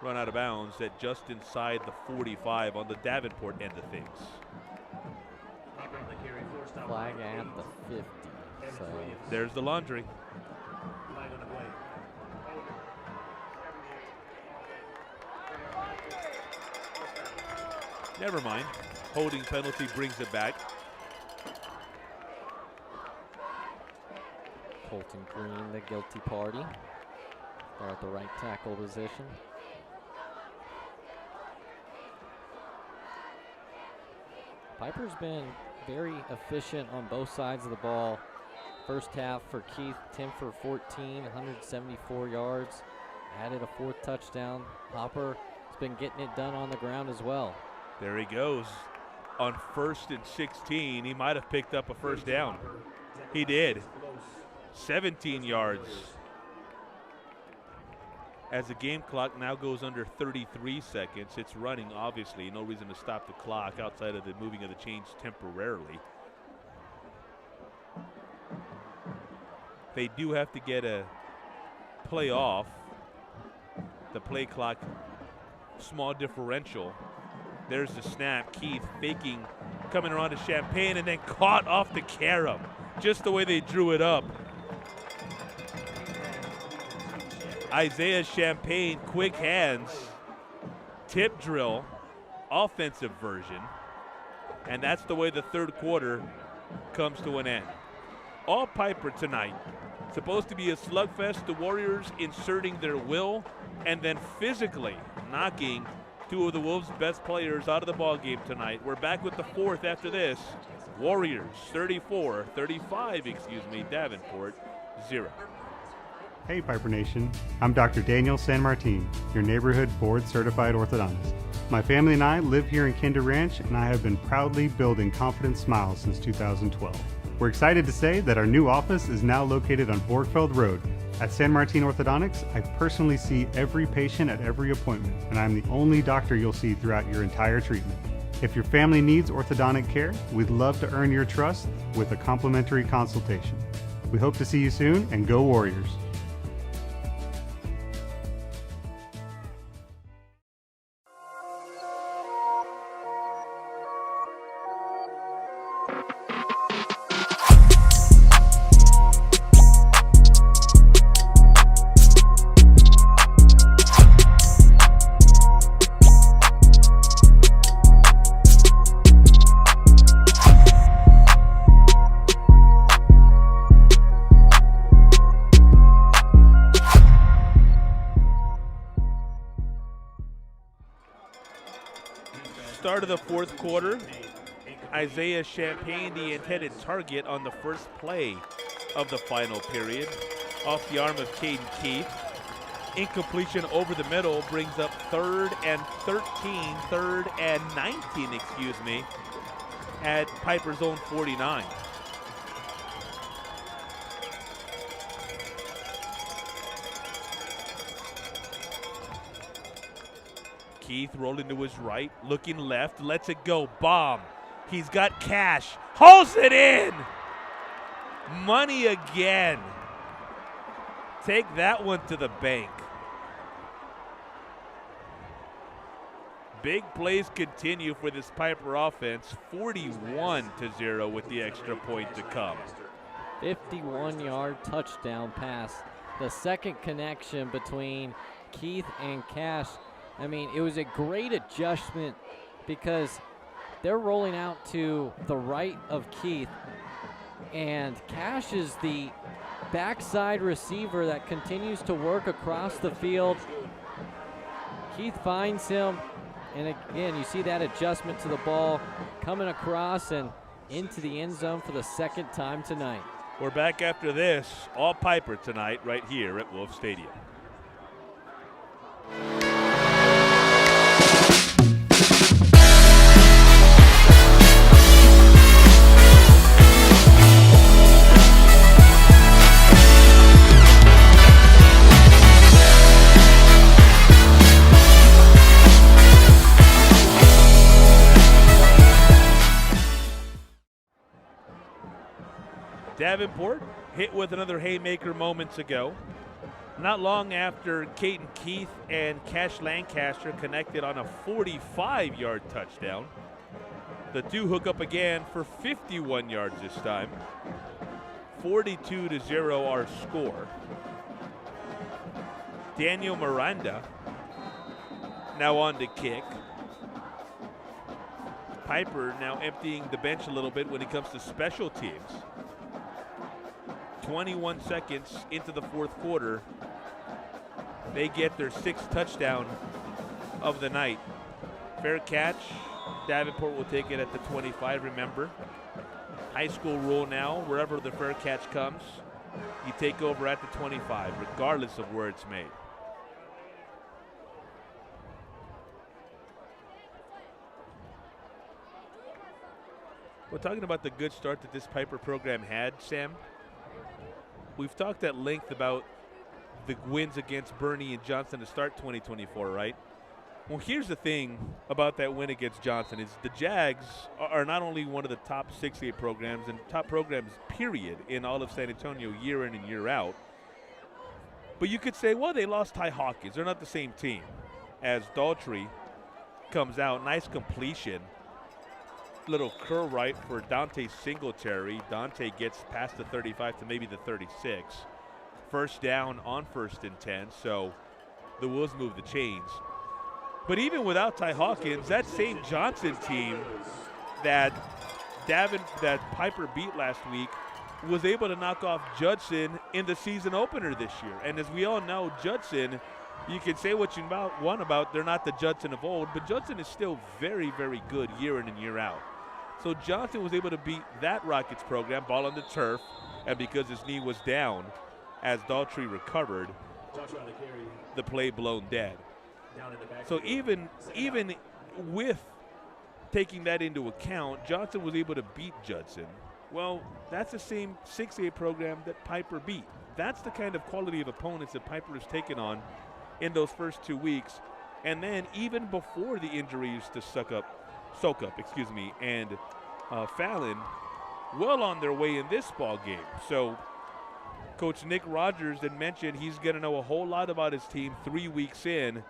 Run out of bounds at just inside the 45 on the Davenport end of things. Flag at the 50. So there's the laundry. Never mind. Holding penalty brings it back. Colton Green, the guilty party. They're at the right tackle position. Piper's been very efficient on both sides of the ball. First half for Keith, 10 for 14, 174 yards. Added a 4th touchdown. Hopper has been getting it done on the ground as well. There he goes. On 1st and 16, he might have picked up a first down. He did. 17 yards. As the game clock now goes under 33 seconds, it's running, obviously. No reason to stop the clock outside of the moving of the chains temporarily. They do have to get a play off. The play clock, small differential. There's the snap. Keith faking, coming around to Champagne, and then caught off the carom. Just the way they drew it up. Isaiah Champagne, quick hands, tip drill, offensive version. And that's the way the 3rd quarter comes to an end. All Pieper tonight. Supposed to be a slugfest. The Warriors inserting their will and then physically knocking 2 of the Wolves' best players out of the ball game tonight. We're back with the 4th after this. Warriors 35, Davenport 0. Hey Piper Nation, I'm Dr. Daniel San Martin, your neighborhood board-certified orthodontist. My family and I live here in Kinder Ranch, and I have been proudly building Confident Smiles since 2012. We're excited to say that our new office is now located on Borgfeld Road. At San Martin Orthodontics, I personally see every patient at every appointment, and I'm the only doctor you'll see throughout your entire treatment. If your family needs orthodontic care, we'd love to earn your trust with a complimentary consultation. We hope to see you soon, and go Warriors! Start of the 4th quarter. Isaiah Champagne, the intended target on the first play of the final period. Off the arm of Caden Keith. Incompletion over the middle brings up 3rd and 19, at Piper's own 49. Keith rolling to his right, looking left, lets it go, bomb. He's got Cash, hauls it in. Money again. Take that one to the bank. Big plays continue for this Pieper offense, 41-0 with the extra point to come. 51-yard touchdown pass. The second connection between Keith and Cash. I mean, it was a great adjustment because they're rolling out to the right of Keith, and Cash is the backside receiver that continues to work across the field. Keith finds him, and again, you see that adjustment to the ball coming across and into the end zone for the 2nd time tonight. We're back after this, all Pieper tonight right here at Wolf Stadium. Davenport hit with another haymaker moments ago. Not long after Caden Keith and Cash Lancaster connected on a 45-yard touchdown. The two hook up again for 51 yards this time. 42-0 our score. Daniel Miranda now on to kick. Pieper now emptying the bench a little bit when it comes to special teams. 21 seconds into the fourth quarter. They get their sixth touchdown of the night. Fair catch. Davenport will take it at the 25, remember. High school rule now, wherever the fair catch comes, you take over at the 25, regardless of where it's made. We're talking about the good start that this Pieper program had, Sam. We've talked at length about the wins against Bernie and Johnson to start 2024, right? Well, here's the thing about that win against Johnson is the Jags are not only one of the top 6A programs and top programs, period, in all of San Antonio year in and year out. But you could say, well, they lost Ty Hawkins. They're not the same team. As Daltrey comes out, nice completion. Little curl right for Dante Singletary. Dante gets past the 35 to maybe the 36. First down on 1st and 10, so the Wolves move the chains. But even without Ty Hawkins, that same Johnson team that Pieper beat last week was able to knock off Judson in the season opener this year. And as we all know, Judson, you can say what you want about, they're not the Judson of old, but Judson is still very, very good year in and year out. So Johnson was able to beat that Rockets program, ball on the turf, and because his knee was down, as Daltrey recovered, the play blown dead. So even with taking that into account, Johnson was able to beat Judson. Well, that's the same 6A program that Pieper beat. That's the kind of quality of opponents that Pieper has taken on in those first 2 weeks. And then even before the injuries to soak up, and Fallon, well on their way in this ball game. So Coach Nick Rogers had mentioned he's going to know a whole lot about his team 3 weeks in.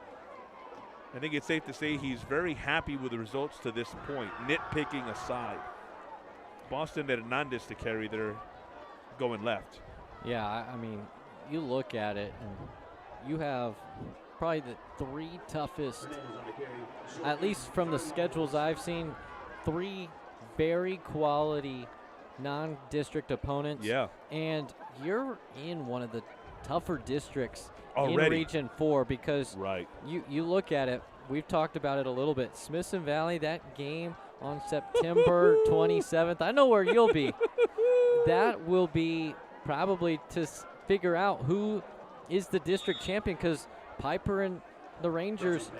I think it's safe to say he's very happy with the results to this point, nitpicking aside. Boston Hernandez to carry, they're going left. Yeah, I mean, you look at it, and you have probably the 3 toughest, at least from the schedules I've seen, 3 very quality non-district opponents. Yeah. And you're in one of the tougher districts already in Region 4 because you look at it, we've talked about it a little bit. Smithson Valley, that game on September 27th, I know where you'll be. That will be probably to figure out who is the district champion because Pieper and the Rangers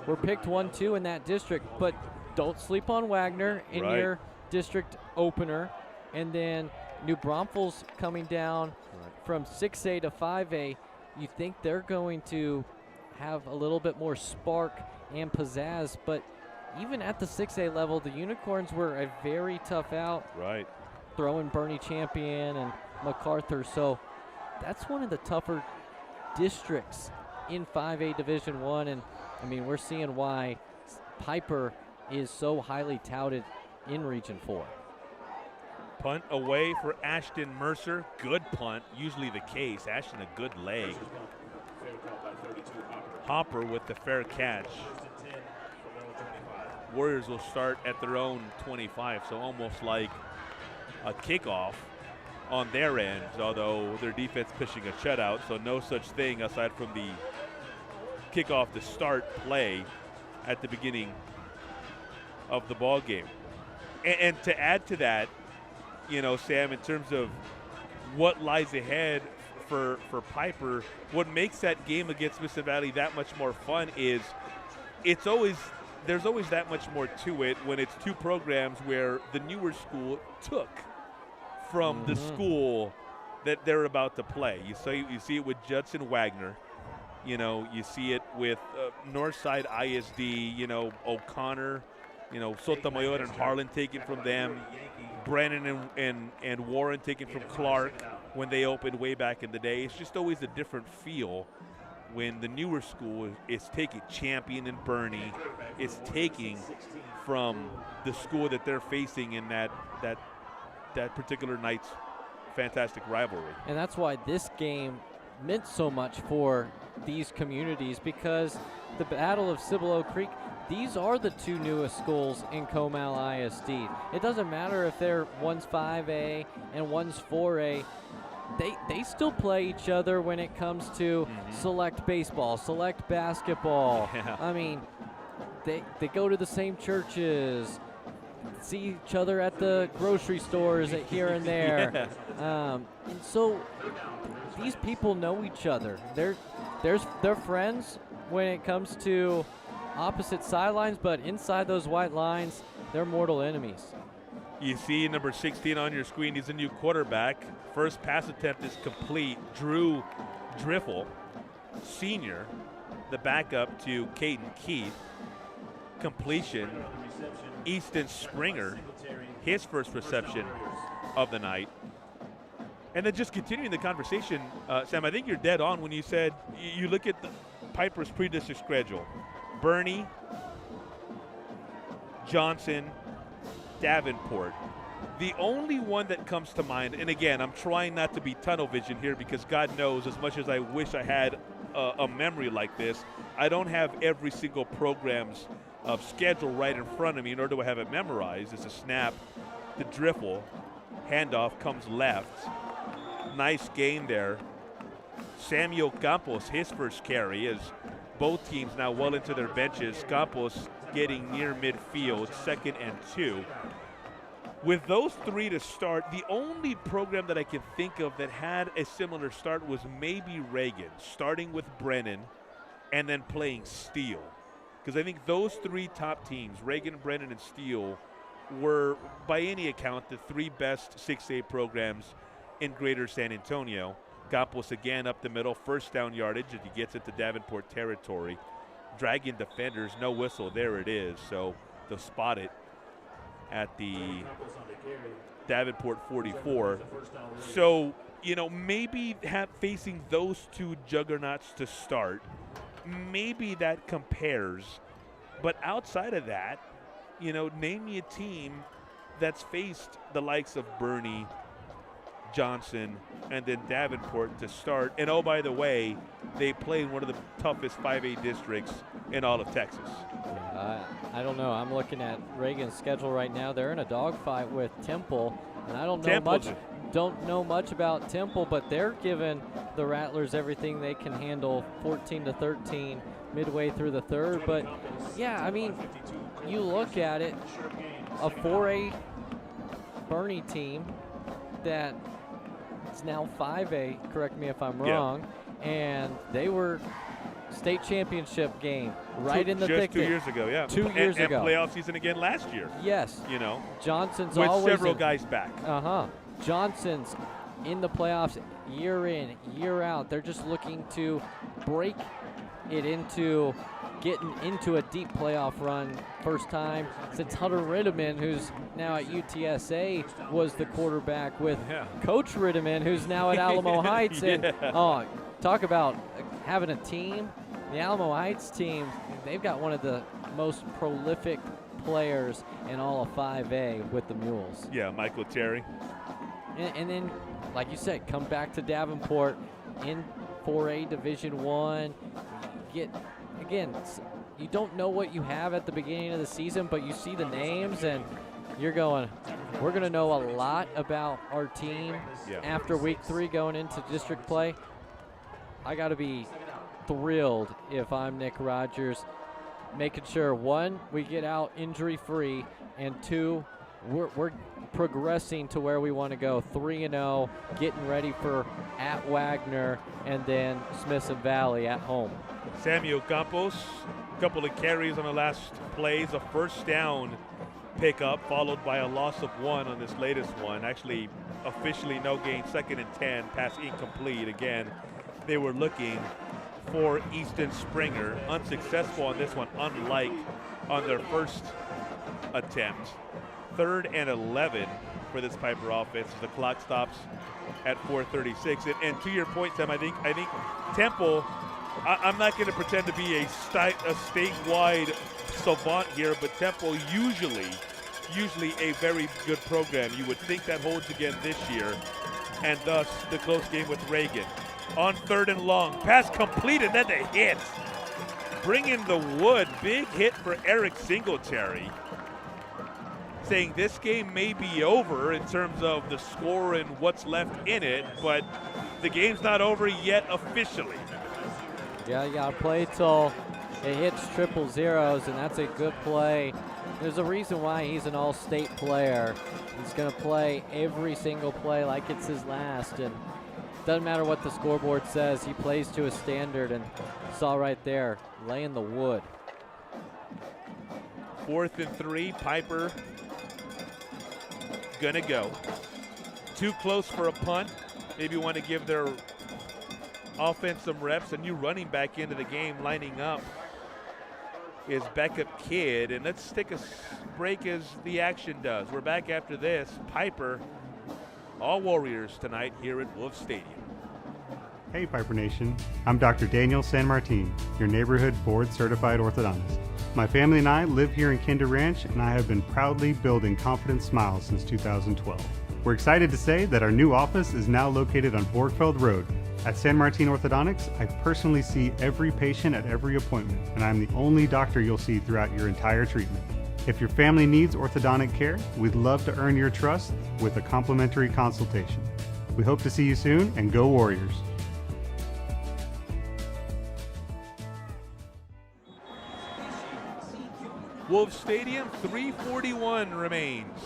were picked 1-2 in that district, but don't sleep on Wagner in your district opener. And then New Braunfels coming down from 6A to 5A. You think they're going to have a little bit more spark and pizzazz, but even at the 6A level, the Unicorns were a very tough out. Right. Throwing Bernie Champion and MacArthur. So that's one of the tougher districts in 5A Division I. And, I mean, we're seeing why Pieper is so highly touted in Region 4. Punt away for Ashton Mercer. Good punt, usually the case. Ashton a good leg. Hopper with the fair catch. Warriors will start at their own 25, so almost like a kickoff on their end, although their defense pushing a shutout, so no such thing aside from the kickoff to start play at the beginning of the ball game. And to add to that, you know, Sam, in terms of what lies ahead for Pieper, what makes that game against Smithson Valley that much more fun is there's always that much more to it when it's two programs where the newer school took from the school that they're about to play. You see it with Judson Wagner. You know, you see it with Northside ISD, you know, O'Connor, you know, Sotomayor and Harlan taking from them. Brennan and Warren taken from Clark when they opened way back in the day. It's just always a different feel when the newer school is taking Champion and Bernie, is taking from the school that they're facing in that particular night's fantastic rivalry. And that's why this game meant so much for these communities, because the Battle of Cibolo Creek, these are the two newest schools in Comal ISD. It doesn't matter if one's 5A and one's 4A. They still play each other when it comes to select baseball, select basketball. Yeah. I mean, they go to the same churches, see each other at the grocery stores here and there. Yeah. And so these people know each other. They're friends when it comes to opposite sidelines, but inside those white lines, they're mortal enemies. You see number 16 on your screen. He's a new quarterback. First pass attempt is complete. Drew Driffle, senior, the backup to Caden Keith. Completion. Easton Springer, his first reception of the night. And then just continuing the conversation, Sam, I think you're dead on when you said you look at the Pieper's pre-district schedule. Bernie, Johnson, Davenport. The only one that comes to mind, and again, I'm trying not to be tunnel vision here because God knows, as much as I wish I had a memory like this, I don't have every single program's schedule right in front of me, nor do I have it memorized. It's a snap, the driffle, handoff comes left. Nice gain there. Samuel Campos, his first carry, as both teams now well into their benches. Campos getting near midfield, 2nd and 2. With those three to start, the only program that I can think of that had a similar start was maybe Reagan, starting with Brennan and then playing Steele. Because I think those three top teams, Reagan, Brennan, and Steele, were, by any account, the three best 6A programs in Greater San Antonio. Campos again up the middle, first down yardage as he gets into Davenport territory. Dragging defenders, no whistle, there it is. So they'll spot it at the Davenport 44. So, maybe facing those two juggernauts to start, maybe that compares. But outside of that, name me a team that's faced the likes of Bernie, Johnson, and then Davenport to start. And oh, by the way, they play in one of the toughest 5A districts in all of Texas. I don't know. I'm looking at Reagan's schedule right now. They're in a dogfight with Temple, and I don't know much about Temple, but they're giving the Rattlers everything they can handle, 14-13 midway through the third. But yeah, I mean, you look at it, a 4A Bernie team that it's now 5A, correct me if I'm wrong, and they were state championship game in the thick. Just 2 years ago, yeah. 2 years ago. And playoff season again last year. Yes. Johnson's with always several guys back. Johnson's in the playoffs year in, year out. They're just looking to break it into getting into a deep playoff run first time since Hunter Ritteman, who's now at UTSA, was the quarterback with Coach Ritteman, who's now at Alamo Heights. And talk about having a team. The Alamo Heights team, they've got one of the most prolific players in all of 5A with the Mules. Yeah, Michael Terry. And then, like you said, come back to Davenport in 4A Division I. You don't know what you have at the beginning of the season, but you see the names and you're going, we're going to know a lot about our team after week 3 going into district play. I got to be thrilled if I'm Nick Rogers, making sure, 1, we get out injury-free, and 2, we're progressing to where we want to go, 3-0, getting ready for at Wagner and then Smithson Valley at home. Samuel Campos, a couple of carries on the last plays, a first down pickup followed by a loss of 1 on this latest one. Actually, officially no gain, 2nd and 10, pass incomplete. Again, they were looking for Easton Springer, unsuccessful on this one, unlike on their first attempt. 3rd and 11 for this Pieper offense. The clock stops at 4:36. And to your point, Sam, I think Temple, I'm not going to pretend to be a statewide savant here, but Temple usually a very good program. You would think that holds again this year, and thus the close game with Reagan. On 3rd and long, pass completed, then the hit. Bring in the wood, big hit for Eric Singletary. Saying this game may be over in terms of the score and what's left in it, but the game's not over yet officially. Yeah, you gotta play till it hits triple zeros, and that's a good play. There's a reason why he's an all-state player. He's gonna play every single play like it's his last, and doesn't matter what the scoreboard says, he plays to a standard, and saw right there, laying the wood. 4th and 3, Pieper gonna go. Too close for a punt. Maybe want to give their offense some reps. A new running back into the game lining up is Beckup Kidd. And let's take a break as the action does. We're back after this. Pieper, all Warriors tonight here at Wolf Stadium. Hey Pieper Nation, I'm Dr. Daniel San Martin, your neighborhood board-certified orthodontist. My family and I live here in Kinder Ranch, and I have been proudly building Confident Smiles since 2012. We're excited to say that our new office is now located on Borgfeld Road. At San Martin Orthodontics, I personally see every patient at every appointment, and I'm the only doctor you'll see throughout your entire treatment. If your family needs orthodontic care, we'd love to earn your trust with a complimentary consultation. We hope to see you soon, and go Warriors! Wolves Stadium, 3:41 remains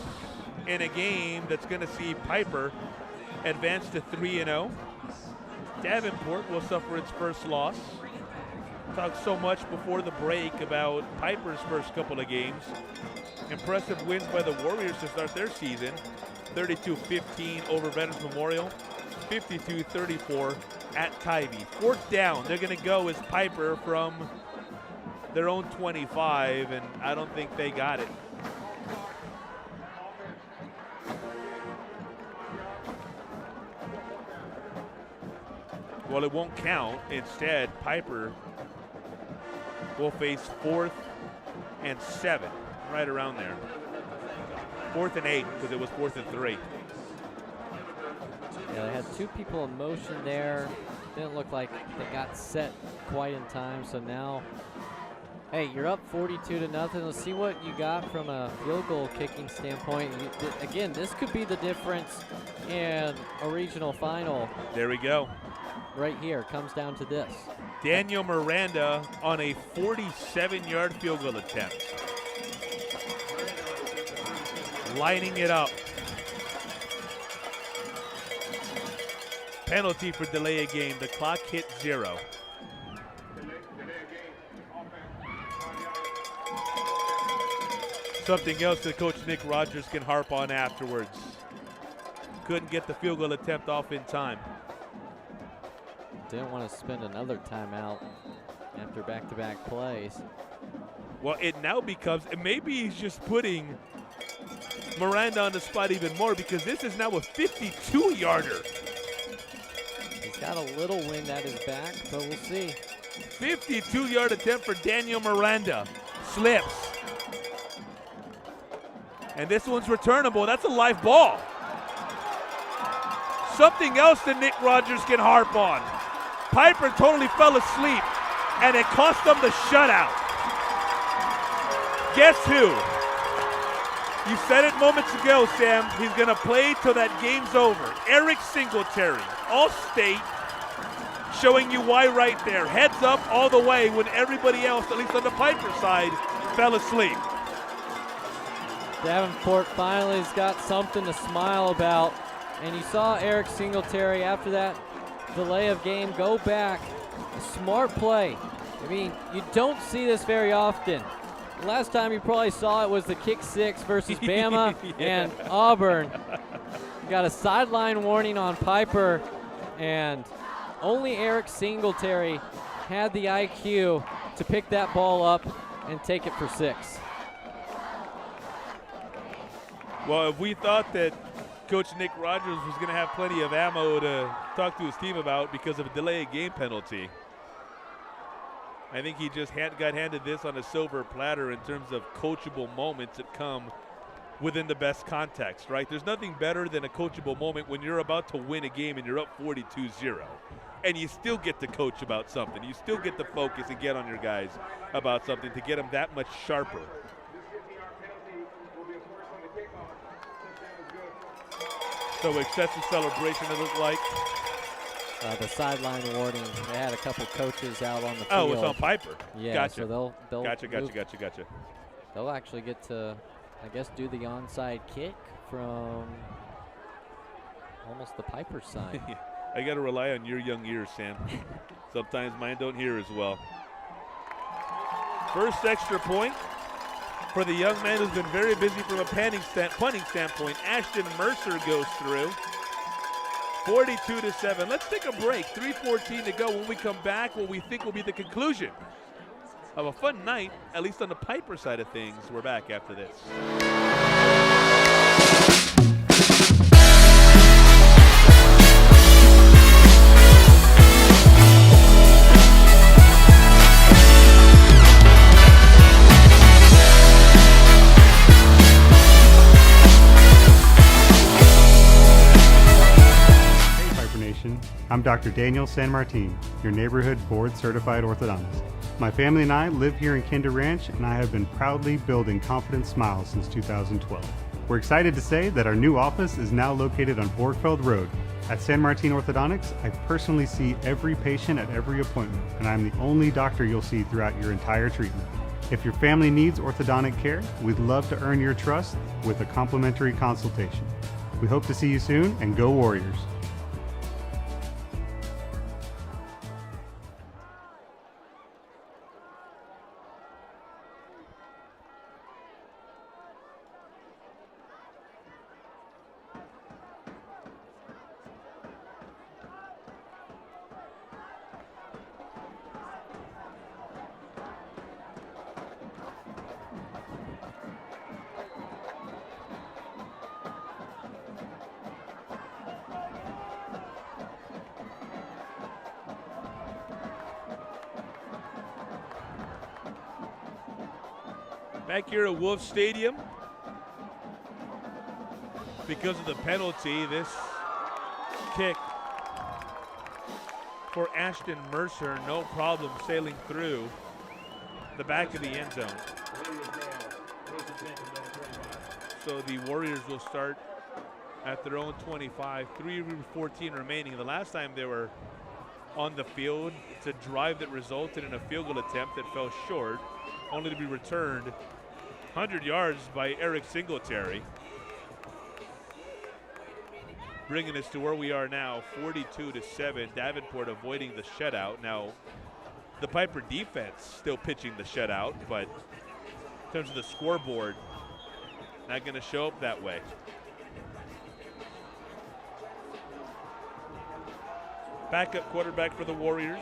in a game that's going to see Pieper advance to 3-0. Davenport will suffer its first loss. Talked so much before the break about Piper's first couple of games. Impressive wins by the Warriors to start their season. 32-15 over Veterans Memorial. 52-34 at Tybee. 4th down, they're going to go as Pieper from their own 25, and I don't think they got it. Well, it won't count. Instead, Pieper will face 4th and 7, right around there. 4th and 8, because it was 4th and 3. Yeah, they had 2 people in motion there. Didn't look like they got set quite in time, so now, hey, you're up 42-0. Let's see what you got from a field goal kicking standpoint. Again, this could be the difference in a regional final. There we go. Right here, comes down to this. Daniel Miranda on a 47-yard field goal attempt. Lining it up. Penalty for delay a game. The clock hit 0. Something else that Coach Nick Rogers can harp on afterwards. Couldn't get the field goal attempt off in time. Didn't want to spend another timeout after back-to-back plays. Well, it now becomes, maybe he's just putting Miranda on the spot even more, because this is now a 52-yarder. He's got a little wind at his back, but we'll see. 52-yard attempt for Daniel Miranda. Slips. And this one's returnable. That's a live ball. Something else that Nick Rogers can harp on. Pieper totally fell asleep, and it cost them the shutout. Guess who? You said it moments ago, Sam. He's going to play till that game's over. Eric Singletary, All-State, showing you why right there. Heads up all the way when everybody else, at least on the Pieper side, fell asleep. Davenport finally has got something to smile about. And you saw Eric Singletary after that delay of game go back. A smart play. I mean, you don't see this very often. The last time you probably saw it was the kick 6 versus Bama and Auburn. You got a sideline warning on Pieper, and only Eric Singletary had the IQ to pick that ball up and take it for 6. Well, if we thought that Coach Nick Rogers was going to have plenty of ammo to talk to his team about because of a delay of game penalty. I think he just got handed this on a silver platter in terms of coachable moments that come within the best context, right? There's nothing better than a coachable moment when you're about to win a game and you're up 42-0. And you still get to coach about something. You still get to focus and get on your guys about something to get them that much sharper. So excessive celebration, it looked like. The sideline warning. They had a couple coaches out on the field. Oh, it's on Pieper. Yeah, gotcha. so they'll gotcha. They'll actually get to, I guess, do the onside kick from almost the Piper side. I got to rely on your young ears, Sam. Sometimes mine don't hear as well. First extra point for the young man who's been very busy from a punting standpoint. Ashton Mercer goes through. 42-7. Let's take a break. 3:14 to go. When we come back, what we think will be the conclusion of a fun night, at least on the Piper side of things. We're back after this. I'm Dr. Daniel San Martin, your neighborhood board-certified orthodontist. My family and I live here in Kinder Ranch, and I have been proudly building confident smiles since 2012. We're excited to say that our new office is now located on Borgfeld Road. At San Martin Orthodontics, I personally see every patient at every appointment, and I'm the only doctor you'll see throughout your entire treatment. If your family needs orthodontic care, we'd love to earn your trust with a complimentary consultation. We hope to see you soon, and go Warriors! Back here at Wolf Stadium, because of the penalty, this kick for Ashton Mercer, no problem sailing through the back of the end zone. So the Warriors will start at their own 25, 3:14 remaining. The last time they were on the field, it's a drive that resulted in a field goal attempt that fell short, only to be returned 100 yards by Eric Singletary. Bringing us to where we are now, 42-7. Davenport avoiding the shutout. Now, the Piper defense still pitching the shutout, but in terms of the scoreboard, not going to show up that way. Backup quarterback for the Warriors,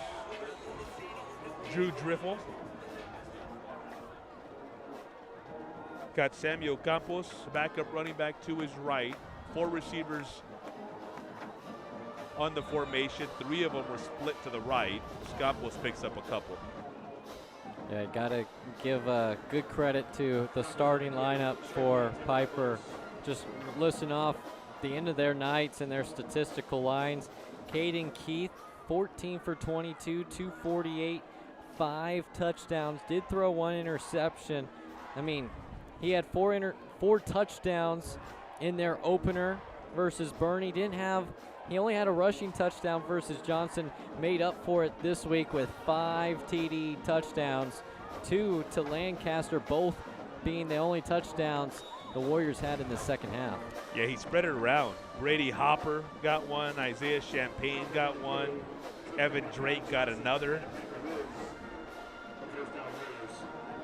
Drew Driffel. Got Samuel Campos, backup running back to his right. 4 receivers on the formation. 3 of them were split to the right. Campos picks up a couple. Yeah, got to give good credit to the starting lineup for Piper. Just listen off the end of their nights and their statistical lines. Caden Keith, 14 for 22, 248, 5 touchdowns. Did throw 1 interception. I mean, he had 4 touchdowns in their opener versus Bernie. He only had a rushing touchdown versus Johnson. Made up for it this week with 5 TD touchdowns, 2 to Lancaster, both being the only touchdowns the Warriors had in the second half. Yeah, he spread it around. Brady Hopper got 1. Isaiah Champagne got 1. Evan Drake got another.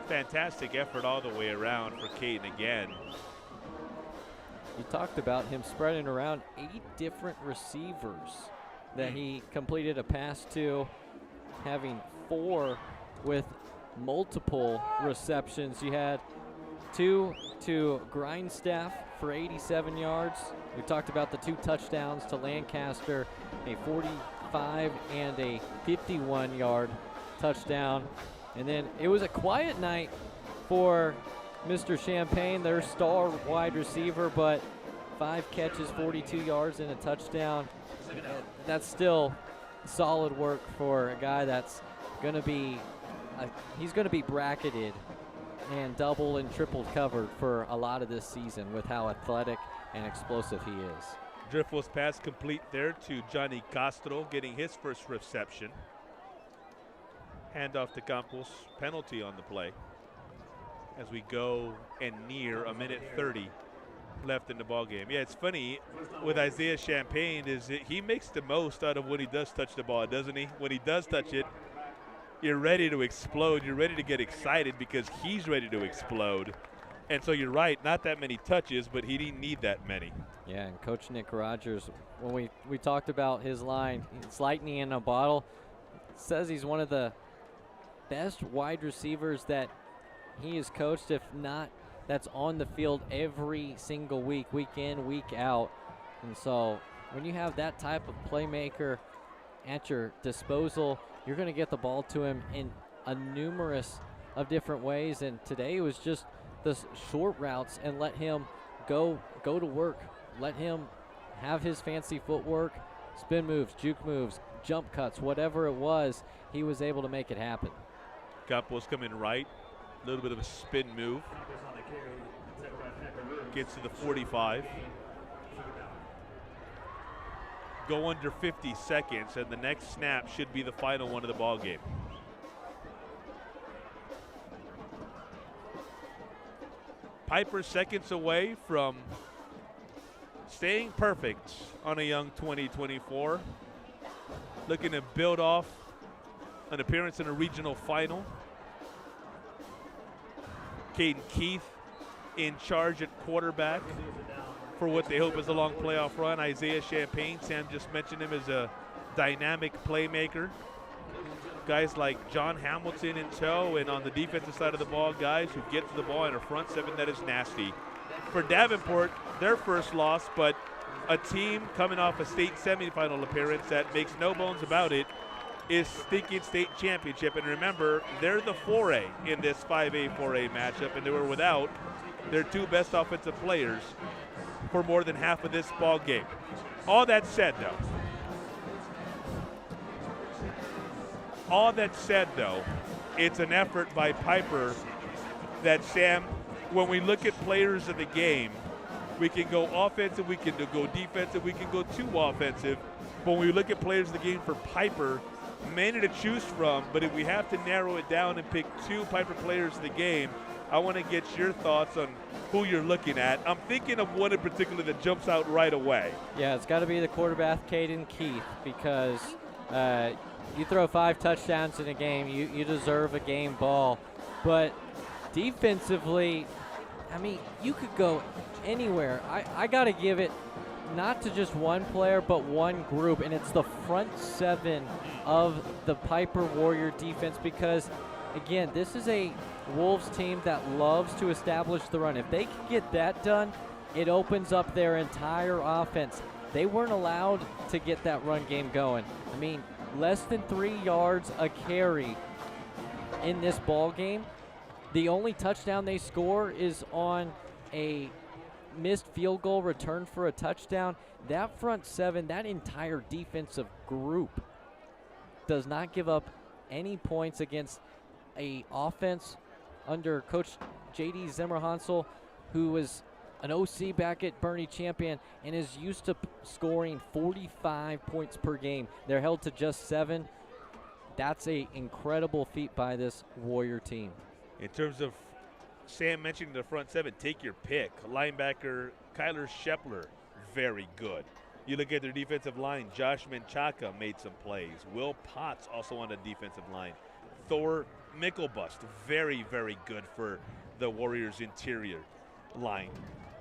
Fantastic effort all the way around for Caden again. You talked about him spreading around 8 different receivers that he completed a pass to, having 4 with multiple receptions. You had 2 to Grindstaff for 87 yards. We talked about the 2 touchdowns to Lancaster, a 45 and a 51-yard touchdown. And then it was a quiet night for Mr. Champagne, their star wide receiver, but 5 catches, 42 yards, and a touchdown. That's still solid work for a guy that's going to be he's going to be bracketed and double and triple covered for a lot of this season with how athletic and explosive he is. Driftwell's pass complete there to Johnny Castro, getting his first reception. Handoff to Campos, penalty on the play. As we go and near a minute 30 left in the ball game. Yeah, it's funny with Isaiah Champagne is that he makes the most out of when he does touch the ball, doesn't he? When he does touch it, you're ready to explode. You're ready to get excited because he's ready to explode. And so you're right, not that many touches, but he didn't need that many. Yeah, and Coach Nick Rogers, when we talked about his line, it's lightning in a bottle, says he's one of the best wide receivers that he has coached, if not that's on the field every single week, week in, week out. And so when you have that type of playmaker at your disposal, you're going to get the ball to him in a numerous of different ways. And today it was just the short routes and let him go to work. Let him have his fancy footwork, spin moves, juke moves, jump cuts, whatever it was, he was able to make it happen. Campos coming right, a little bit of a spin move. Gets to the 45. Go under 50 seconds, and the next snap should be the final one of the ball game. Pieper seconds away from staying perfect on a young 2024. Looking to build off an appearance in a regional final. Caden Keith in charge at quarterback for what they hope is a long playoff run. Isaiah Champagne, Sam just mentioned him as a dynamic playmaker. Guys like John Hamilton in tow, and on the defensive side of the ball, guys who get to the ball in a front seven that is nasty. For Davenport, their first loss, but a team coming off a state semifinal appearance that makes no bones about it, is stinking state championship. And remember, they're the 4A in this 5A, 4A matchup, and they were without their 2 best offensive players for more than half of this ball game. All that said, though, it's an effort by Pieper that, Sam, when we look at players of the game, we can go offensive, we can go defensive, we can go 2 offensive. But when we look at players of the game for Pieper, many to choose from, but if we have to narrow it down and pick 2 Pieper players of the game, I want to get your thoughts on who you're looking at. I'm thinking of one in particular that jumps out right away. Yeah, it's got to be the quarterback, Caden Keith, because you throw 5 touchdowns in a game, you deserve a game ball. But defensively, I mean, you could go anywhere. I got to give it not to just one player, but one group, and it's the front 7 of the Pieper Warrior defense, because, again, this is a Wolves team that loves to establish the run. If they can get that done, it opens up their entire offense. They weren't allowed to get that run game going. I mean, less than 3 yards a carry in this ball game. The only touchdown they score is on a missed field goal return for a touchdown. That front 7, that entire defensive group does not give up any points against a offense under Coach J.D. Zimmerhansel, who was an OC back at Bernie Champion and is used to scoring 45 points per game. They're held to just 7. That's an incredible feat by this Warrior team. In terms of, Sam mentioned the front 7, take your pick. Linebacker Kyler Shepler, very good. You look at their defensive line, Josh Menchaca made some plays. Will Potts also on the defensive line. Thor Mickelbust, very, very good for the Warriors' interior line.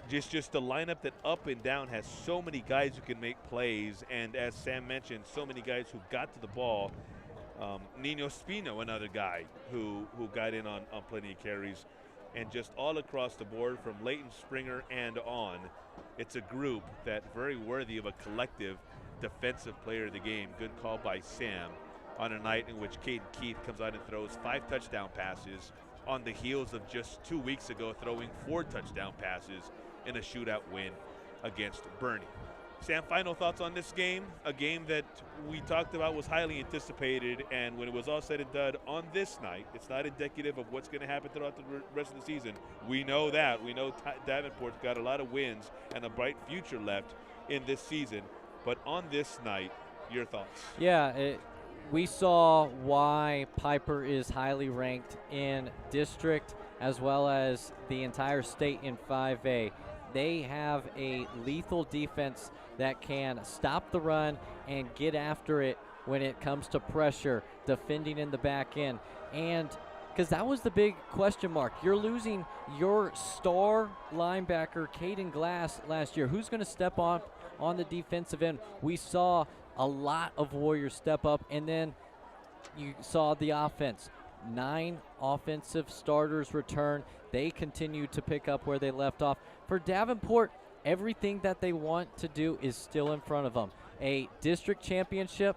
Just the lineup that up and down has so many guys who can make plays, and as Sam mentioned, so many guys who got to the ball. Nino Spino, another guy who got in on plenty of carries. and just all across the board from Leighton Springer and on, it's a group that very worthy of a collective defensive player of the game. Good call by Sam on a night in which Caden Keith comes out and throws 5 touchdown passes on the heels of just 2 weeks ago throwing 4 touchdown passes in a shootout win against Bernie. Sam, final thoughts on this game, a game that we talked about was highly anticipated, and when it was all said and done on this night, it's not indicative of what's going to happen throughout the rest of the season. We know that. We know Davenport's got a lot of wins and a bright future left in this season, but on this night, your thoughts? Yeah, we saw why Pieper is highly ranked in district as well as the entire state in 5A. They have a lethal defense that can stop the run and get after it when it comes to pressure, defending in the back end. And because that was the big question mark. You're losing your star linebacker, Caden Glass, last year. Who's going to step on the defensive end? We saw a lot of Warriors step up, and then you saw the offense. 9 offensive starters return. They continue to pick up where they left off. For Davenport, everything that they want to do is still in front of them. A district championship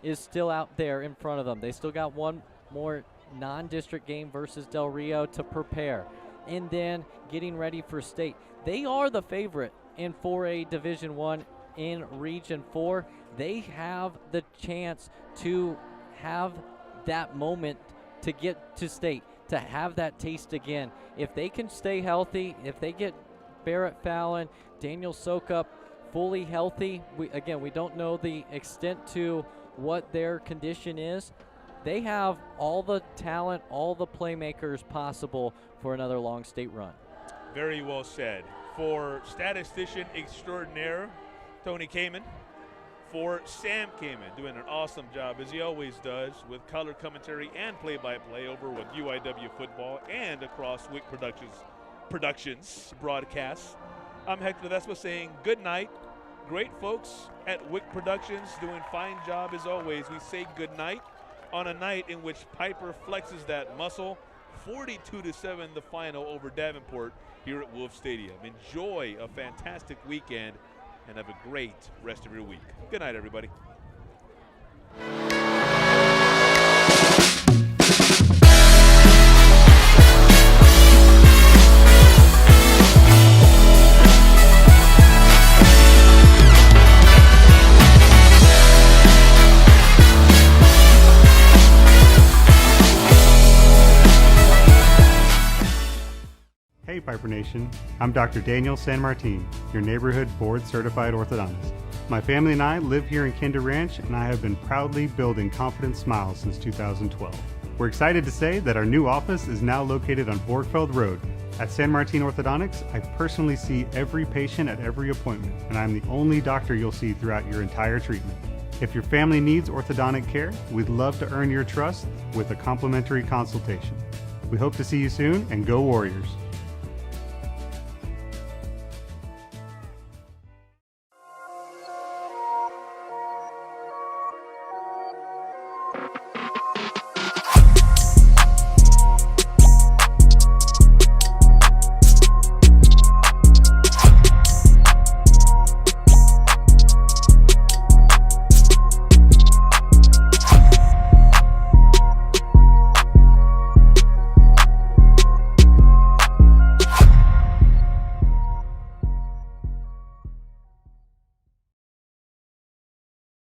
is still out there in front of them. They still got one more non-district game versus Del Rio to prepare. And then getting ready for state. They are the favorite in 4A Division I in Region 4. They have the chance to have that moment to get to state, to have that taste again. If they can stay healthy, if they get Barrett Fallon, Daniel Sokup fully healthy, we don't know the extent to what their condition is. They have all the talent, all the playmakers possible for another long state run. Very well said. For statistician extraordinaire Tony Kamen, for Sam Kamen, doing an awesome job, as he always does, with color commentary and play-by-play over with UIW football and across WIC Productions broadcasts. I'm Hector Ledesma saying good night. Great folks at WIC Productions doing fine job as always. We say good night on a night in which Pieper flexes that muscle. 42-7 the final over Davenport here at Wolf Stadium. Enjoy a fantastic weekend and have a great rest of your week. Good night, everybody. Hey Pieper Nation, I'm Dr. Daniel San Martin, your neighborhood board-certified orthodontist. My family and I live here in Kinder Ranch, and I have been proudly building Confident Smiles since 2012. We're excited to say that our new office is now located on Borgfeld Road. At San Martin Orthodontics, I personally see every patient at every appointment, and I'm the only doctor you'll see throughout your entire treatment. If your family needs orthodontic care, we'd love to earn your trust with a complimentary consultation. We hope to see you soon, and go Warriors!